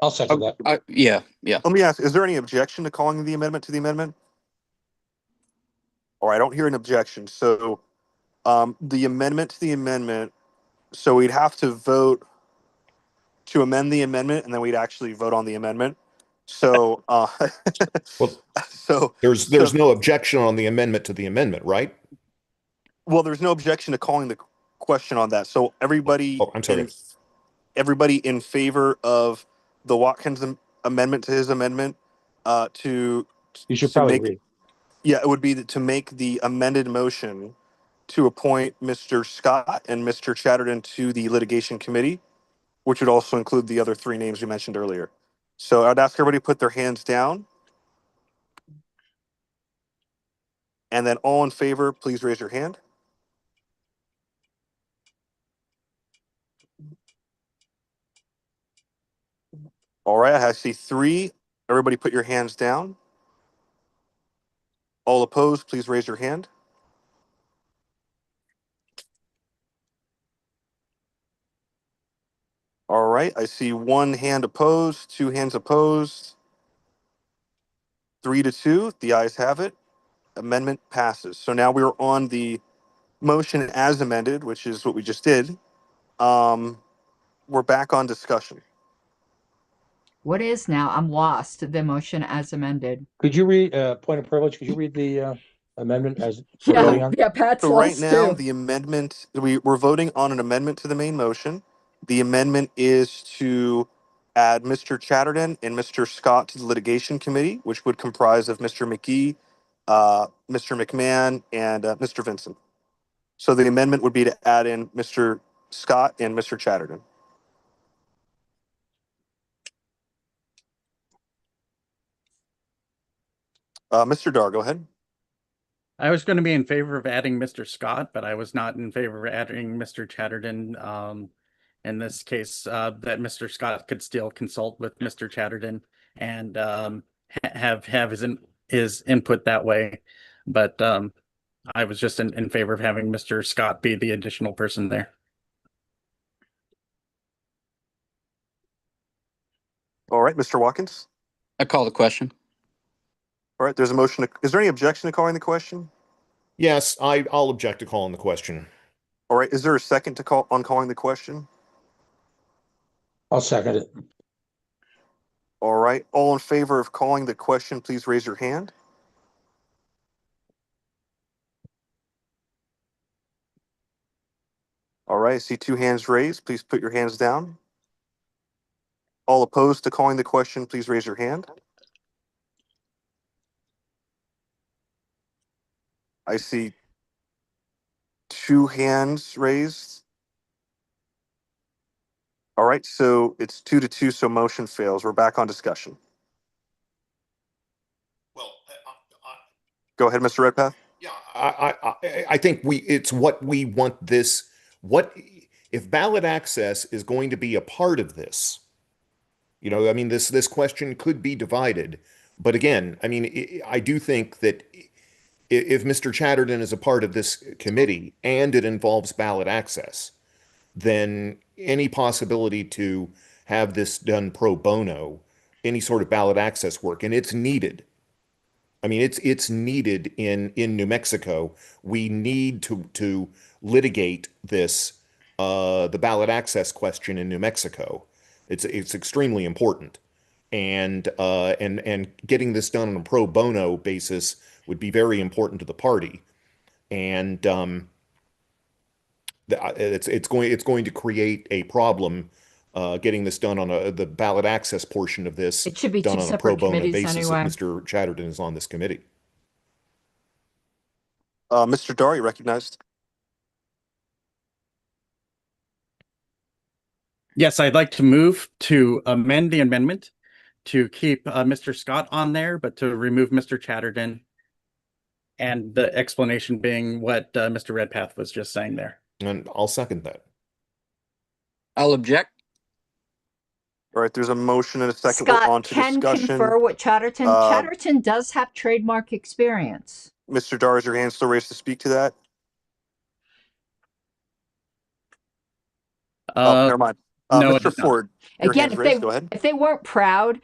I'll second that. Yeah. Let me ask, is there any objection to calling the amendment to the amendment? Or I don't hear an objection. So the amendment to the amendment, so we'd have to vote to amend the amendment, and then we'd actually vote on the amendment. So, Well, so there's no objection on the amendment to the amendment, right? Well, there's no objection to calling the question on that. So everybody, I'm sorry. Everybody in favor of the Watkins amendment to his amendment, You should probably read. Yeah, it would be to make the amended motion to appoint Mr. Scott and Mr. Chatterton to the litigation committee, which would also include the other 3 names we mentioned earlier. So I'd ask everybody to put their hands down. And then all in favor, please raise your hand. All right, I see 3. Everybody put your hands down. All opposed, please raise your hand. All right, I see 1 hand opposed, 2 hands opposed. 3-2, the ayes have it. amendment passes. So now we're on the motion as amended, which is what we just did. We're back on discussion. What is now? I'm lost. The motion as amended. Could you read, point of privilege, could you read the amendment as we're voting on? Yeah, Pat's So right lost now, too. the amendment, we're voting on an amendment to the main motion. The amendment is to add Mr. Chatterton and Mr. Scott to the litigation committee, which would comprise of Mr. McGee, Mr. McMahon, and Mr. Vincent. So the amendment would be to add in Mr. Scott and Mr. Chatterton. Mr. Dar, go ahead. I was going to be in favor of adding Mr. Scott, but I was not in favor of adding Mr. Chatterton. In this case, that Mr. Scott could still consult with Mr. Chatterton and have his input that way. But I was just in favor of having Mr. Scott be the additional person there. All right, Mr. Watkins. I call the question. All right, there's a motion. Is there any objection to calling the question? Yes, I'll object to calling the question. All right, is there a second to calling the question? I'll second it. All right, all in favor of calling the question, please raise your hand. All right, I see 2 hands raised. Please put your hands down. All opposed to calling the question, please raise your hand. I see 2 hands raised. All right, so it's 2-2, so motion fails. We're back on discussion. Well, Go ahead, Mr. Redpath. yeah, I think it's what we want this. What if ballot access is going to be a part of this? You know, I mean, this question could be divided, but again, I mean, I do think that if Mr. Chatterton is a part of this committee and it involves ballot access, then any possibility to have this done pro bono, any sort of ballot access work, and it's needed. I mean, it's needed in New Mexico. We need to litigate this the ballot access question in New Mexico. It's extremely important, and getting this done on a pro bono basis would be very important to the party, and it's going to create a problem getting this done on the ballot access portion of this It should be done two on a pro separate bono committees basis anyway. if Mr. Chatterton is on this committee. Mr. Dar, you recognized. Yes, I'd like to move to amend the amendment to keep Mr. Scott on there, but to remove Mr. Chatterton. And the explanation being what Mr. Redpath was just saying there. And I'll second that. I'll object. All right, there's a motion and a second. Scott We're on to can discussion. confer with Chatterton. Chatterton does have trademark experience. Mr. Dar, is your hand still raised to speak to that? Never mind. No, Mr. Ford, your Again, hand's raised. Go ahead. if they weren't proud,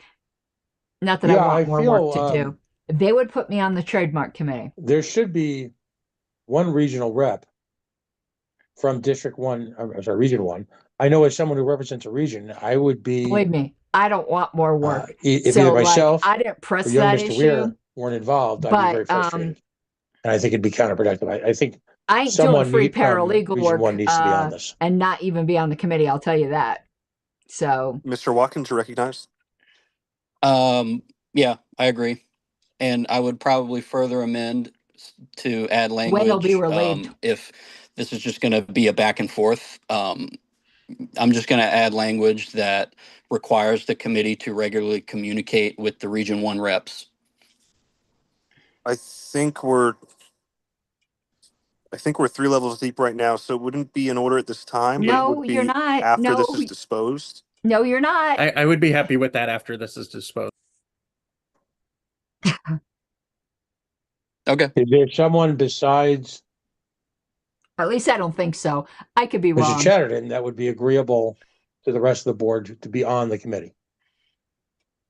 not that I want more work to do, they would put me on the trademark committee. There should be one regional rep from District 1, I'm sorry, Region 1. I know as someone who represents a region, I would be. Believe me, I don't want more work. If either myself I didn't press or young that Mr. issue. Weir weren't involved, I'd be very frustrated. And I think it'd be counterproductive. I think I ain't doing free from paralegal Region work 1 needs to be on this. and not even be on the committee, I'll tell you that. So Mr. Watkins, you recognize? Yeah, I agree. And I would probably further amend to add language. when they'll be relieved. If this is just going to be a back and forth, I'm just going to add language that requires the committee to regularly communicate with the Region 1 reps. I think we're 3 levels deep right now, so it wouldn't be in order at this time. No, it would be you're not. After this is disposed. No, you're not. I would be happy with that after this is disposed. Okay. Is there someone besides At least I don't think so. I could be wrong. Mr. Chatterton that would be agreeable to the rest of the board to be on the committee?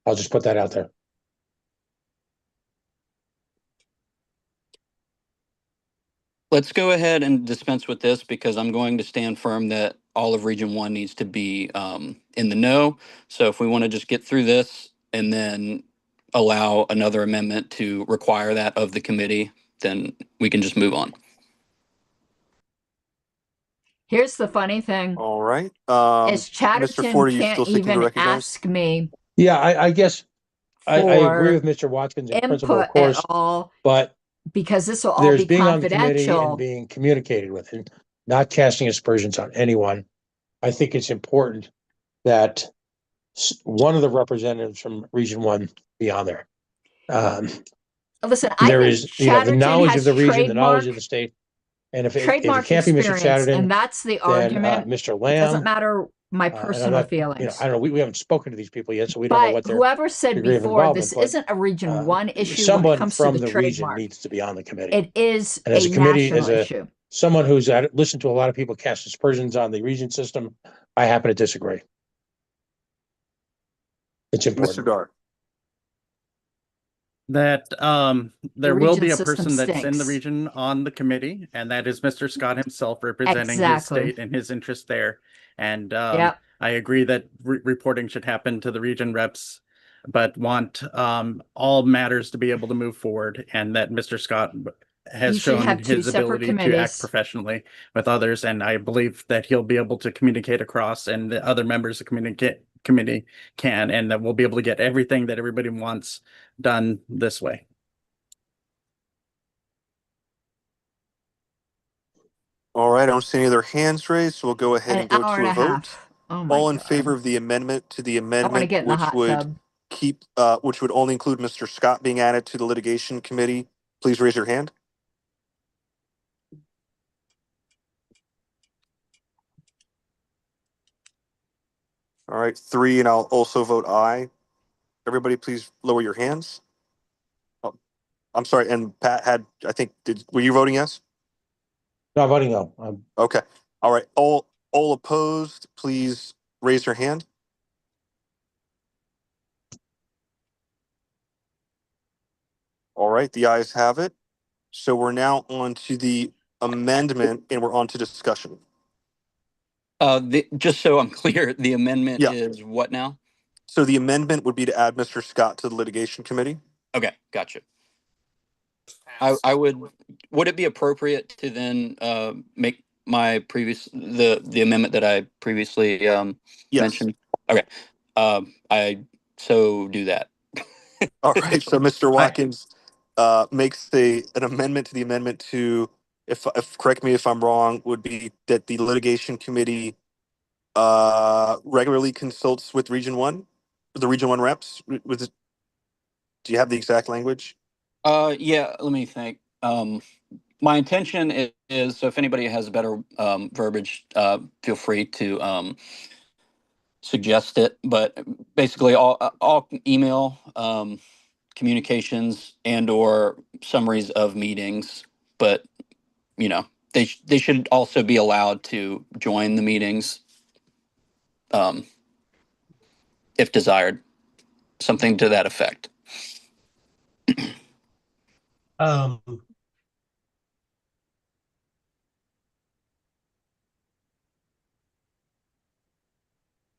I'll just put that out there. let's go ahead and dispense with this because I'm going to stand firm that all of Region 1 needs to be in the know. So if we want to just get through this and then allow another amendment to require that of the committee, then we can just move on. Here's the funny thing. All right. Is Chatterton Mr. Ford, are you can't still seeking to even recognize? ask me Yeah, I guess I agree for with Mr. Watkins in principle, input of course, at all but because this will all there's be being on the committee and confidential. being communicated with and not casting aspersions on anyone. I think it's important that one of the representatives from Region 1 be on there. Listen, I There think is, the Chatterton knowledge of has the region, the knowledge trademark of the state. And if it can't be Mr. experience, Chatterton, and that's the then argument. Mr. It Lamb. doesn't matter my And I'm personal not, feelings. I don't know, we haven't spoken to these people yet, so we don't know But what their whoever said degree of before, involvement, this but, isn't a Region 1 issue when it someone comes to from the the region trademark. needs to be on the committee. It is And as a a committee, national as issue. someone who's listened to a lot of people cast aspersions on the region system, I happen to disagree. It's important. Mr. Dar. That there will be a region person system that's in the stinks. region on the committee, and that is Mr. Scott himself representing his Exactly. state and his interest there. And Yep. I agree that reporting should happen to the region reps, but want all matters to be able to move forward, and that Mr. Scott has You should shown have two his separate ability to act committees. professionally with others, and I believe that he'll be able to communicate across, and the other members of the committee can, and that we'll be able to get everything that everybody wants done this way. All right, I don't see any other hands raised, so we'll go ahead and go to a vote. Half. Oh my All in God. favor of the amendment to the I want to amendment, get in the which hot would tub. keep, which would only include Mr. Scott being added to the litigation committee, please raise your hand. All right, 3, and I'll also vote aye. Everybody, please lower your hands. Oh, I'm sorry, and Pat had, I think, were you voting yes? No, I'm voting no. Okay. All right. All opposed, please raise your hand. All right, the ayes have it. So we're now on to the amendment and we're on to discussion. Just so I'm clear, the amendment Yeah. is what now? So the amendment would be to add Mr. Scott to the litigation committee. Okay, gotcha. I would it be appropriate to then make my the amendment that I previously Yes. mentioned? Okay. I so do that. All right. So Mr. Watkins makes an amendment to the amendment to, if correct me if I'm wrong, would be that the litigation committee regularly consults with Region 1, the Region 1 reps. Do you have the exact language? Yeah, let me think. My intention is so if anybody has better verbiage, feel free to suggest it. But basically, all email communications and or summaries of meetings. But you know, they should also be allowed to join the meetings if desired. Something to that effect.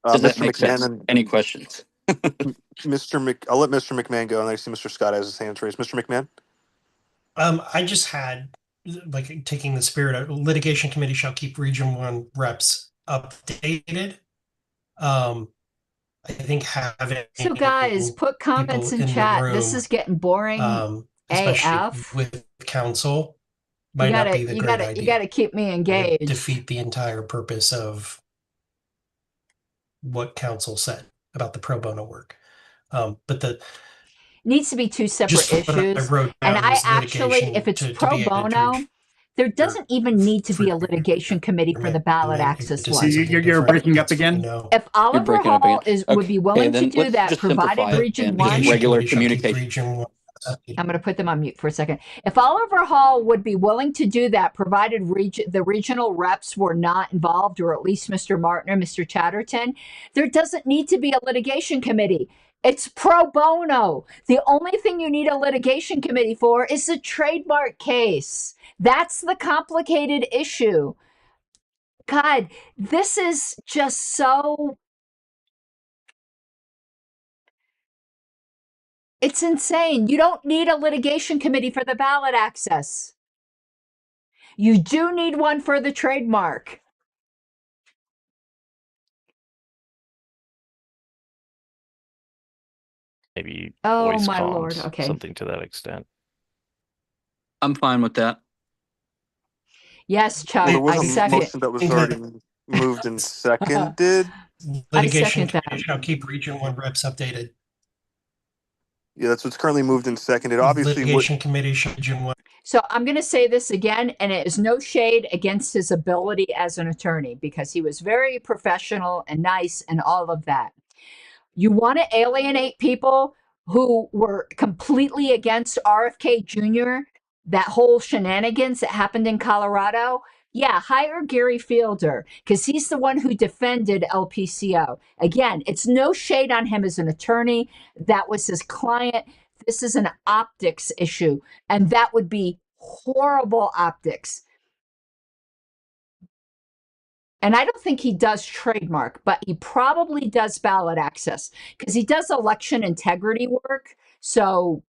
Does that make sense? Any questions? I'll let Mr. McMahon go, and I see Mr. Scott has his hand raised. Mr. McMahon? I just had, like, taking the spirit of litigation committee shall keep Region 1 reps updated. I think having So guys, put comments in chat. This is getting boring. especially AF. with council, might not be the great idea. You gotta keep me engaged. Defeat the entire purpose of what council said about the pro bono work. But the needs to be two separate issues. And I actually, if it's pro bono, there doesn't even need to be a litigation committee for the ballot access one. You're breaking up again. If Oliver Hall would be willing to do that, provided Region 1 regular communication. I'm going to put them on mute for a second. If Oliver Hall would be willing to do that, provided the regional reps were not involved, or at least Mr. Martin or Mr. Chatterton, there doesn't need to be a litigation committee. It's pro bono. The only thing you need a litigation committee for is the trademark case. That's the complicated issue. God, this is just so. It's insane. You don't need a litigation committee for the ballot access. You do need one for the trademark. Maybe Oh voice my Lord. comms, Okay. something to that extent. I'm fine with that. Yes, Chuck. Well, there was I a second. motion that was already moved and seconded. Litigation second committee that. shall keep Region 1 reps updated. Yeah, that's what's currently moved and seconded. Obviously, what Litigation committee shall Region 1. So I'm going to say this again, and it is no shade against his ability as an attorney because he was very professional and nice and all of that. You want to alienate people who were completely against RFK Jr., that whole shenanigans that happened in Colorado? Yeah, hire Gary Fielder because he's the one who defended LPCO. Again, it's no shade on him as an attorney. That was his client. This is an optics issue, and that would be horrible optics. And I don't think he does trademark, but he probably does ballot access because he does election integrity work. So,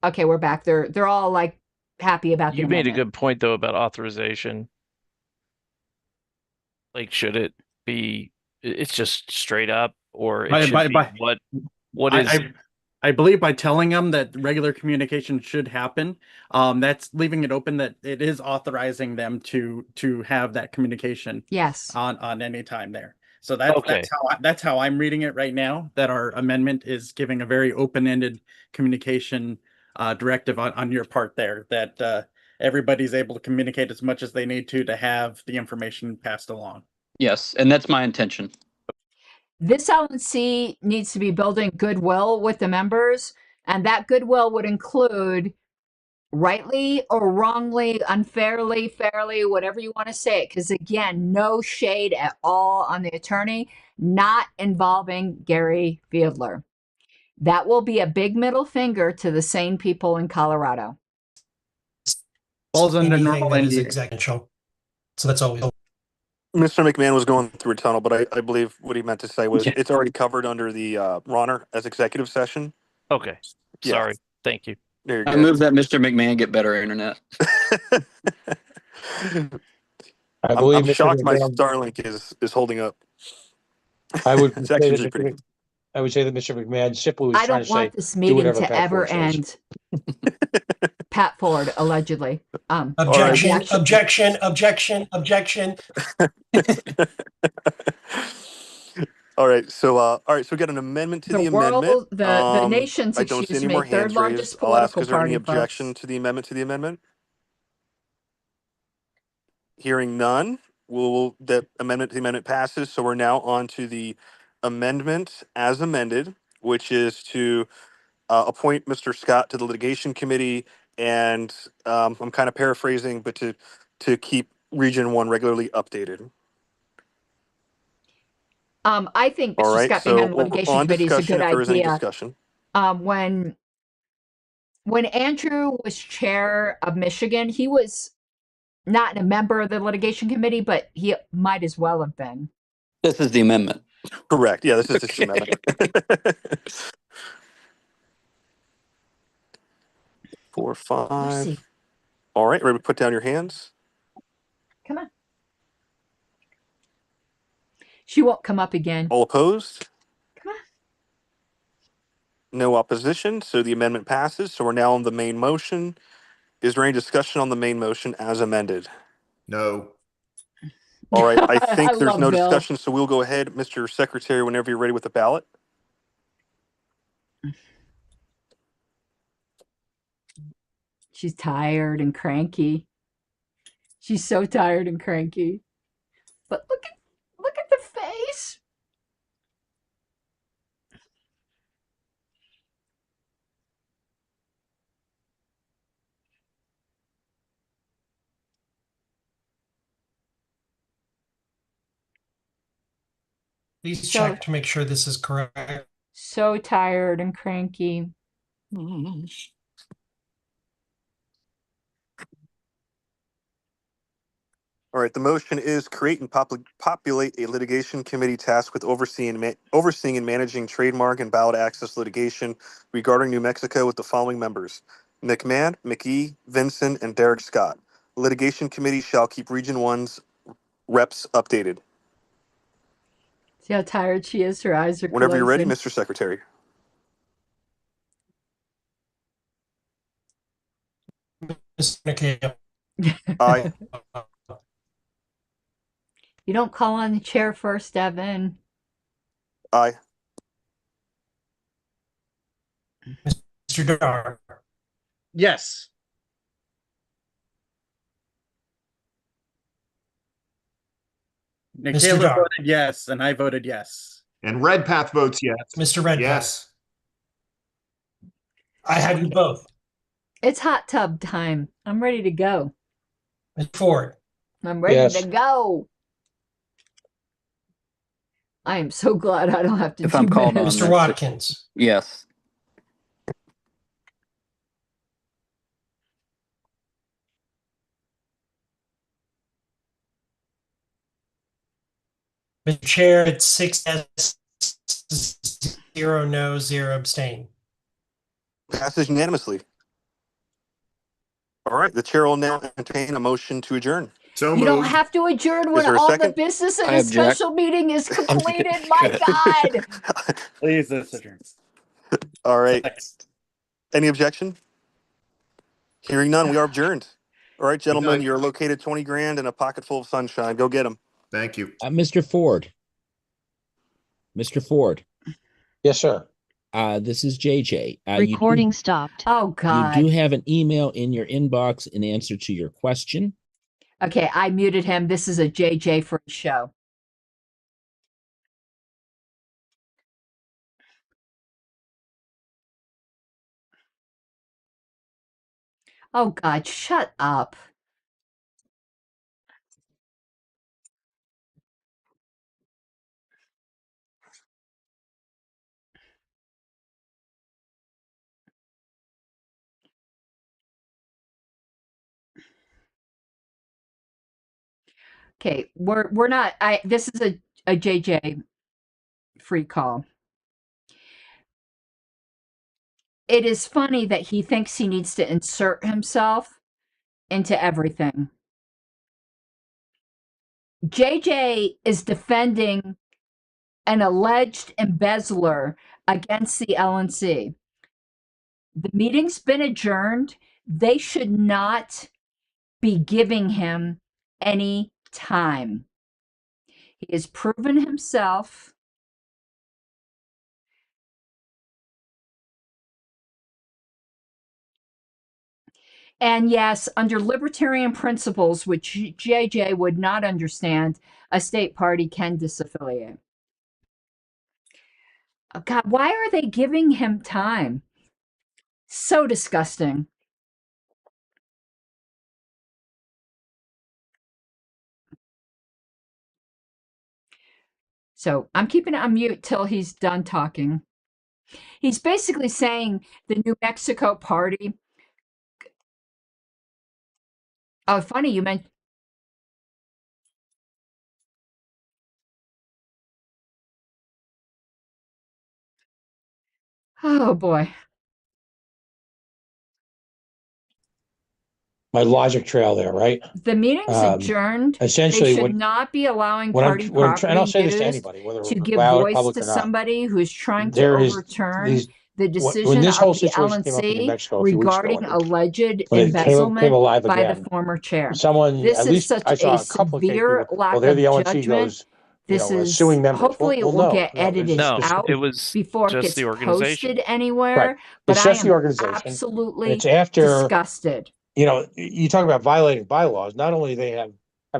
okay, we're back. They're all like happy about the You made a amendment. good point though about authorization. Like, should it be? It's just straight up, or it should be what is? I believe by telling them that regular communication should happen, that's leaving it open that it is authorizing them to have that communication. Yes. On any time there. So Okay. that's how I'm reading it right now. That our amendment is giving a very open-ended communication directive on your part there. That everybody's able to communicate as much as they need to have the information passed along. Yes, and that's my intention. This LNC needs to be building goodwill with the members, and that goodwill would include rightly or wrongly, unfairly, fairly, whatever you want to say it. Because again, no shade at all on the attorney, not involving Gary Fiedler. That will be a big middle finger to the sane people in Colorado. Falls under Anything normal that is NDA. executive. So that's always. Mr. McMahon was going through a tunnel, but I believe what he meant to say was it's already covered under the Ronner as executive session. Okay. Yeah. Sorry. Thank you. I move that Mr. McMahon get better internet. I'm shocked my McMahon, Starlink is holding up. I would It's say actually that pretty good. I would say that Mr. McMahon simply was I trying don't to say, want this do meeting whatever to Pat ever Ford says. end. Pat Ford, allegedly. Objection, objection, objection, objection. All right, so we got an amendment to the amendment. The nation's, I don't see any me, more third hands largest raised. I'll ask, political is there any party, objection folks. to the amendment to the amendment? Hearing none, that amendment to the amendment passes. So we're now on to the amendment as amended, which is to appoint Mr. Scott to the litigation committee, and I'm kind of paraphrasing, but to keep Region 1 regularly updated. I think All Mr. right, Scott being on the so litigation on committee is a discussion, good if there is any idea. discussion. When Andrew was chair of Michigan, he was not a member of the litigation committee, but he might as well have been. This is the amendment. Correct. Yeah, this is just the amendment. 4, 5. Lucy. All right, ready to put down your hands? Come on. She won't come up again. All opposed? Come on. No opposition, so the amendment passes. So we're now on the main motion. Is there any discussion on the main motion as amended? No. All right, I think there's no Bill. discussion, so we'll go ahead, Mr. Secretary, whenever you're ready with the ballot. She's tired and cranky. She's so tired and cranky. But look at the face. Please check to make sure this is correct. So tired and cranky. All right, the motion is create and populate a litigation committee tasked with overseeing and managing trademark and ballot access litigation regarding New Mexico with the following members: McMahon, McGee, Vinson, and Derek Scott. The litigation committee shall keep Region 1's reps updated. See how tired she is? Her eyes are Whenever you're ready, closing. Mr. Secretary. Mr. Aye. You don't call on the chair first, Evan. Aye. Mr. Dar. Yes. Michaela voted yes, and I voted yes. And Redpath votes yes. Mr. Redpath. Yes. I had you both. It's hot tub time. I'm ready to go. Mr. Ford. I'm ready to go. I am so glad I don't have to If I'm called on, Mr. Watkins. Yes. Mr. Chair, it's 6 yes, 0 no, 0 abstain. Passes unanimously. All right, the chair will now entertain a motion to adjourn. So you don't have to adjourn when all the business in a special meeting is completed. My God. Please, let's adjourn. All right. Any objection? Hearing none, we are adjourned. All right, gentlemen, you're located 20 grand and a pocket full of sunshine. Go get them. Thank you. Mr. Ford. Mr. Ford. Yes, sir. This is JJ. Recording stopped. Oh, God. You do have an email in your inbox in answer to your question. Okay, I muted him. This is a JJ for a show. Oh, God, shut up. Okay, we're not. This is a JJ free call. It is funny that he thinks he needs to insert himself into everything. JJ is defending an alleged embezzler against the LNC. The meeting's been adjourned. They should not be giving him any time. He has proven himself. And yes, under libertarian principles, which JJ would not understand, a state party can disaffiliate. Oh, God, why are they giving him time? So disgusting. So I'm keeping it on mute till he's done talking. He's basically saying the New Mexico party. Oh, funny you mentioned. Oh, boy. My logic trail there, right? The meeting's adjourned. Essentially, they should not be allowing party property and I'll say used this to anybody, whether to give voice to somebody who's trying to overturn the decision of the LNC regarding alleged embezzlement by the former chair. This is such a severe lack of judgment. This is hopefully it will get edited out before it gets posted anywhere. But I am absolutely disgusted. You know, you talk about violating bylaws. Not only have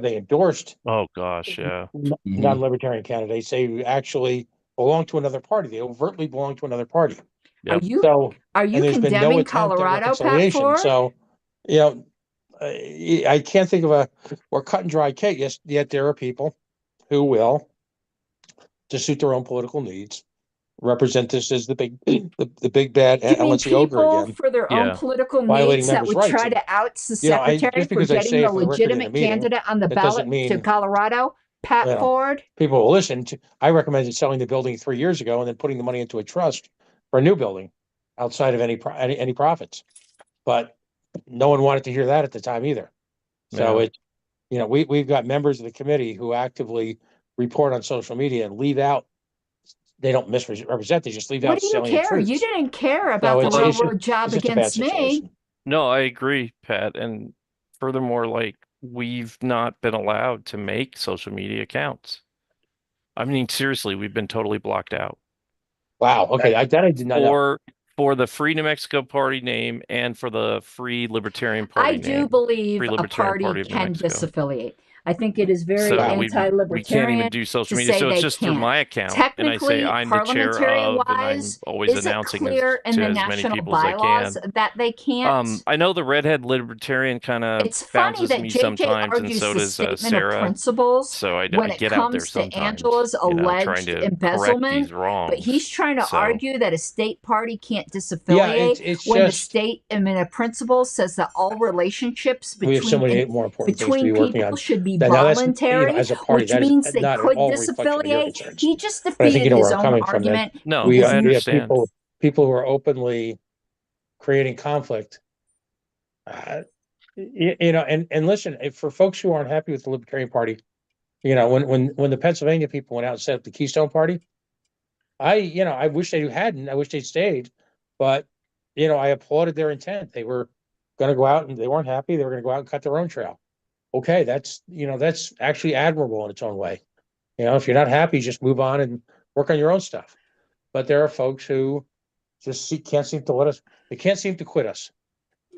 they endorsed non-libertarian candidates, they actually belong to another party. They overtly belong to another party. Are you condemning Colorado, Pat Ford? So, you know, I can't think of a more cut and dry case. Yet there are people who will to suit their own political needs, represent this as the big bad You mean LNC ogre people again, for their own political violating needs that members' would rights. try And, to oust the you know, secretary just for because I getting say the it for the record in a legitimate meeting, candidate on the that doesn't ballot to mean, Colorado, Pat you know, Ford? people will listen to. I recommended selling the building 3 years ago and then putting the money into a trust for a new building outside of any profits. But no one wanted to hear that at the time either. So Yeah. it, you know, we've got members of the committee who actively report on social media and leave out. They don't misrepresent. They just leave What out do you salient care? You truths. didn't care So about the it's railroad job just a bad against me. situation. No, I agree, Pat. And furthermore, like we've not been allowed to make social media accounts. I mean, seriously, we've been totally blocked out. Wow. Okay. I did not know. For the Free New Mexico Party name and for the Free Libertarian Party I name. do believe Free a Libertarian party Party of New can Mexico. disaffiliate. I think it is very So anti-libertarian we can't even do social to media. say So it's they just through can't. my account, and I say Technically, I'm the chair of, and I'm parliamentarian-wise, always is it announcing clear in to the as many national people as I bylaws can. that they can't? I know the redhead libertarian kind of It's funny bounces that me JJ sometimes, and argues so the does statement of Sarah. principles So I when it get out there comes to sometimes, Angela's trying alleged to correct embezzlement, these but wrongs. he's trying to So argue that a state party can't Yeah, disaffiliate it's when the just state of principles says that all relationships we have so between many more important things to be working people on. should be Now that's, you know, voluntary, as a party, which that is means they not at could all a reflection of your disaffiliate. concerns. He just But I think you defeated know where his I'm own coming from. That argument. no, we I have understand. people who are openly creating conflict. You know, and listen, if for folks who aren't happy with the Libertarian Party, you know, when the Pennsylvania people went out and set up the Keystone Party, I wish they hadn't. I wish they'd stayed, but you know, I applauded their intent. They were going to go out and they weren't happy. They were going to go out and cut their own trail. Okay, that's actually admirable in its own way. You know, if you're not happy, just move on and work on your own stuff. But there are folks who can't seem to let us. They can't seem to quit us,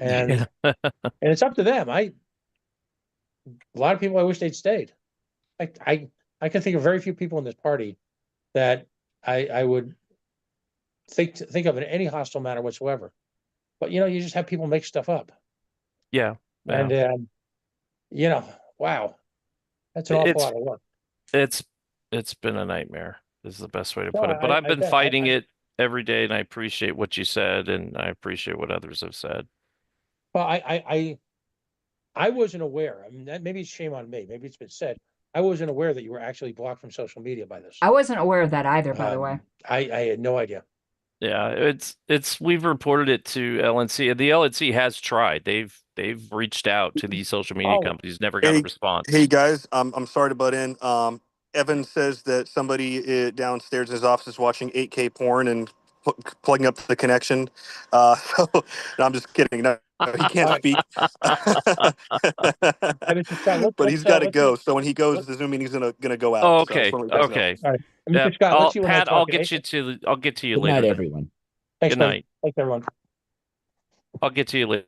and and it's up to them. A lot of people I wish they'd stayed. I can think of very few people in this party that I would think of in any hostile manner whatsoever. But you know, you just have people make stuff up, Yeah. and you know, wow, that's an awful lot of work. It's been a nightmare. Is the best way to No, put it. But I've been bet. fighting it every day, and I appreciate what you said, and I appreciate what others have said. Well, I wasn't aware. I mean, that maybe it's shame on me. Maybe it's been said. I wasn't aware that you were actually blocked from social media by this. I wasn't aware of that either, by the way. I had no idea. Yeah, we've reported it to LNC. The LNC has tried. They've reached out to these social media companies, never got a response. Hey guys, I'm sorry to butt in. Evan says that somebody downstairs in his office is watching 8K porn and plugging up the connection. So no, I'm just kidding. No, he can't speak. But he's got to go. So when he goes, the Zoom meeting's gonna go out. Oh, So okay. okay. All right, Mr. Scott, let's see when Pat, I I'll talk get you Good later. night, everyone. Thanks, Good night. Thanks, everyone. I'll get to you later.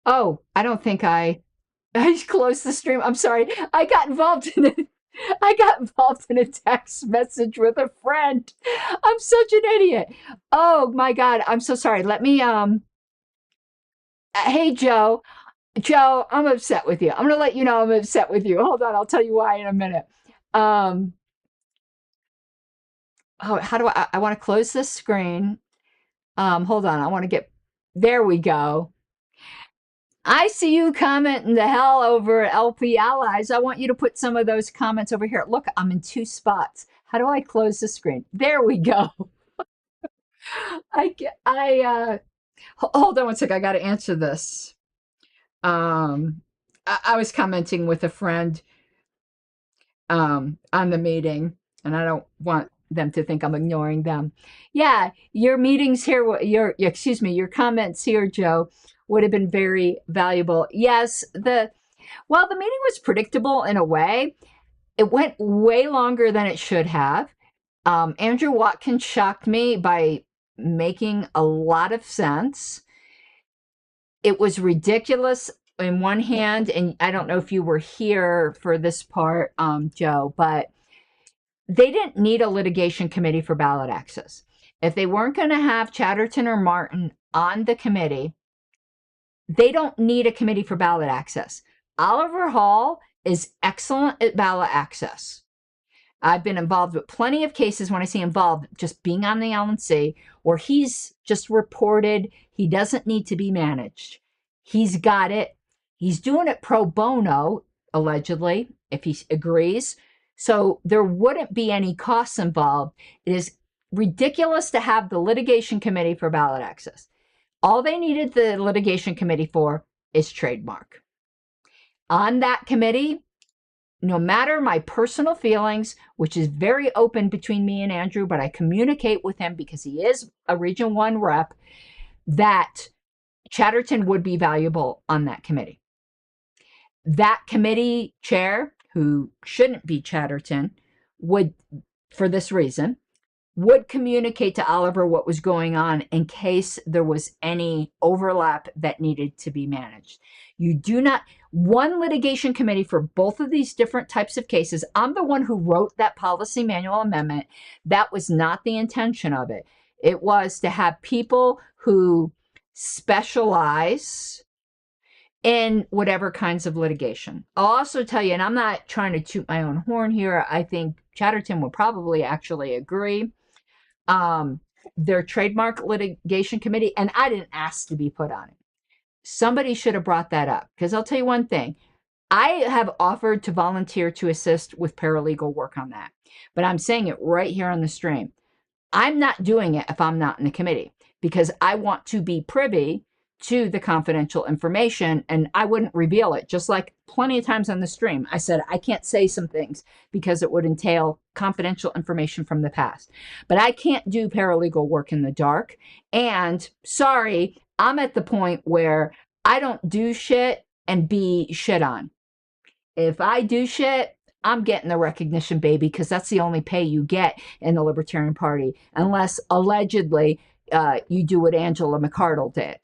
Oh, I don't think I closed the stream. I'm sorry. I got involved in it. I got involved in a text message with a friend. I'm such an idiot. Oh my God. I'm so sorry. Let me, hey, Joe. Joe, I'm upset with you. I'm going to let you know I'm upset with you. Hold on. I'll tell you why in a minute. Oh, how do I want to close this screen. Hold on. I want to get, there we go. I see you commenting the hell over LP Allies. I want you to put some of those comments over here. Look, I'm in 2 spots. How do I close the screen? There we go. Hold on one sec. I got to answer this. I was commenting with a friend on the meeting, and I don't want them to think I'm ignoring them. Yeah, your meetings here, your comments here, Joe, would have been very valuable. Yes, the meeting was predictable in a way. It went way longer than it should have. Andrew Watkins shocked me by making a lot of sense. It was ridiculous in one hand, and I don't know if you were here for this part, Joe, but they didn't need a litigation committee for ballot access. If they weren't going to have Chatterton or Martin on the committee, they don't need a committee for ballot access. Oliver Hall is excellent at ballot access. I've been involved with plenty of cases, when I say involved, just being on the LNC, where he's just reported he doesn't need to be managed. He's got it. He's doing it pro bono, allegedly, if he agrees. So there wouldn't be any costs involved. It is ridiculous to have the litigation committee for ballot access. All they needed the litigation committee for is trademark. On that committee, no matter my personal feelings, which is very open between me and Andrew, but I communicate with him because he is a Region 1 rep, that Chatterton would be valuable on that committee. That committee chair, who shouldn't be Chatterton, would, for this reason, would communicate to Oliver what was going on in case there was any overlap that needed to be managed. You do not, one litigation committee for both of these different types of cases. I'm the one who wrote that policy manual amendment. That was not the intention of it. It was to have people who specialize in whatever kinds of litigation. I'll also tell you, and I'm not trying to toot my own horn here, I think Chatterton would probably actually agree. Their trademark litigation committee, and I didn't ask to be put on it. Somebody should have brought that up, because I'll tell you one thing. I have offered to volunteer to assist with paralegal work on that, but I'm saying it right here on the stream. I'm not doing it if I'm not in the committee, because I want to be privy to the confidential information, and I wouldn't reveal it. Just like plenty of times on the stream, I said I can't say some things because it would entail confidential information from the past. But I can't do paralegal work in the dark. And sorry, I'm at the point where I don't do shit and be shit on. If I do shit, I'm getting the recognition, baby, because that's the only pay you get in the Libertarian Party, unless allegedly you do what Angela McArdle did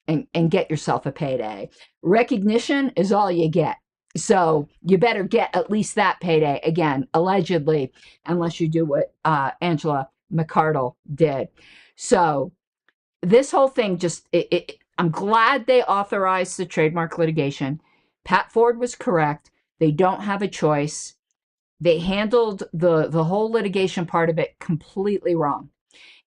and get yourself a payday. Recognition is all you get. So you better get at least that payday, again, allegedly, unless you do what Angela McArdle did. So this whole thing just, I'm glad they authorized the trademark litigation. Pat Ford was correct. They don't have a choice. They handled the whole litigation part of it completely wrong.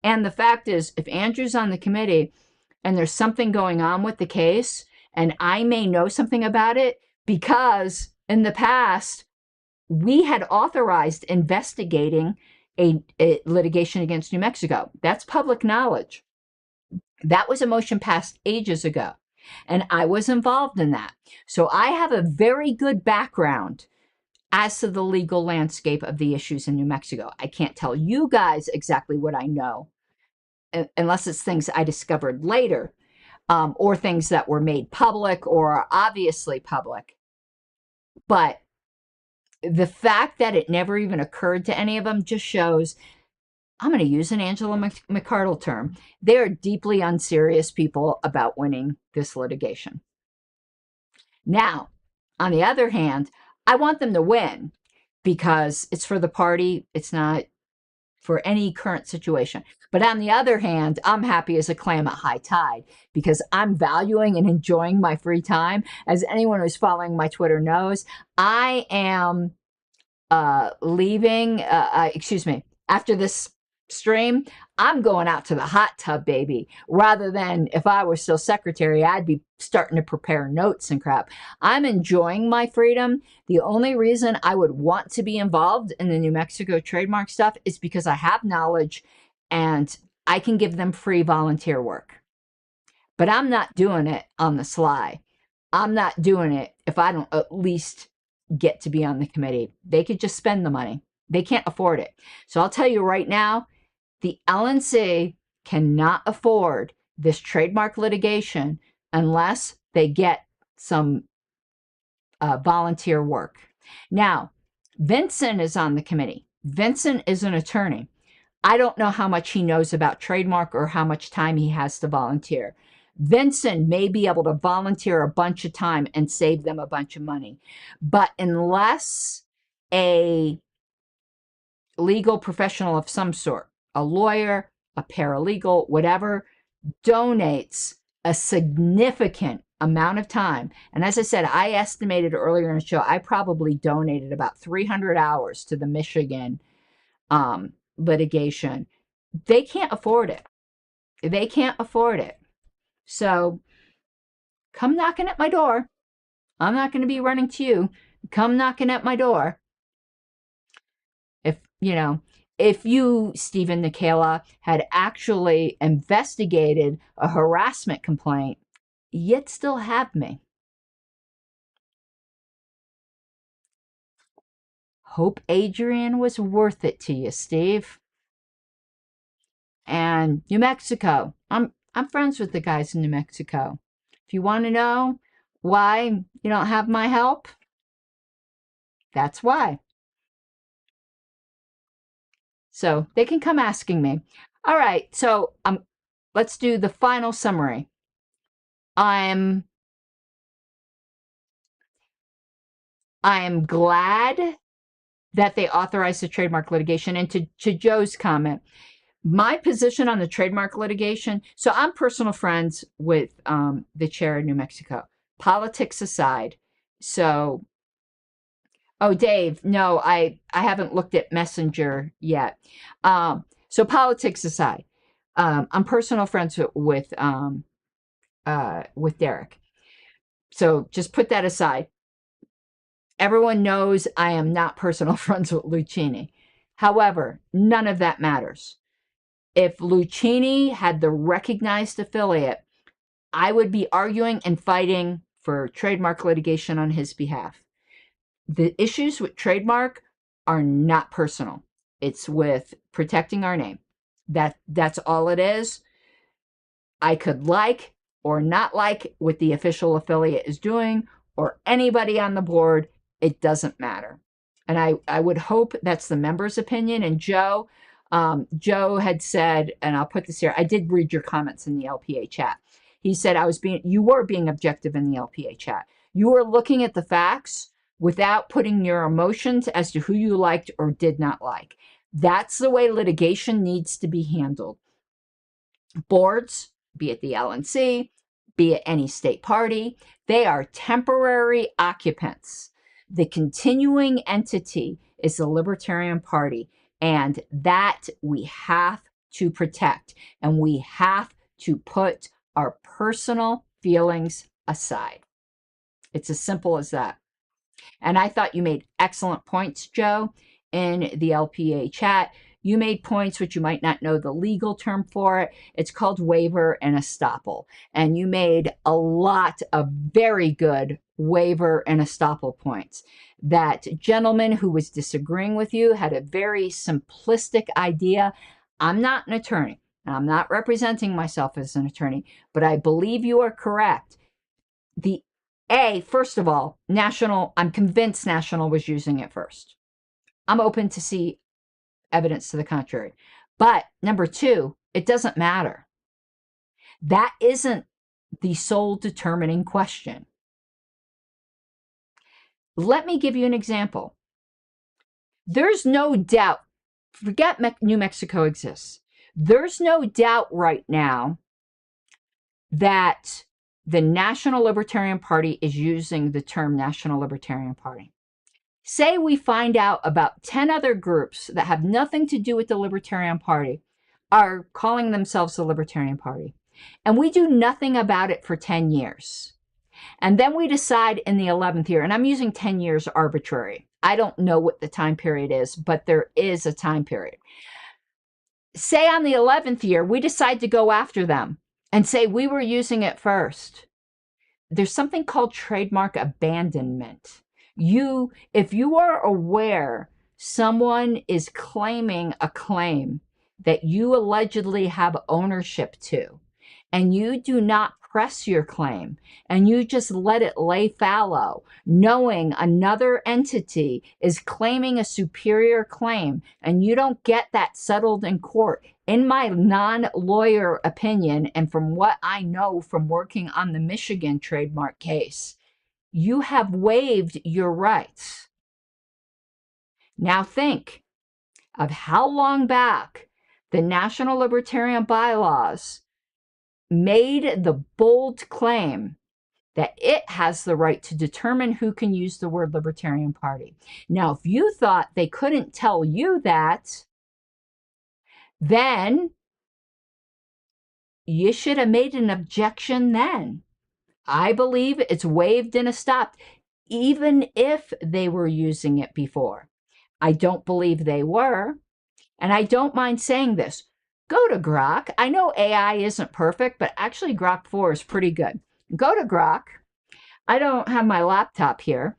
And the fact is, if Andrew's on the committee and there's something going on with the case, and I may know something about it, because in the past, we had authorized investigating a litigation against New Mexico. That's public knowledge. That was a motion passed ages ago, and I was involved in that. So I have a very good background as to the legal landscape of the issues in New Mexico. I can't tell you guys exactly what I know, unless it's things I discovered later, or things that were made public or are obviously public. But the fact that it never even occurred to any of them just shows, I'm going to use an Angela McArdle term, they are deeply unserious people about winning this litigation. Now, on the other hand, I want them to win because it's for the party. It's not for any current situation. But on the other hand, I'm happy as a clam at high tide because I'm valuing and enjoying my free time. As anyone who's following my Twitter knows, I am leaving, after this stream, I'm going out to the hot tub, baby. Rather than if I were still secretary, I'd be starting to prepare notes and crap. I'm enjoying my freedom. The only reason I would want to be involved in the New Mexico trademark stuff is because I have knowledge and I can give them free volunteer work. But I'm not doing it on the sly. I'm not doing it if I don't at least get to be on the committee. They could just spend the money. They can't afford it. So I'll tell you right now, the LNC cannot afford this trademark litigation unless they get some volunteer work. Now, Vincent is on the committee. Vincent is an attorney. I don't know how much he knows about trademark or how much time he has to volunteer. Vincent may be able to volunteer a bunch of time and save them a bunch of money. But unless a legal professional of some sort, a lawyer, a paralegal, whatever, donates a significant amount of time, and as I said, I estimated earlier in the show, I probably donated about 300 hours to the Michigan litigation. They can't afford it. They can't afford it. So come knocking at my door. I'm not going to be running to you. Come knocking at my door. If you, Stephen Nikela, had actually investigated a harassment complaint, you'd still have me. Hope Adrian was worth it to you, Steve. And New Mexico, I'm friends with the guys in New Mexico. If you want to know why you don't have my help, that's why. So they can come asking me. All right, so let's do the final summary. I am glad that they authorized the trademark litigation. And to Joe's comment, my position on the trademark litigation, so I'm personal friends with the chair of New Mexico, politics aside. So, oh, Dave, no, I haven't looked at Messenger yet. So politics aside, I'm personal friends with Derek. So just put that aside. Everyone knows I am not personal friends with Lucchini. However, none of that matters. If Lucchini had the recognized affiliate, I would be arguing and fighting for trademark litigation on his behalf. The issues with trademark are not personal. It's with protecting our name. That's all it is. I could like or not like what the official affiliate is doing or anybody on the board. It doesn't matter. And I would hope that's the member's opinion. And Joe had said, and I'll put this here, I did read your comments in the LPA chat. He said you were being objective in the LPA chat. You were looking at the facts without putting your emotions as to who you liked or did not like. That's the way litigation needs to be handled. Boards, be it the LNC, be it any state party, they are temporary occupants. The continuing entity is the Libertarian Party, and that we have to protect, and we have to put our personal feelings aside. It's as simple as that. And I thought you made excellent points, Joe, in the LPA chat. You made points which you might not know the legal term for it. It's called waiver and estoppel. And you made a lot of very good waiver and estoppel points. That gentleman who was disagreeing with you had a very simplistic idea. I'm not an attorney, and I'm not representing myself as an attorney, but I believe you are correct. First of all, National, I'm convinced National was using it first. I'm open to see evidence to the contrary. But number two, it doesn't matter. That isn't the sole determining question. Let me give you an example. There's no doubt, forget New Mexico exists. There's no doubt right now that the National Libertarian Party is using the term National Libertarian Party. Say we find out about 10 other groups that have nothing to do with the Libertarian Party are calling themselves the Libertarian Party, and we do nothing about it for 10 years. And then we decide in the 11th year, and I'm using 10 years arbitrary. I don't know what the time period is, but there is a time period. Say on the 11th year, we decide to go after them and say we were using it first. There's something called trademark abandonment. If you are aware someone is claiming a claim that you allegedly have ownership to, and you do not press your claim, and you just let it lay fallow, knowing another entity is claiming a superior claim, and you don't get that settled in court, in my non-lawyer opinion, and from what I know from working on the Michigan trademark case, you have waived your rights. Now think of how long back the National Libertarian Bylaws made the bold claim that it has the right to determine who can use the word Libertarian Party. Now, if you thought they couldn't tell you that, then you should have made an objection then. I believe it's waived and stopped, even if they were using it before. I don't believe they were, and I don't mind saying this. Go to Grok. I know AI isn't perfect, but actually Grok 4 is pretty good. Go to Grok. I don't have my laptop here,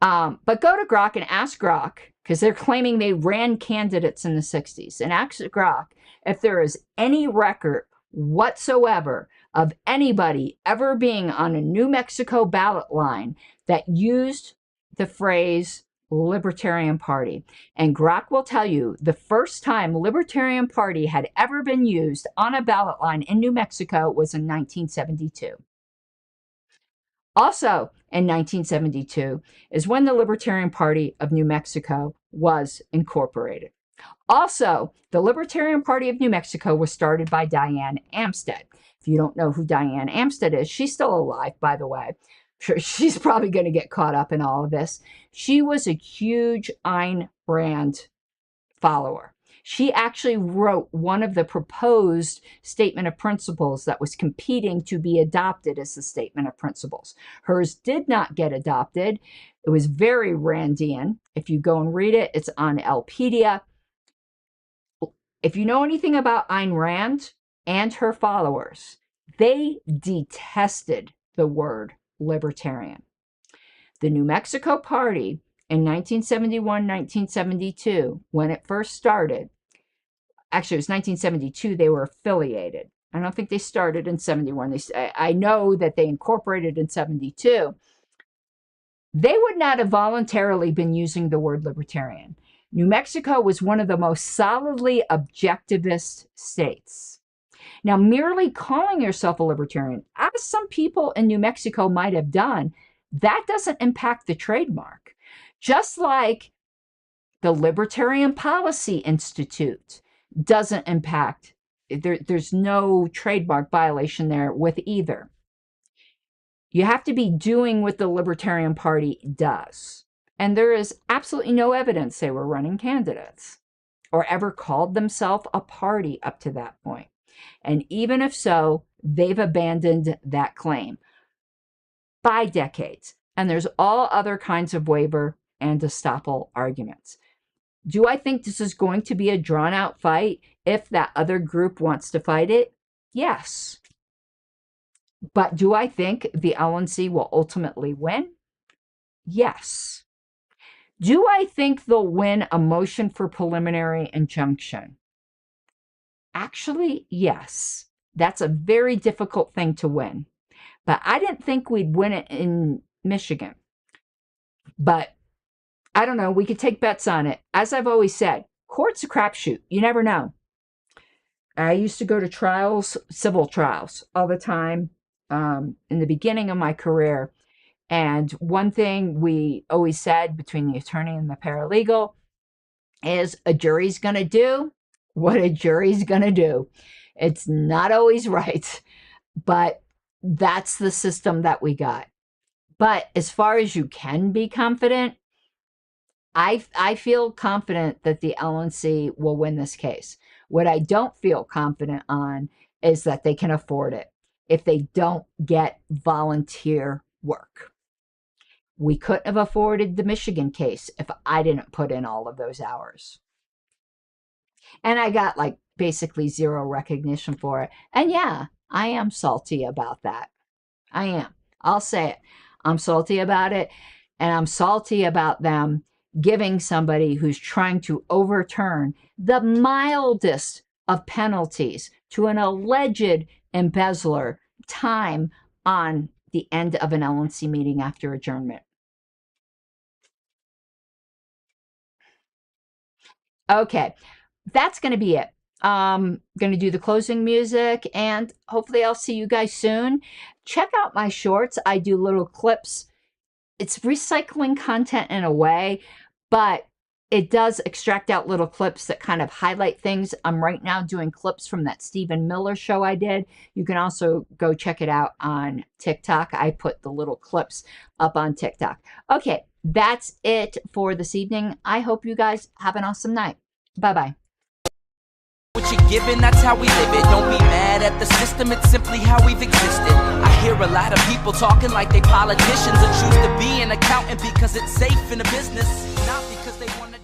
but go to Grok and ask Grok, because they're claiming they ran candidates in the 60s, and ask Grok if there is any record whatsoever of anybody ever being on a New Mexico ballot line that used the phrase Libertarian Party. And Grok will tell you the first time Libertarian Party had ever been used on a ballot line in New Mexico was in 1972. Also in 1972 is when the Libertarian Party of New Mexico was incorporated. Also, the Libertarian Party of New Mexico was started by Diane Amstead. If you don't know who Diane Amstead is, she's still alive, by the way. She's probably going to get caught up in all of this. She was a huge Ayn Rand follower. She actually wrote one of the proposed statement of principles that was competing to be adopted as the statement of principles. Hers did not get adopted. It was very Randian. If you go and read it, it's on Lpedia. If you know anything about Ayn Rand and her followers, they detested the word libertarian. The New Mexico Party in 1971, 1972, when it first started, actually it was 1972, they were affiliated. I don't think they started in 71. I know that they incorporated in 72. They would not have voluntarily been using the word libertarian. New Mexico was one of the most solidly objectivist states. Now, merely calling yourself a libertarian, as some people in New Mexico might have done, that doesn't impact the trademark. Just like the Libertarian Policy Institute doesn't impact, there's no trademark violation there with either. You have to be doing what the Libertarian Party does. And there is absolutely no evidence they were running candidates or ever called themselves a party up to that point. And even if so, they've abandoned that claim by decades. And there's all other kinds of waiver and estoppel arguments. Do I think this is going to be a drawn-out fight if that other group wants to fight it? Yes. But do I think the LNC will ultimately win? Yes. Do I think they'll win a motion for preliminary injunction? Actually, yes. That's a very difficult thing to win. But I didn't think we'd win it in Michigan. But I don't know. We could take bets on it. As I've always said, court's a crapshoot. You never know. I used to go to trials, civil trials, all the time in the beginning of my career. And one thing we always said between the attorney and the paralegal is a jury's going to do what a jury's going to do. It's not always right, but that's the system that we got. But as far as you can be confident, I feel confident that the LNC will win this case. What I don't feel confident on is that they can afford it if they don't get volunteer work. We couldn't have afforded the Michigan case if I didn't put in all of those hours. And I got like basically zero recognition for it. And yeah, I am salty about that. I am. I'll say it. I'm salty about it. And I'm salty about them giving somebody who's trying to overturn the mildest of penalties to an alleged embezzler time on the end of an LNC meeting after adjournment. Okay, that's going to be it. I'm going to do the closing music, and hopefully I'll see you guys soon. Check out my shorts. I do little clips. It's recycling content in a way, but it does extract out little clips that kind of highlight things. I'm right now doing clips from that Stephen Miller show I did. You can also go check it out on TikTok. I put the little clips up on TikTok. Okay, that's it for this evening. I hope you guys have an awesome night. Bye-bye. What you're given, that's how we live it. Don't be mad at the system, it's simply how we've existed. I hear a lot of people talking like they politicians or choose to be an accountant because it's safe in the business, not because they want to